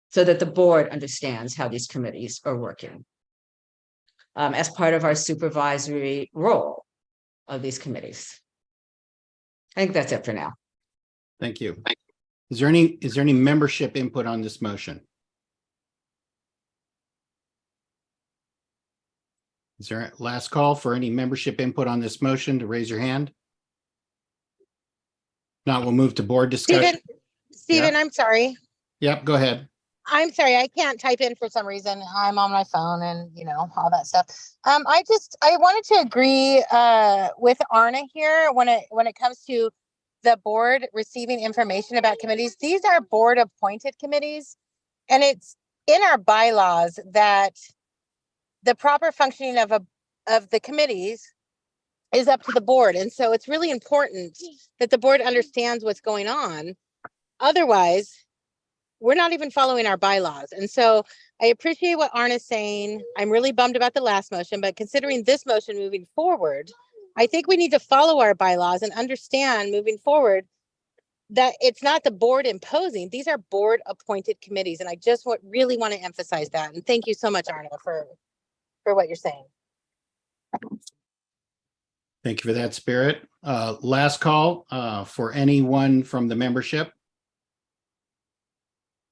so that the board understands how these committees are working as part of our supervisory role of these committees. I think that's it for now. Thank you. Is there any membership input on this motion? Is there a last call for any membership input on this motion to raise your hand? Not, we'll move to board discussion. Stephen, I'm sorry. Yep, go ahead. I'm sorry, I can't type in for some reason. I'm on my phone and all that stuff. I wanted to agree with Arna here when it comes to the board receiving information about committees. These are board appointed committees, and it's in our bylaws that the proper functioning of the committees is up to the board. And so it's really important that the board understands what's going on. Otherwise, we're not even following our bylaws. And so I appreciate what Arna's saying. I'm really bummed about the last motion, but considering this motion moving forward, I think we need to follow our bylaws and understand moving forward that it's not the board imposing. These are board appointed committees. And I just really want to emphasize that. And thank you so much, Arna, for what you're saying. Thank you for that, Spirit. Last call for anyone from the membership.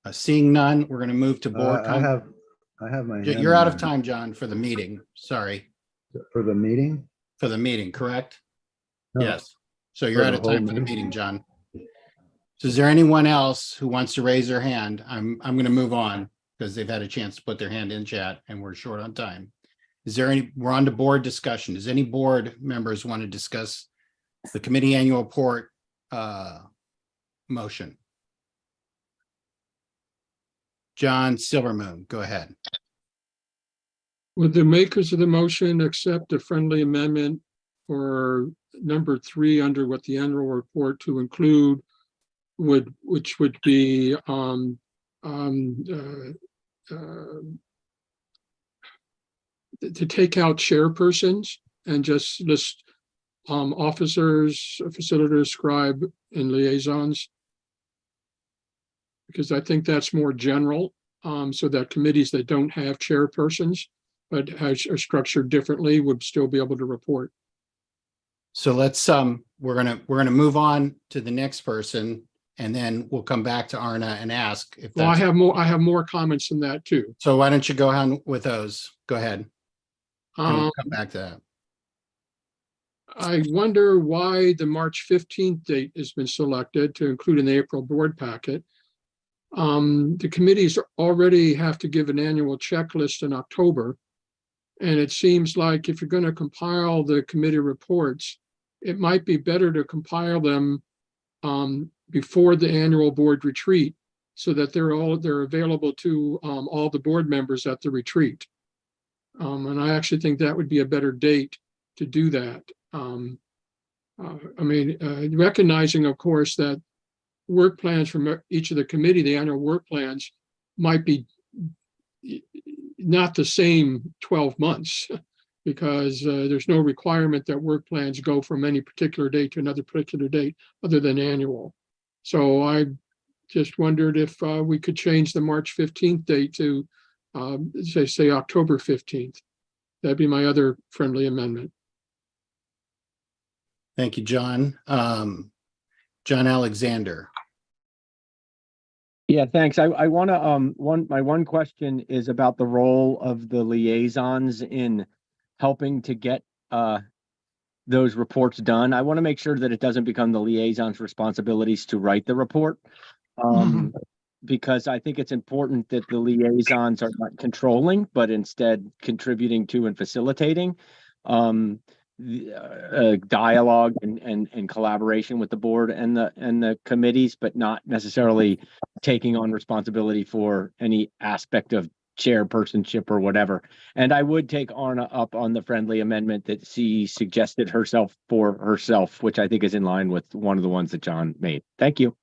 Seeing none, we're going to move to board. I have my hand You're out of raised. time, John, for the meeting. Sorry. For the meeting? For the meeting, correct? No. Yes. So you're For out the of time whole for the meeting? meeting, John. So is there anyone else who wants to raise their hand? I'm going to move on because they've had a chance to put their hand in chat and we're short on time. We're on to board discussion. Does any board members want to discuss the committee annual report motion? John Silvermoon, go ahead. Would the makers of the motion accept a friendly amendment for number 3 under what the annual report to include which would be to take out chairpersons and just list officers, facilitators, scribe, and liaisons? Because I think that's more general, so that committees that don't have chairpersons but are structured differently would still be able to report. So let's we're gonna move on to the next person, and then we'll come back to Arna and ask if Well, I that's. have more comments than that too. So why don't you go on with those? Go ahead. And we'll Um, come back to that. I wonder why the March 15th date has been selected to include in the April board packet. The committees already have to give an annual checklist in October. And it seems like if you're going to compile the committee reports, it might be better to compile them before the annual board retreat so that they're available to all the board members at the retreat. And I actually think that would be a better date to do that. Recognizing, of course, that work plans from each of the committee, the annual work plans, might be not the same 12 months because there's no requirement that work plans go from any particular date to another particular date other than annual. So I just wondered if we could change the March 15th date to say October 15th. That'd be my other friendly amendment. Thank you, John. John Alexander. Yeah, thanks. I want to, my one question is about the role of the liaisons in helping to get those reports done. I want to make sure that it doesn't become the liaisons' responsibilities to write the report. Because I think it's important that the liaisons are not controlling, but instead contributing to and facilitating dialogue and collaboration with the board and the committees, but not necessarily taking on responsibility for any aspect of chairpersonship or whatever. And I would take Arna up on the friendly amendment that she suggested for herself, which I think is in line with one of the ones that John made. Thank you.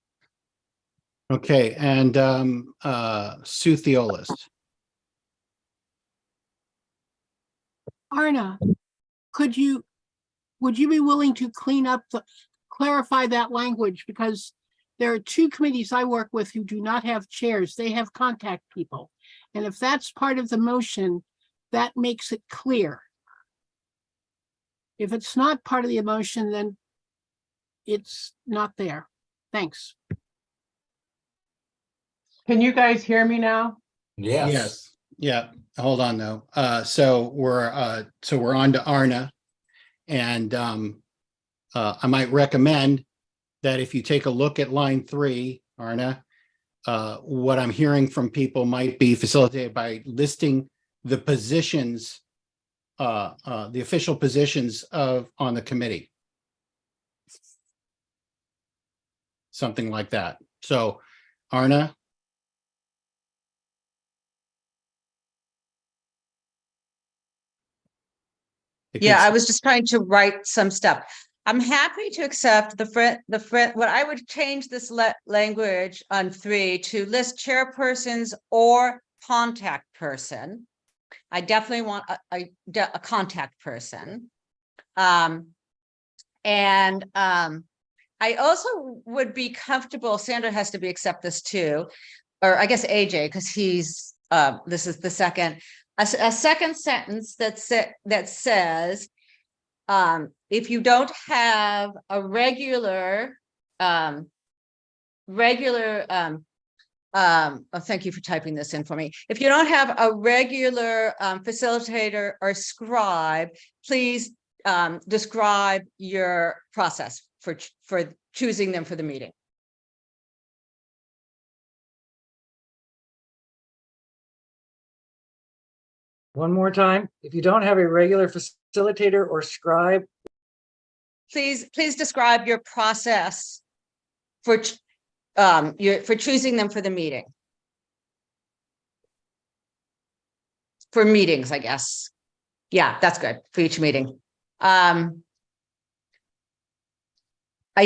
Okay, and Sue Theolis. Arna, would you be willing to clarify that language? Because there are two committees I work with who do not have chairs. They have contact people. And if that's part of the motion, that makes it clear. If it's not part of the motion, then it's not there. Thanks. Can you guys hear me now? Yes. Yeah. Hold on though. So we're on to Arna, and I might recommend that if you take a look at line 3, Arna, what I'm hearing from people might be facilitated by listing the positions, the official positions on the committee. Something like that. So Arna. Yeah, I was just trying to write some stuff. I'm happy to accept what I would change this language on 3 to list chairpersons or contact person. I definitely want a contact person. I also would be comfortable, Sandra has to accept this too, or I guess AJ, because he's, this is the second, a second sentence that says, if you don't have a regular, oh, thank you for typing this in for me. If you don't have a regular facilitator or scribe, please describe your process for choosing them for the meeting. One more time. If you don't have a regular facilitator or scribe, please describe your process for choosing them for the meeting. For meetings, I guess. Yeah, that's good for each meeting. I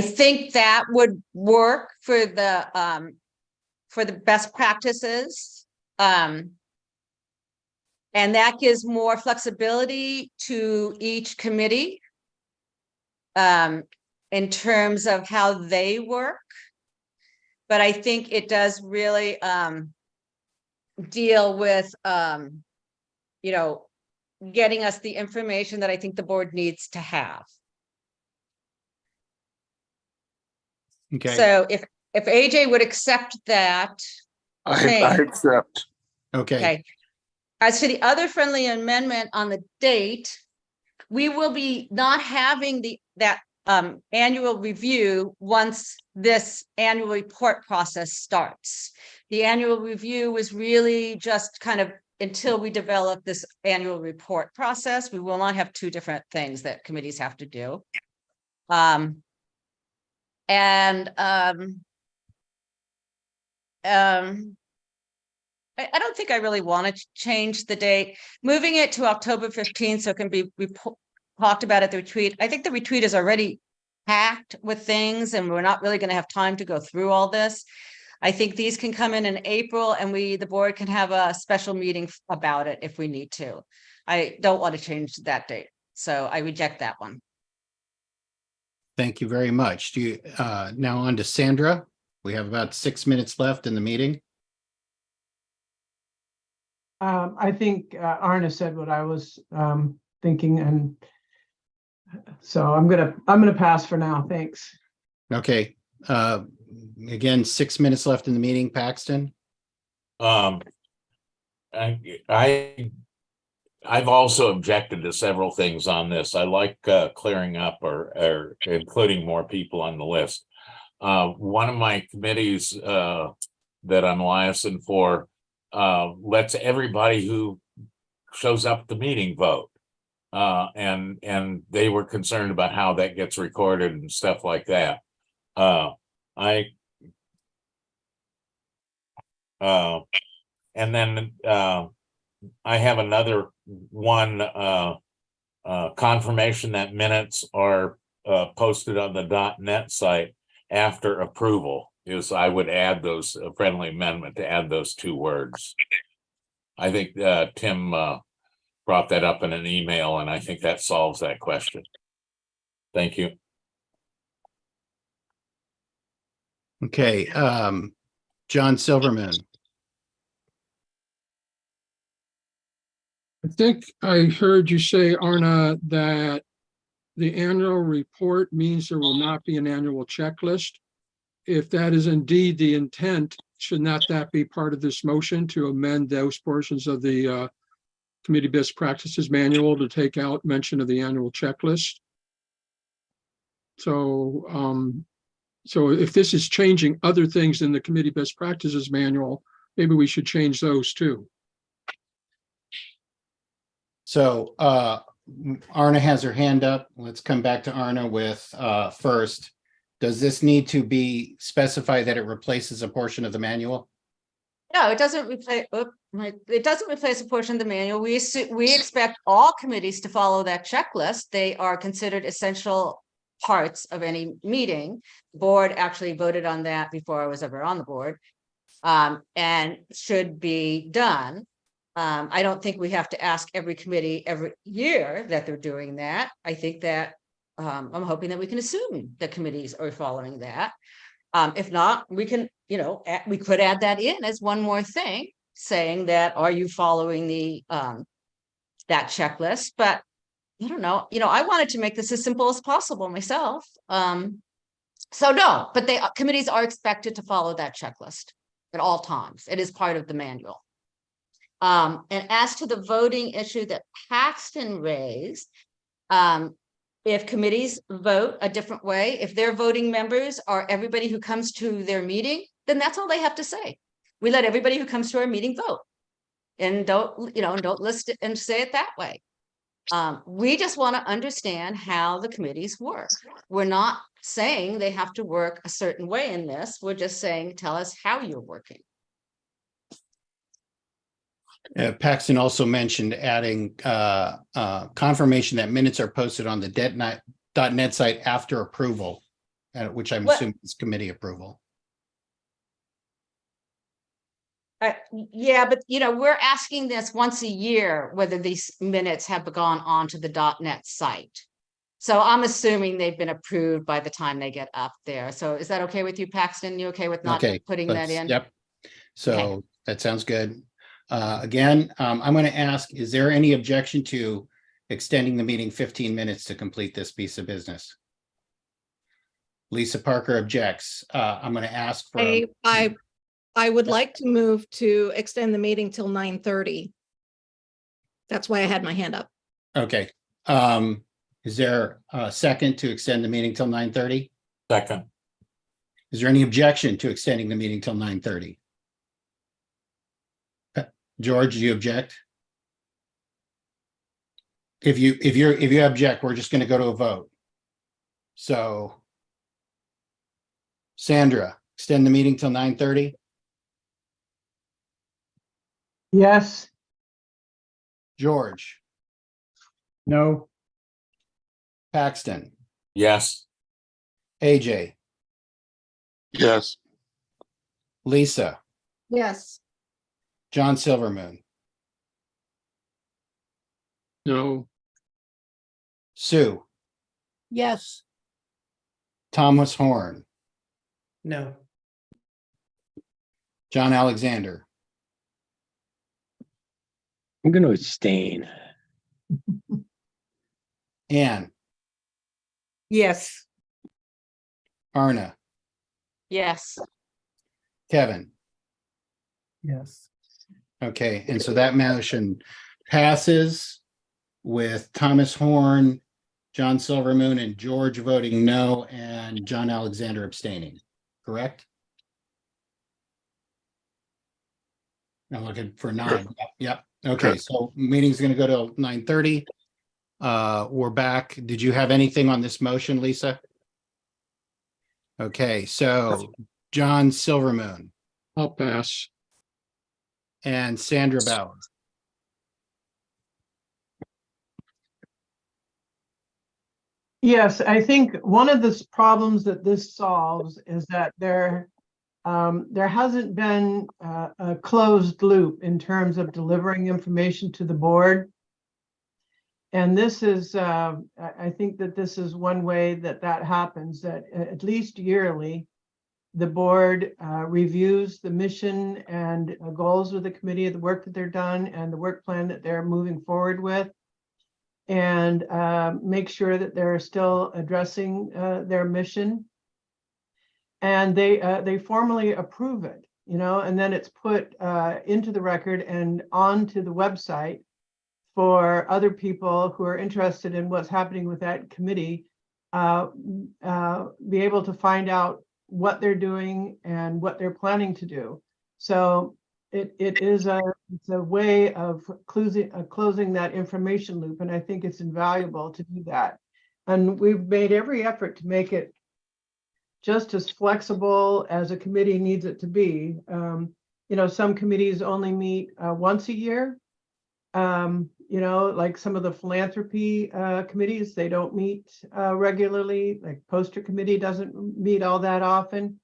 think that would work for the best practices. And that gives more flexibility to each committee in terms of how they work. But I think it does really deal with, you know, getting us the information that I think the board needs to have. Okay. So if AJ would accept that. I accept. Okay. As to the other friendly amendment on the date, we will be not having that annual review once this annual report process starts. The annual review was really just kind of until we develop this annual report process. We will not have two different things that committees have to do. And I don't think I really want to change the date. Moving it to October 15th so it can be talked about at the retreat. I think the retreat is already packed with things and we're not really going to have time to go through all this. I think these can come in April and the board can have a special meeting about it if we need to. I don't want to change that date, so I reject that one. Thank you very much. Do you, now on to Sandra. We have about 6 minutes left in the meeting. I think Arna said what I was thinking, and so I'm gonna pass for now. Thanks. Okay. Again, 6 minutes left in the meeting. Paxton. I've also objected to several things on this. I like clearing up or including more people on the list. One of my committees that I'm liaison for lets everybody who shows up at the meeting vote. And they were concerned about how that gets recorded and stuff like that. And then I have another one confirmation that minutes are posted on the .net site after approval. Is I would add those a friendly amendment to add those 2 words. I think Tim brought that up in an email, and I think that solves that question. Thank you. Okay. John Silverman. I think I heard you say, Arna, that the annual report means there will not be an annual checklist. If that is indeed the intent, should not that be part of this motion to amend those portions of the committee best practices manual to take out mention of the annual checklist? So, so if this is changing other things in the committee best practices manual, maybe we should change those too. So Arna has her hand up. Let's come back to Arna with first. Does this need to be specified that it replaces a portion of the manual? No, it doesn't replace. It doesn't replace a portion of the manual. We expect all committees to follow that checklist. They are considered essential parts of any meeting. The board actually voted on that before I was ever on the board, and should be done. I don't think we have to ask every committee every year that they're doing that. I think that I'm hoping that we can assume that committees are following that. If not, we can, we could add that in as one more thing, saying that, are you following the that checklist? But I don't know, I wanted to make this as simple as possible myself. So no, but committees are expected to follow that checklist at all times. It is part of the manual. And as to the voting issue that Paxton raised, if committees vote a different way, if their voting members are everybody who comes to their meeting, then that's all they have to say. We let everybody who comes to our meeting vote, and don't list it and say it that way. We just want to understand how the committees work. We're not saying they have to work a certain way in this. We're just saying, tell us how you're working. Paxton also mentioned adding confirmation that minutes are posted on the .net site after approval, which I'm assuming is committee approval. Yeah, but we're asking this once a year, whether these minutes have gone onto the .net site. So I'm assuming they've been approved by the time they get up there. So is that okay with you, Paxton? You okay with not putting that in? Yep. So that sounds good. Again, I'm going to ask, is there any objection to extending the meeting 15 minutes to complete this piece of business? Lisa Parker objects. I'm going to ask for. I would like to move to extend the meeting till 9:30. That's why I had my hand up. Okay. Is there a second to extend the meeting till 9:30? Second. Is there any objection to extending the meeting till 9:30? George, do you object? If you object, we're just going to go to a vote. So Sandra, extend the meeting till 9:30. Yes. George, No. Paxton, Yes. AJ, Yes. Lisa, Yes. John Silvermoon, No. Sue, Yes. Thomas Horn, No. John Alexander, I'm going to abstain. Ann, Yes. Arna, Yes. Kevin. Yes. Okay, and so that motion passes with Thomas Horn, John Silvermoon, and George voting no, and John Alexander abstaining, correct? I'm looking for nod. Yep. Okay, so meeting's gonna go till 9:30. We're back. Did you have anything on this motion, Lisa? Okay, so John Silvermoon I'll pass. and Sandra Bauer. Yes, I think one of the problems that this solves is that there hasn't been a closed loop in terms of delivering information to the board. And this is, I think that this is one way that that happens, that at least yearly, the board reviews the mission and goals of the committee, the work that they're done, and the work plan that they're moving forward with, and make sure that they're still addressing their mission. And they formally approve it, you know, and then it's put into the record and onto the website for other people who are interested in what's happening with that committee, be able to find out what they're doing and what they're planning to do. So it's a way of closing that information loop, and I think it's invaluable to do that. And we've made every effort to make it just as flexible as a committee needs it to be. You know, some committees only meet once a year. You know, like some of the philanthropy committees, they don't meet regularly. Like poster committee doesn't meet all that often.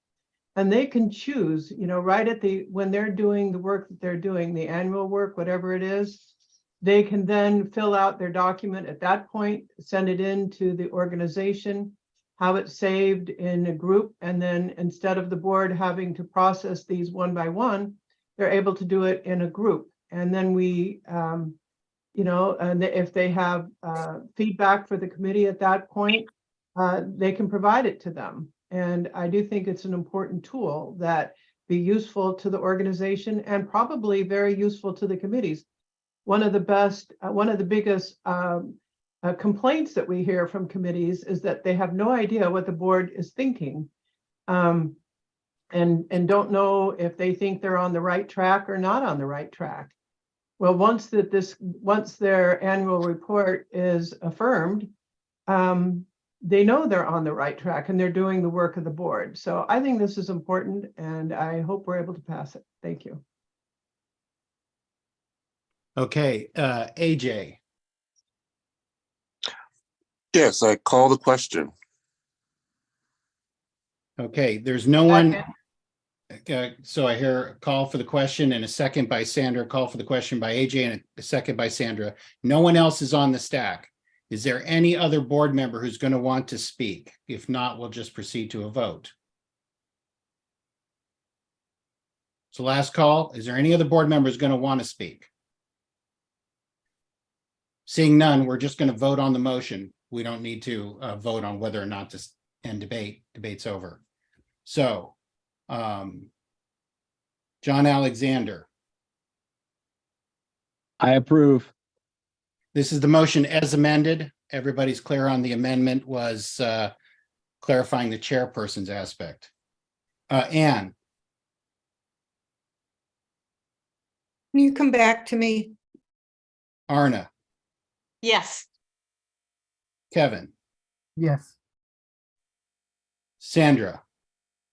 And they can choose, you know, right at when they're doing the work that they're doing, the annual work, whatever it is, they can then fill out their document at that point, send it in to the organization, have it saved in a group, and then instead of the board having to process these one by one, they're able to do it in a group. And then we, you know, and if they have feedback for the committee at that point, they can provide it to them. And I do think it's an important tool that be useful to the organization and probably very useful to the committees. One of the biggest complaints that we hear from committees is that they have no idea what the board is thinking, and don't know if they think they're on the right track or not on the right track. Well, once their annual report is affirmed, they know they're on the right track and they're doing the work of the board. So I think this is important, and I hope we're able to pass it. Thank you. Okay, AJ, Yes, I call the question. okay, there's no one. So I hear a call for the question and a second by Sandra, call for the question by AJ, and a second by Sandra. No one else is on the stack. Is there any other board member who's going to want to speak? If not, we'll just proceed to a vote. So last call, is there any other board members going to want to speak? Seeing none, we're just going to vote on the motion. We don't need to vote on whether or not to end debate. Debate's over. So, John Alexander. I approve. This is the motion as amended. Everybody's clear on the amendment was clarifying the chairperson's aspect. Ann, Can you come back to me? Arna, Yes. Kevin, Yes. Sandra,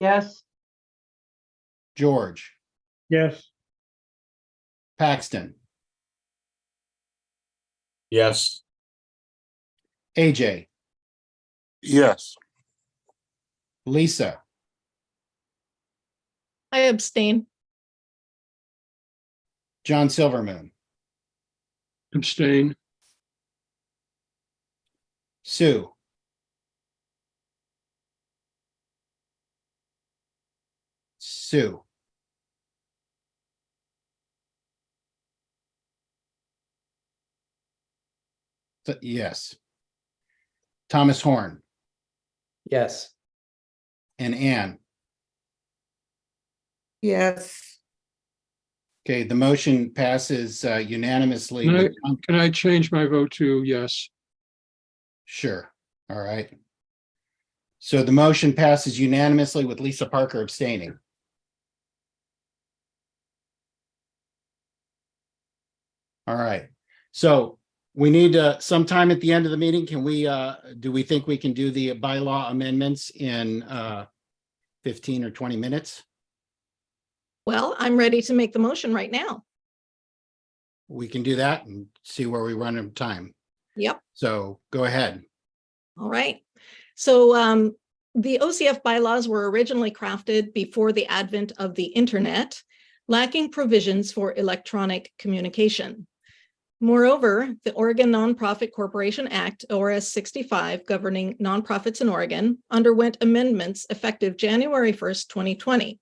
Yes. George, Yes. Paxton, Yes. AJ, Yes. Lisa, I abstain. John Silvermoon, Abstain. Sue, Sue, yes, Thomas Horn, Yes. and Ann. Yes. Okay, the motion passes unanimously. Can I, with- can I change my vote to yes? Sure, all right. So the motion passes unanimously with Lisa Parker abstaining. All right, so we need sometime at the end of the meeting, can we, do we think we can do the bylaw amendments in 15 or 20 minutes? Well, I'm ready to make the motion right now. We can do that and see where we run out of time. Yep. So go ahead. All right. So the OCF bylaws were originally crafted before the advent of the internet, lacking provisions for electronic communication. Moreover, the Oregon Nonprofit Corporation Act, ORS 65, governing nonprofits in Oregon, underwent amendments effective January 1st, 2020.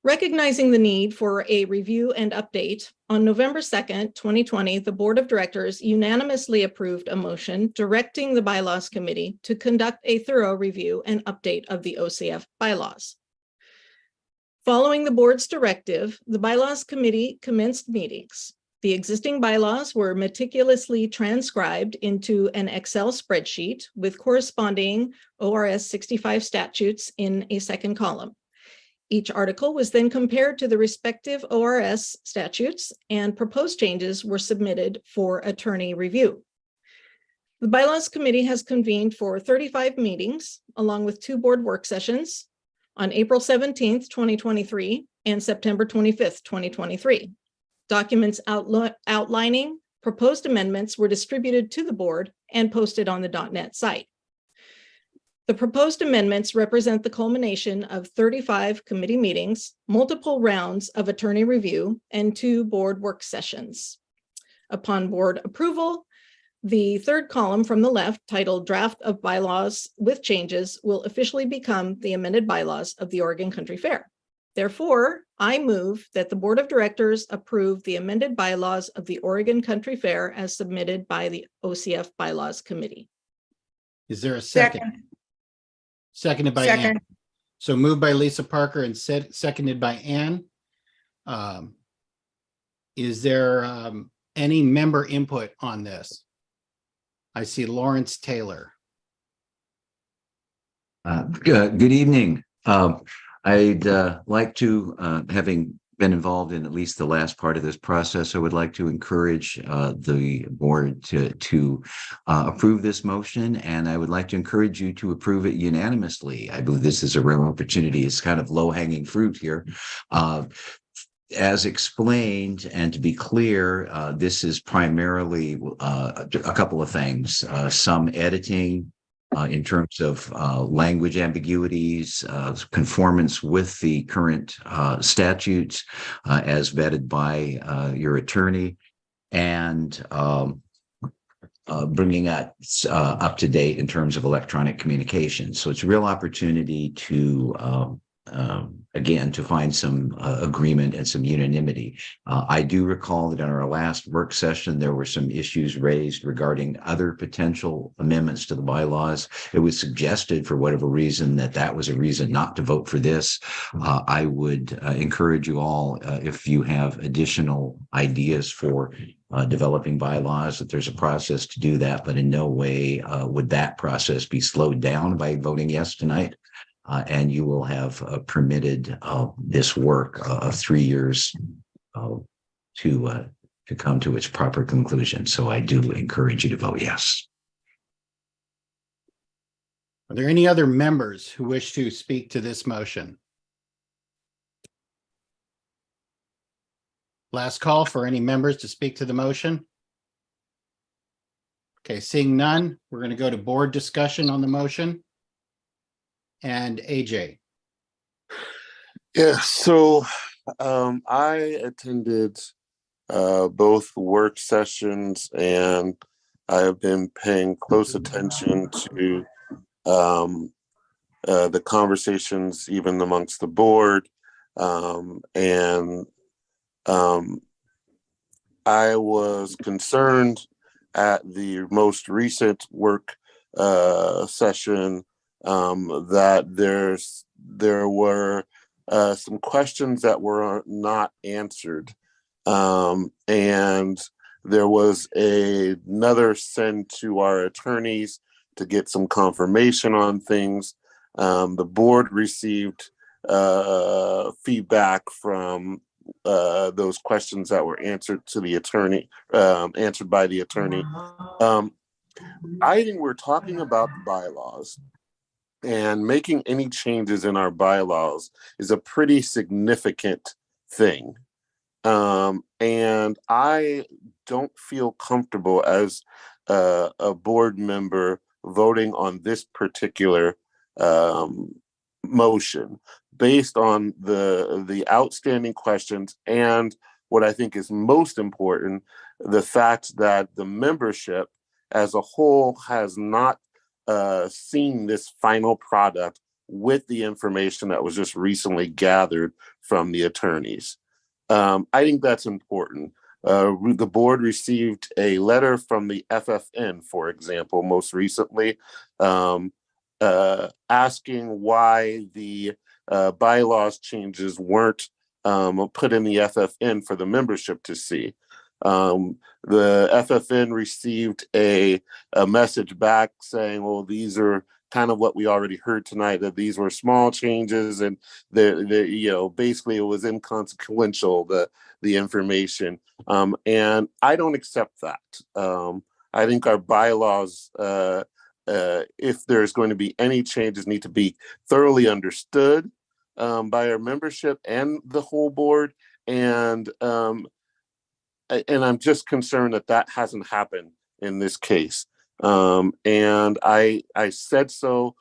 Recognizing the need for a review and update, on November 2nd, 2020, the Board of Directors unanimously approved a motion directing the Bylaws Committee to conduct a thorough review and update of the OCF bylaws. Following the board's directive, the Bylaws Committee commenced meetings. The existing bylaws were meticulously transcribed into an Excel spreadsheet with corresponding ORS 65 statutes in a second column. Each article was then compared to the respective ORS statutes, and proposed changes were submitted for attorney review. The Bylaws Committee has convened for 35 meetings, along with 2 board work sessions on April 17th, 2023 and September 25th, 2023. Documents outlining proposed amendments were distributed to the board and posted on the .net site. The proposed amendments represent the culmination of 35 committee meetings, multiple rounds of attorney review, and 2 board work sessions. Upon board approval, the third column from the left, titled Draft of Bylaws with Changes, will officially become the amended bylaws of the Oregon Country Fair. Therefore, I move that the Board of Directors approve the amended bylaws of the Oregon Country Fair as submitted by the OCF Bylaws Committee. Is there a second? Seconded by Ann. Second. So moved by Lisa Parker and seconded by Ann. Is there any member input on this? I see Lawrence Taylor. Good evening. I'd like to, having been involved in at least the last part of this process, I would like to encourage the board to approve this motion, and I would like to encourage you to approve it unanimously. I believe this is a rare opportunity. It's kind of low-hanging fruit here. As explained, and to be clear, this is primarily a couple of things, some editing, in terms of language ambiguities, conformance with the current statutes as vetted by your attorney, and bringing that up to date in terms of electronic communication. So it's a real opportunity to again, to find some agreement and some unanimity. I do recall that in our last work session, there were some issues raised regarding other potential amendments to the bylaws. It was suggested, for whatever reason, that was a reason not to vote for this. I would encourage you all, if you have additional ideas for developing bylaws, that there's a process to do that, but in no way would that process be slowed down by voting yes tonight. And you will have permitted this work of 3 years to come to its proper conclusion. So I do encourage you to vote yes. Are there any other members who wish to speak to this motion? Last call for any members to speak to the motion. Okay, seeing none, we're going to go to board discussion on the motion. And AJ. Yeah, so I attended both work sessions, and I have been paying close attention to the conversations even amongst the board. I was concerned at the most recent work session that there were some questions that were not answered. And there was another send to our attorneys to get some confirmation on things. The board received feedback from those questions that were answered to the attorney, answered by the attorney. I think we're talking about the bylaws, and making any changes in our bylaws is a pretty significant thing. And I don't feel comfortable as a board member voting on this particular motion based on the outstanding questions, and what I think is most important, the fact that the membership as a whole has not seen this final product with the information that was just recently gathered from the attorneys. I think that's important. The board received a letter from the FFN, for example, most recently, asking why the bylaws changes weren't put in the FFN for the membership to see. The FFN received a message back saying, well, these are kind of what we already heard tonight, that these were small changes, and basically it was inconsequential, the information. And I don't accept that. I think our bylaws, if there's going to be any changes, need to be thoroughly understood by our membership and the whole board. And I'm just concerned that that hasn't happened in this case. And I said so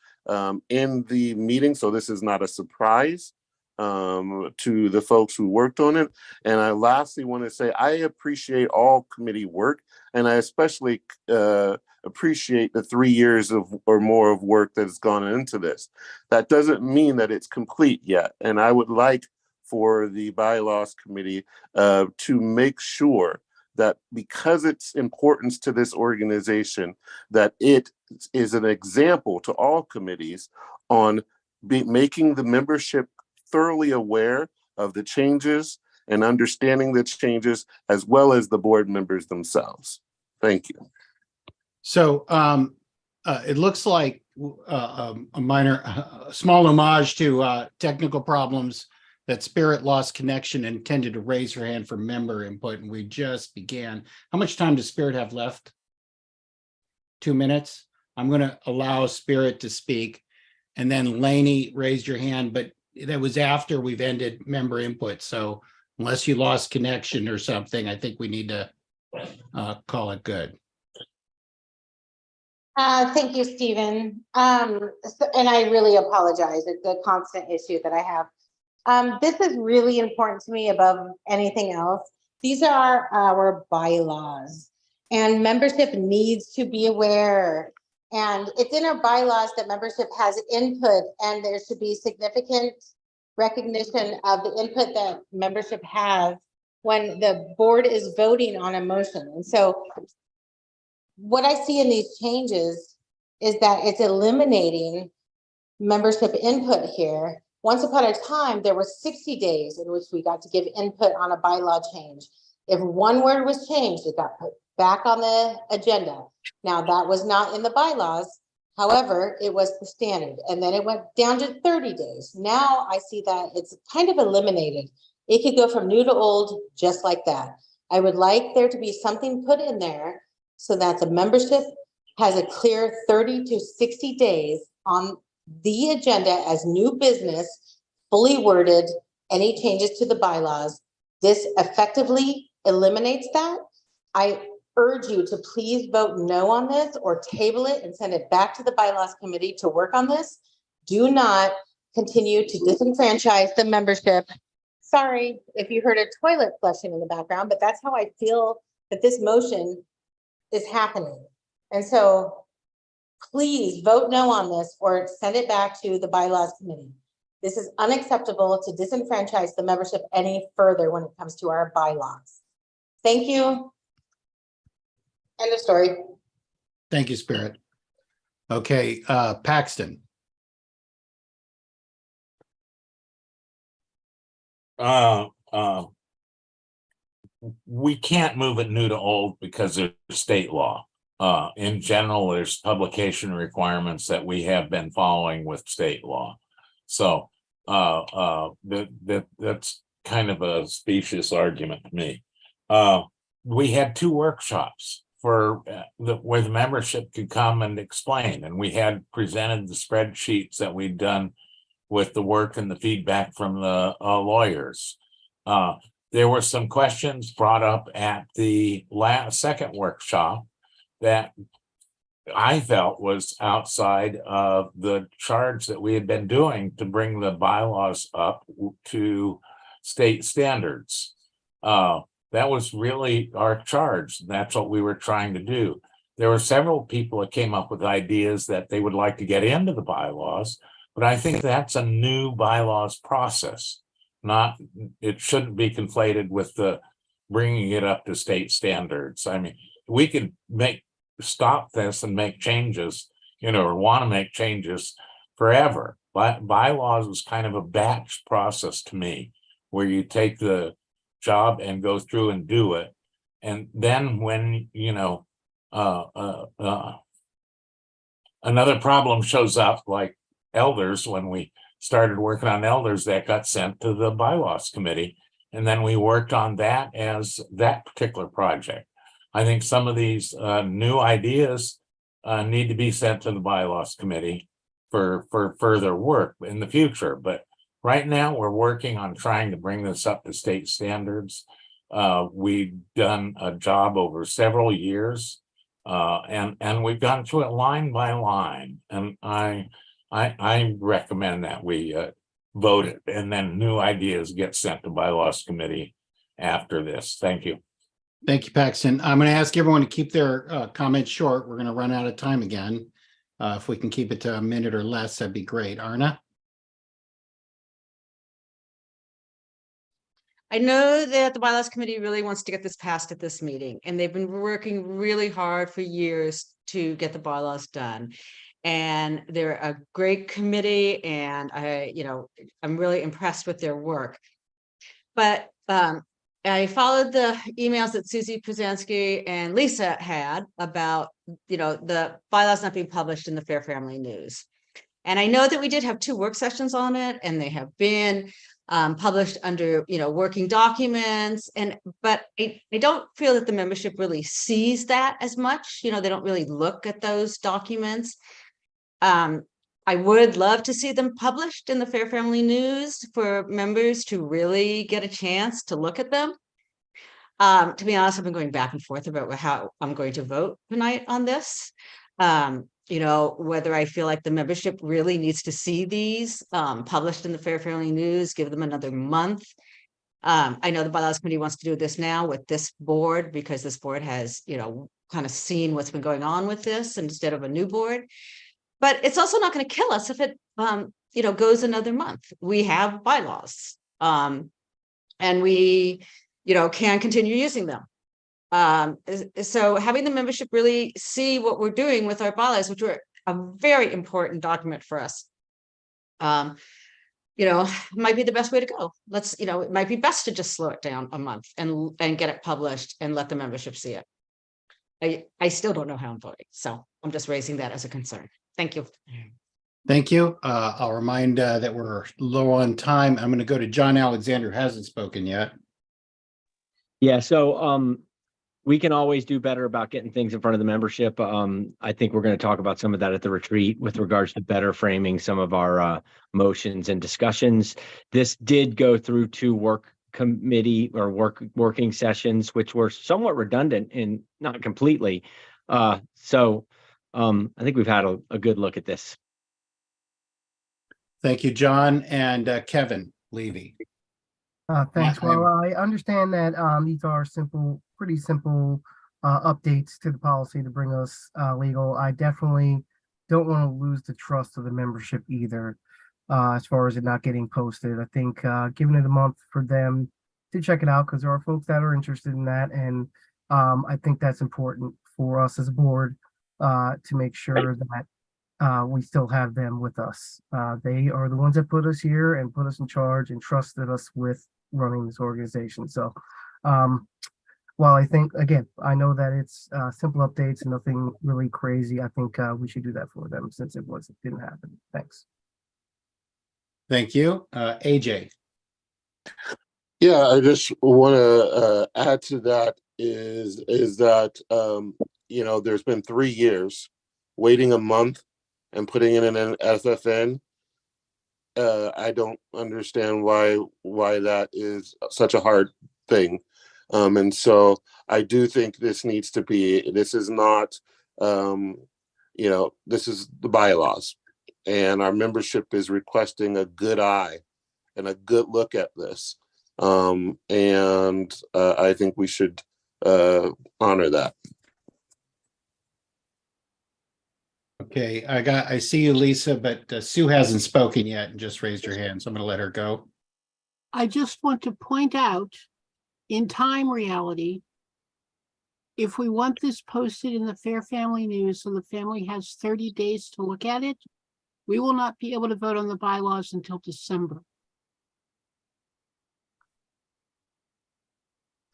in the meeting, so this is not a surprise to the folks who worked on it. And I lastly want to say I appreciate all committee work, and I especially appreciate the 3 years of or more of work that has gone into this. That doesn't mean that it's complete yet, and I would like for the bylaws committee to make sure that because its importance to this organization, that it is an example to all committees on making the membership thoroughly aware of the changes and understanding the changes, as well as the board members themselves. Thank you. So it looks like a small homage to technical problems, that Spirit lost connection and intended to raise her hand for member input, and we just began. How much time does Spirit have left? 2 minutes. I'm going to allow Spirit to speak, and then Lainey raised your hand, but that was after we've ended member input. So unless you lost connection or something, I think we need to call it good. Thank you, Stephen. And I really apologize. It's a constant issue that I have. This is really important to me above anything else. These are our bylaws, and membership needs to be aware. And it's in our bylaws that membership has input, and there should be significant recognition of the input that membership has when the board is voting on a motion. And so what I see in these changes is that it's eliminating membership input here. Once upon a time, there were 60 days in which we got to give input on a bylaw change. If one word was changed, it got put back on the agenda. Now, that was not in the bylaws. However, it was the standard, and then it went down to 30 days. Now I see that it's kind of eliminated. It could go from new to old just like that. I would like there to be something put in there so that the membership has a clear 30 to 60 days on the agenda as new business, fully worded, any changes to the bylaws. This effectively eliminates that. I urge you to please vote no on this or table it and send it back to the bylaws committee to work on this. Do not continue to disenfranchise the membership. Sorry if you heard a toilet flushing in the background, but that's how I feel that this motion is happening. And so please vote no on this or send it back to the bylaws committee. This is unacceptable to disenfranchise the membership any further when it comes to our bylaws. Thank you. End of story. Thank you, Spirit. Okay, Paxton. We can't move it new to old because there's state law. In general, there's publication requirements that we have been following with state law. So that's kind of a specious argument to me. We had 2 workshops for where the membership could come and explain, and we had presented the spreadsheets that we'd done with the work and the feedback from the lawyers. There were some questions brought up at the second workshop that I felt was outside of the charge that we had been doing to bring the bylaws up to state standards. That was really our charge. That's what we were trying to do. There were several people that came up with ideas that they would like to get into the bylaws, but I think that's a new bylaws process. It shouldn't be conflated with the bringing it up to state standards. I mean, we could stop this and make changes, or want to make changes forever. But bylaws was kind of a batch process to me, where you take the job and go through and do it. And then when, another problem shows up, like elders, when we started working on elders, that got sent to the bylaws committee. And then we worked on that as that particular project. I think some of these new ideas need to be sent to the bylaws committee for further work in the future. But right now we're working on trying to bring this up to state standards. We've done a job over several years and we've gone through it line by line. And I recommend that we vote it and then new ideas get sent to bylaws committee after this. Thank you. Thank you, Paxton. I'm going to ask everyone to keep their comments short. We're going to run out of time again. If we can keep it to a minute or less, that'd be great. Arna? I know that the bylaws committee really wants to get this passed at this meeting, and they've been working really hard for years to get the bylaws done. And they're a great committee, and I'm really impressed with their work. But I followed the emails that Susie Pruzansky and Lisa had about, the bylaws not being published in the Fair Family News. And I know that we did have 2 work sessions on it, and they have been published under, working documents. But I don't feel that the membership really sees that as much. They don't really look at those documents. I would love to see them published in the Fair Family News for members to really get a chance to look at them. To be honest, I've been going back and forth about how I'm going to vote tonight on this. Whether I feel like the membership really needs to see these published in the Fair Family News, give them another month. I know the bylaws committee wants to do this now with this board because this board has, kind of seen what's been going on with this instead of a new board. But it's also not going to kill us if it, goes another month. We have bylaws, and we, can continue using them. So having the membership really see what we're doing with our bylaws, which are a very important document for us, might be the best way to go. It might be best to just slow it down a month and get it published and let the membership see it. I still don't know how I'm voting, so I'm just raising that as a concern. Thank you. Thank you. I'll remind that we're low on time. I'm going to go to John Alexander, who hasn't spoken yet. Yeah, so we can always do better about getting things in front of the membership. I think we're going to talk about some of that at the retreat with regards to better framing some of our motions and discussions. This did go through 2 work committee or working sessions, which were somewhat redundant and not completely. So I think we've had a good look at this. Thank you, John and Kevin Levy. Thanks. Yeah, Well, I understand that these are pretty simple updates to the policy to bring us legal. I definitely don't want to lose the trust of the membership either, as far as it not getting posted. I think giving it a month for them to check it out, because there are folks that are interested in that, and I think that's important for us as a board to make sure that we still have them with us. They are the ones that put us here and put us in charge and trusted us with running this organization. So while I think, again, I know that it's simple updates and nothing really crazy, I think we should do that for them since it didn't happen. Thanks. Thank you. AJ. Yeah, I just want to add to that is that, there's been 3 years waiting a month and putting it in an FFN. I don't understand why that is such a hard thing. And so I do think this is not, this is the bylaws, and our membership is requesting a good eye and a good look at this. I think we should honor that. Okay, I see you, Lisa, but Sue hasn't spoken yet and just raised her hand, so I'm going to let her go. I just want to point out, in time reality, if we want this posted in the Fair Family News so the family has 30 days to look at it, we will not be able to vote on the bylaws until December.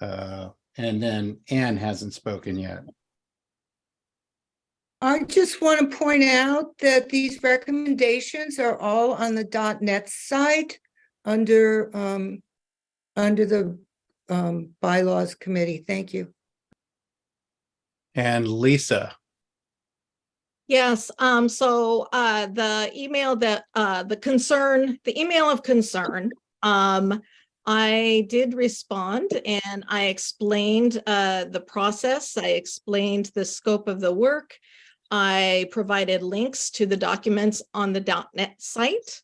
And then Anne hasn't spoken yet. I just want to point out that these recommendations are all on the .NET site under the bylaws committee. Thank you. And Lisa. Yes, so the email that the email of concern, I did respond and I explained the process. I explained the scope of the work. I provided links to the documents on the .NET site.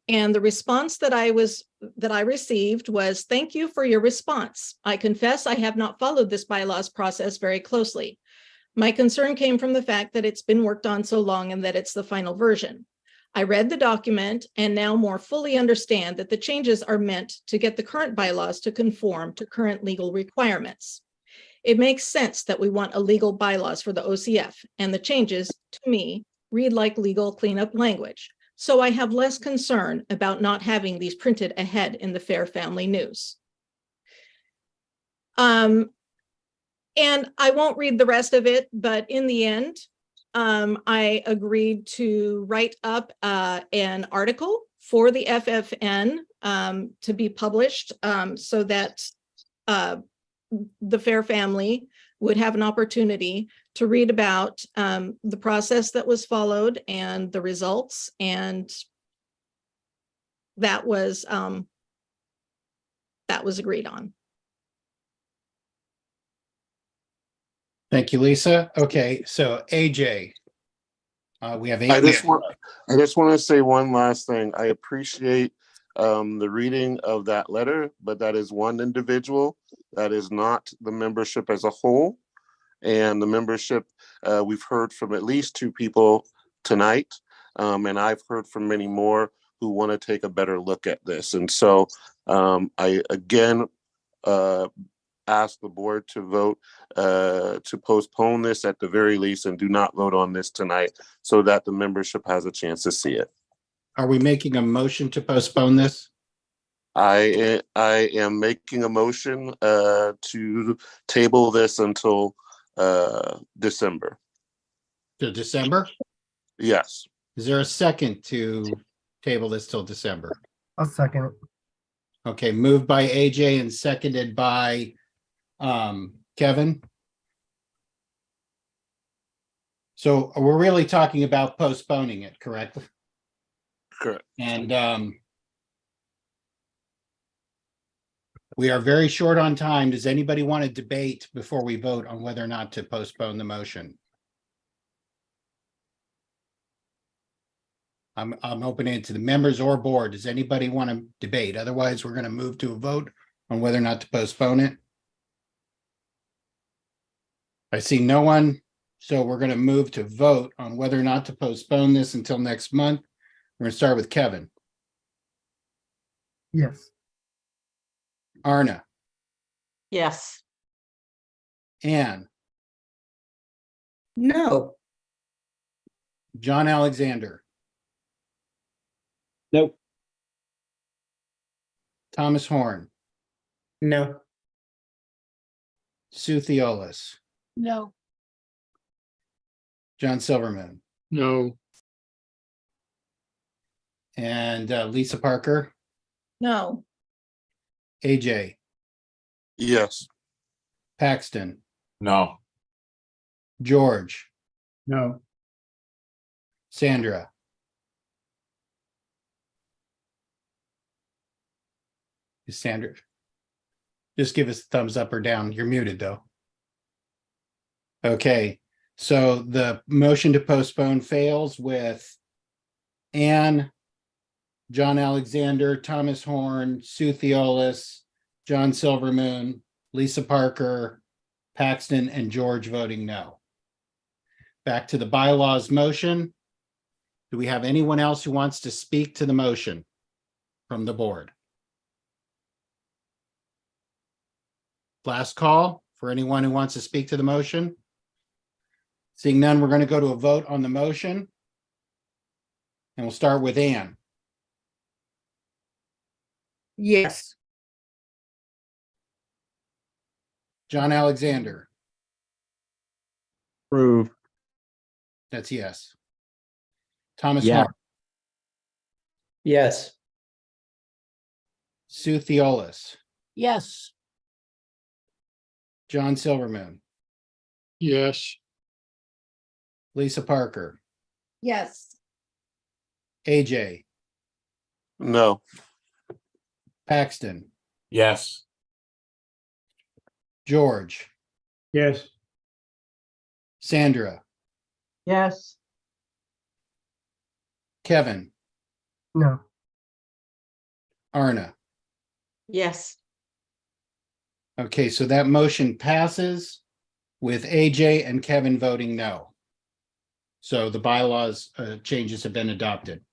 And the response that I received was, "Thank you for your response. I confess I have not followed this bylaws process very closely. My concern came from the fact that it's been worked on so long and that it's the final version. I read the document and now more fully understand that the changes are meant to get the current bylaws to conform to current legal requirements. It makes sense that we want a legal bylaws for the OCF, and the changes, to me, read like legal cleanup language. So I have less concern about not having these printed ahead in the Fair Family News." And I won't read the rest of it, but in the end, I agreed to write up an article for the FFN to be published so that the Fair Family would have an opportunity to read about the process that was followed and the results, and that was agreed on. Thank you, Lisa. Okay, so AJ, we have 8 I minutes. just want to say one last thing. I appreciate the reading of that letter, but that is one individual. That is not the membership as a whole. And the membership, we've heard from at least 2 people tonight, and I've heard from many more who want to take a better look at this. And so I again ask the board to vote to postpone this at the very least, and do not vote on this tonight so that the membership has a chance to see it. Are we making a motion to postpone this? I am making a motion to table this until December. To December? Yes. Is there a second to table this till December? I'll second it. Okay, moved by AJ and seconded by Kevin. So we're really talking about postponing it, correct? Correct. And we are very short on time. Does anybody want to debate before we vote on whether or not to postpone the motion? I'm opening it to the members or board. Does anybody want to debate? Otherwise, we're going to move to a vote on whether or not to postpone it. I see no one, so we're going to move to vote on whether or not to postpone this until next month. We're going to start with Kevin. Yes. Arna, Yes. Anne, No. John Alexander, Nope. Thomas Horn, No. Sue Theolis, No. John Silverman, No. and Lisa Parker, No. AJ, Yes. Paxton, No. George, No. Sandra. Is Sandra? Just give us a thumbs up or down. You're muted though. Okay, so the motion to postpone fails with Anne, John Alexander, Thomas Horn, Sue Theolis, John Silvermoon, Lisa Parker, Paxton, and George voting no. Back to the bylaws motion. Do we have anyone else who wants to speak to the motion from the board? Last call for anyone who wants to speak to the motion. Seeing none, we're going to go to a vote on the motion. And we'll start with Anne. Yes. John Alexander, Approve. that's yes. Thomas Yeah. Horn, Yes. Sue Theolis, Yes. John Silverman, Yes. Lisa Parker, Yes. AJ, No. Paxton, Yes. George, Yes. Sandra, Yes. Kevin, No. Arna. Yes. Okay, so that motion passes with AJ and Kevin voting no. So the bylaws changes have been adopted.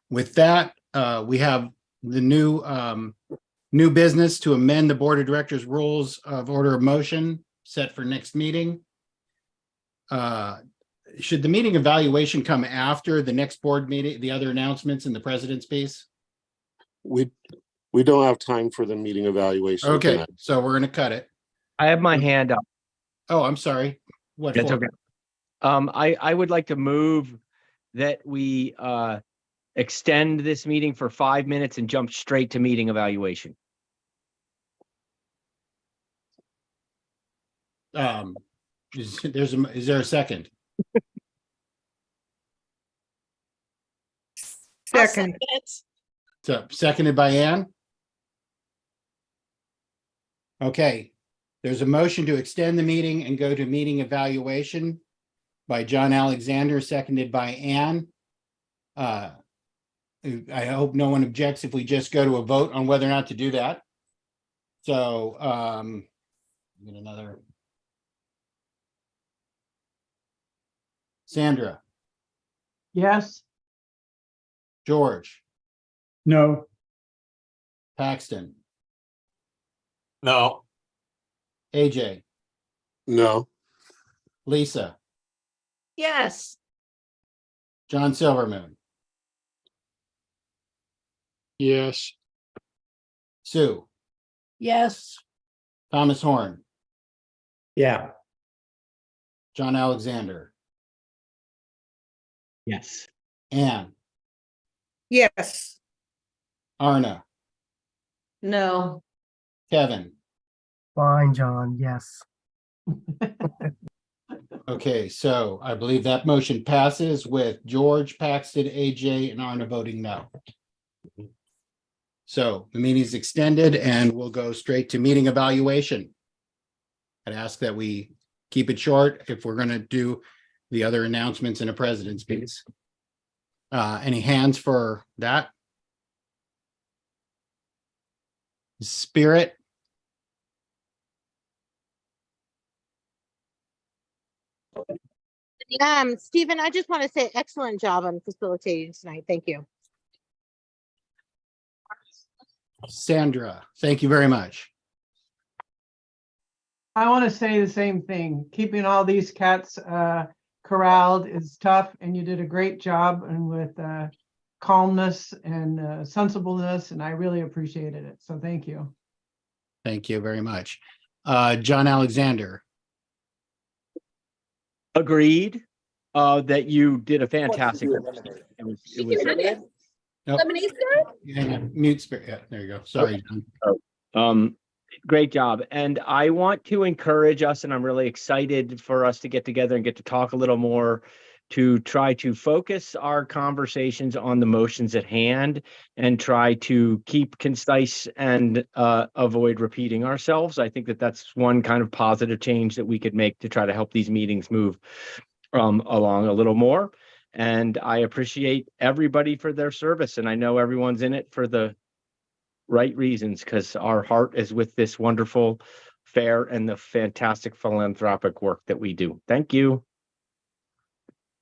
With that, we have the new business to amend the Board of Directors rules of order of motion set for next meeting. Should the meeting evaluation come after the next board meeting, the other announcements in the president's piece? We don't have time for the meeting evaluation. Okay, tonight. so we're gonna cut it. I have my hand up. Oh, I'm sorry. What That's for? okay. I would like to move that we extend this meeting for 5 minutes and jump straight to meeting evaluation. Is there a second? I'll Second. it. So seconded by Ann? Okay, there's a motion to extend the meeting and go to meeting evaluation by John Alexander, seconded by Ann. I hope no one objects if we just go to a vote on whether or not to do that. So, get another. Sandra, Yes. George, No. Paxton, No. AJ, No. Lisa, Yes. John Silvermoon, Yes. Sue, Yes. Thomas Horn, Yeah. John Alexander, Yes. Ann, Yes. Arna, No. Kevin, Fine, John. Yes. Okay, so I believe that motion passes with George, Paxton, AJ, and Arna voting no. So the meeting is extended and we'll go straight to meeting evaluation. I'd ask that we keep it short if we're going to do the other announcements in a president's piece. Any hands for that? Spirit? Stephen, I just want to say excellent job on facilitating tonight. Thank you. Sandra, thank you very much. I want to say the same thing. Keeping all these cats corralled is tough, and you did a great job and with calmness and sensibleness, and I really appreciated it. So thank you. Thank you very much. John Alexander. Agreed, that you did a fantastic. Nope. Yeah, mute Spirit. Yeah, there you go. Sorry, John. Great job. And I want to encourage us, and I'm really excited for us to get together and get to talk a little more, to try to focus our conversations on the motions at hand and try to keep concise and avoid repeating ourselves. I think that that's one kind of positive change that we could make to try to help these meetings move along a little more. And I appreciate everybody for their service. And I know everyone's in it for the right reasons, because our heart is with this wonderful fair and the fantastic philanthropic work that we do. Thank you.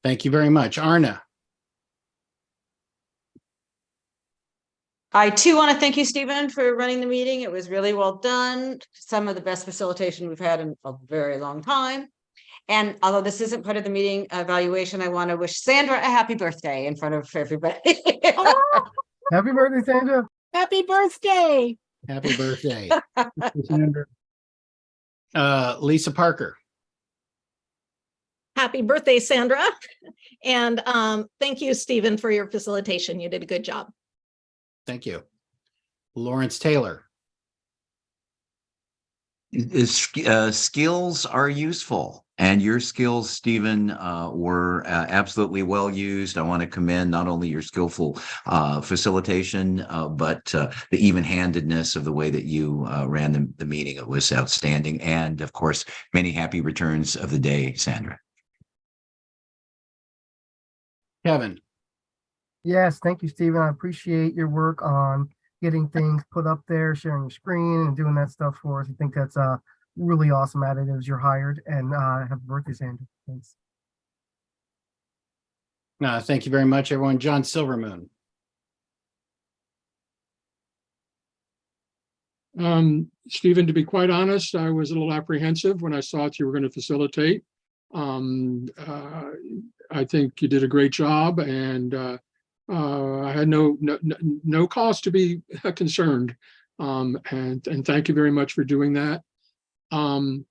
Thank you very much. Arna. I too want to thank you, Stephen, for running the meeting. It was really well done. Some of the best facilitation we've had in a very long time. And although this isn't part of the meeting evaluation, I want to wish Sandra a happy birthday in front of everybody. Happy birthday, Sandra. Happy birthday. Happy birthday. Lisa Parker. Happy birthday, Sandra. And thank you, Stephen, for your facilitation. You did a good job. Thank you. Lawrence Taylor. Skills are useful, and your skills, Stephen, were absolutely well used. I want to commend not only your skillful facilitation, but the even-handedness of the way that you ran the meeting. It was outstanding. And of course, many happy returns of the day, Sandra. Kevin. Yes, thank you, Stephen. I appreciate your work on getting things put up there, sharing your screen and doing that stuff for us. I think that's really awesome additives. You're hired, and happy birthday, Sandra. Thanks. Thank you very much, everyone. John Silvermoon. Stephen, to be quite honest, I was a little apprehensive when I saw that you were going to facilitate. I think you did a great job, and I had no cause to be concerned. And thank you very much for doing that. I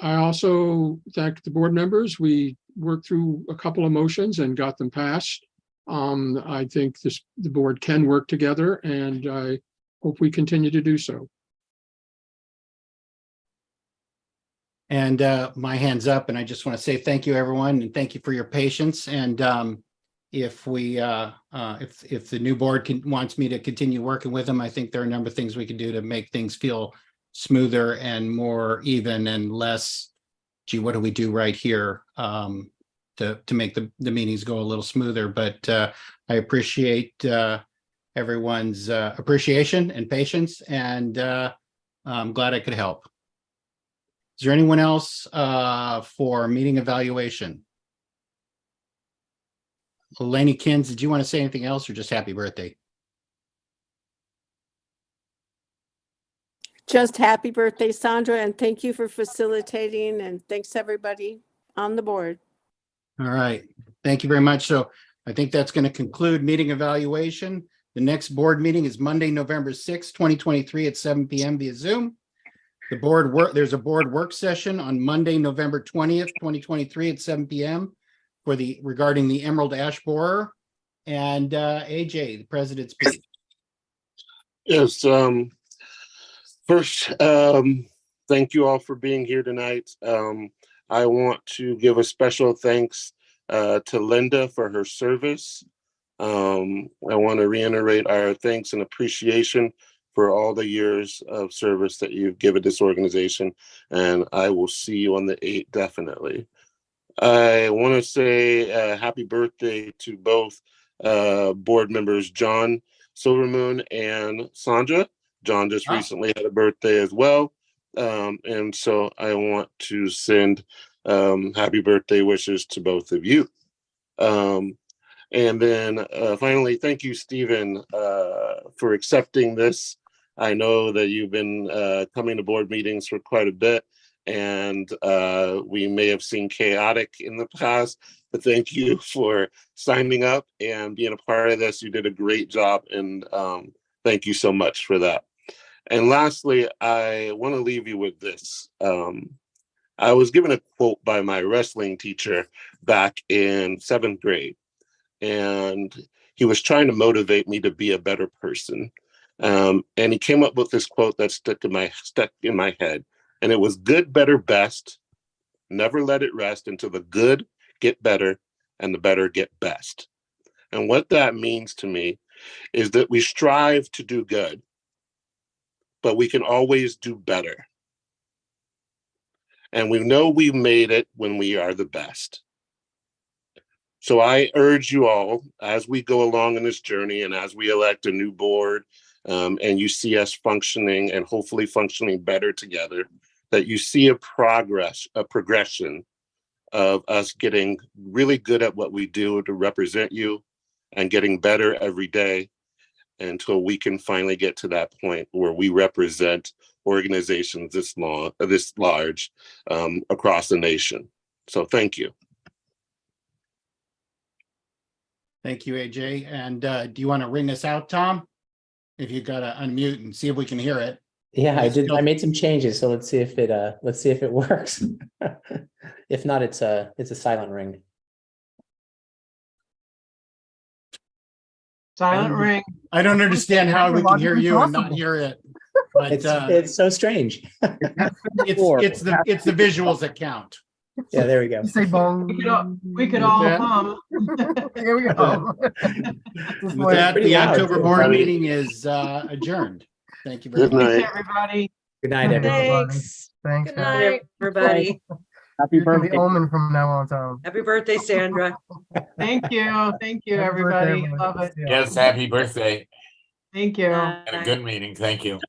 also thank the board members. We worked through a couple of motions and got them passed. I think the board can work together, and I hope we continue to do so. And my hand's up, and I just want to say thank you, everyone, and thank you for your patience. And if the new board wants me to continue working with them, I think there are a number of things we can do to make things feel smoother and more even and less, gee, what do we do right here, to make the meetings go a little smoother. But I appreciate everyone's appreciation and patience, and I'm glad I could help. Is there anyone else for meeting evaluation? Eleni Kins, did you want to say anything else, or just happy birthday? Just happy birthday, Sandra, and thank you for facilitating, and thanks everybody on the board. All right, thank you very much. So I think that's going to conclude meeting evaluation. The next board meeting is Monday, November 6th, 2023 at 7 p.m. via Zoom. There's a board work session on Monday, November 20th, 2023 at 7 p.m. regarding the Emerald Ash Borer. And AJ, the president's speech. Yes. First, thank you all for being here tonight. I want to give a special thanks to Linda for her service. I want to reiterate our thanks and appreciation for all the years of service that you've given this organization, and I will see you on the 8th, definitely. I want to say happy birthday to both board members, John Silvermoon and Sandra. John just recently had a birthday as well. And so I want to send happy birthday wishes to both of you. And then finally, thank you, Stephen, for accepting this. I know that you've been coming to board meetings for quite a bit, and we may have seen chaotic in the past, but thank you for signing up and being a part of this. You did a great job, and thank you so much for that. And lastly, I want to leave you with this. I was given a quote by my wrestling teacher back in 7th grade, and he was trying to motivate me to be a better person. And he came up with this quote that stuck in my head, and it was good, better, best. Never let it rest until the good get better and the better get best. And what that means to me is that we strive to do good, but we can always do better. And we know we've made it when we are the best. So I urge you all, as we go along in this journey and as we elect a new board, and you see us functioning and hopefully functioning better together, that you see a progression of us getting really good at what we do to represent you and getting better every day until we can finally get to that point where we represent organizations this large across the nation. So thank you. Thank you, AJ. And do you want to ring us out, Tom? If you got to unmute and see if we can hear it. Yeah, I did. I made some changes, so let's see if it works. If not, it's a silent ring. Silent ring. I don't understand how we can hear you and not hear it. But It's so strange. it's the visuals that count. Yeah, there we go. Say bong. We could all that? hum. Here we go. With that, Pretty the loud, October too. board meeting is adjourned. Thank you very Good much. night. Everybody. Good night, everyone. Thanks. Thanks. Good night, everybody. Happy birthday. The omen from now on, Tom. Happy birthday, Sandra. Thank you. Thank you, Happy birthday, everybody. everyone. Love it. Yeah. Yes, happy birthday Thank you. and a good meeting. Thank you.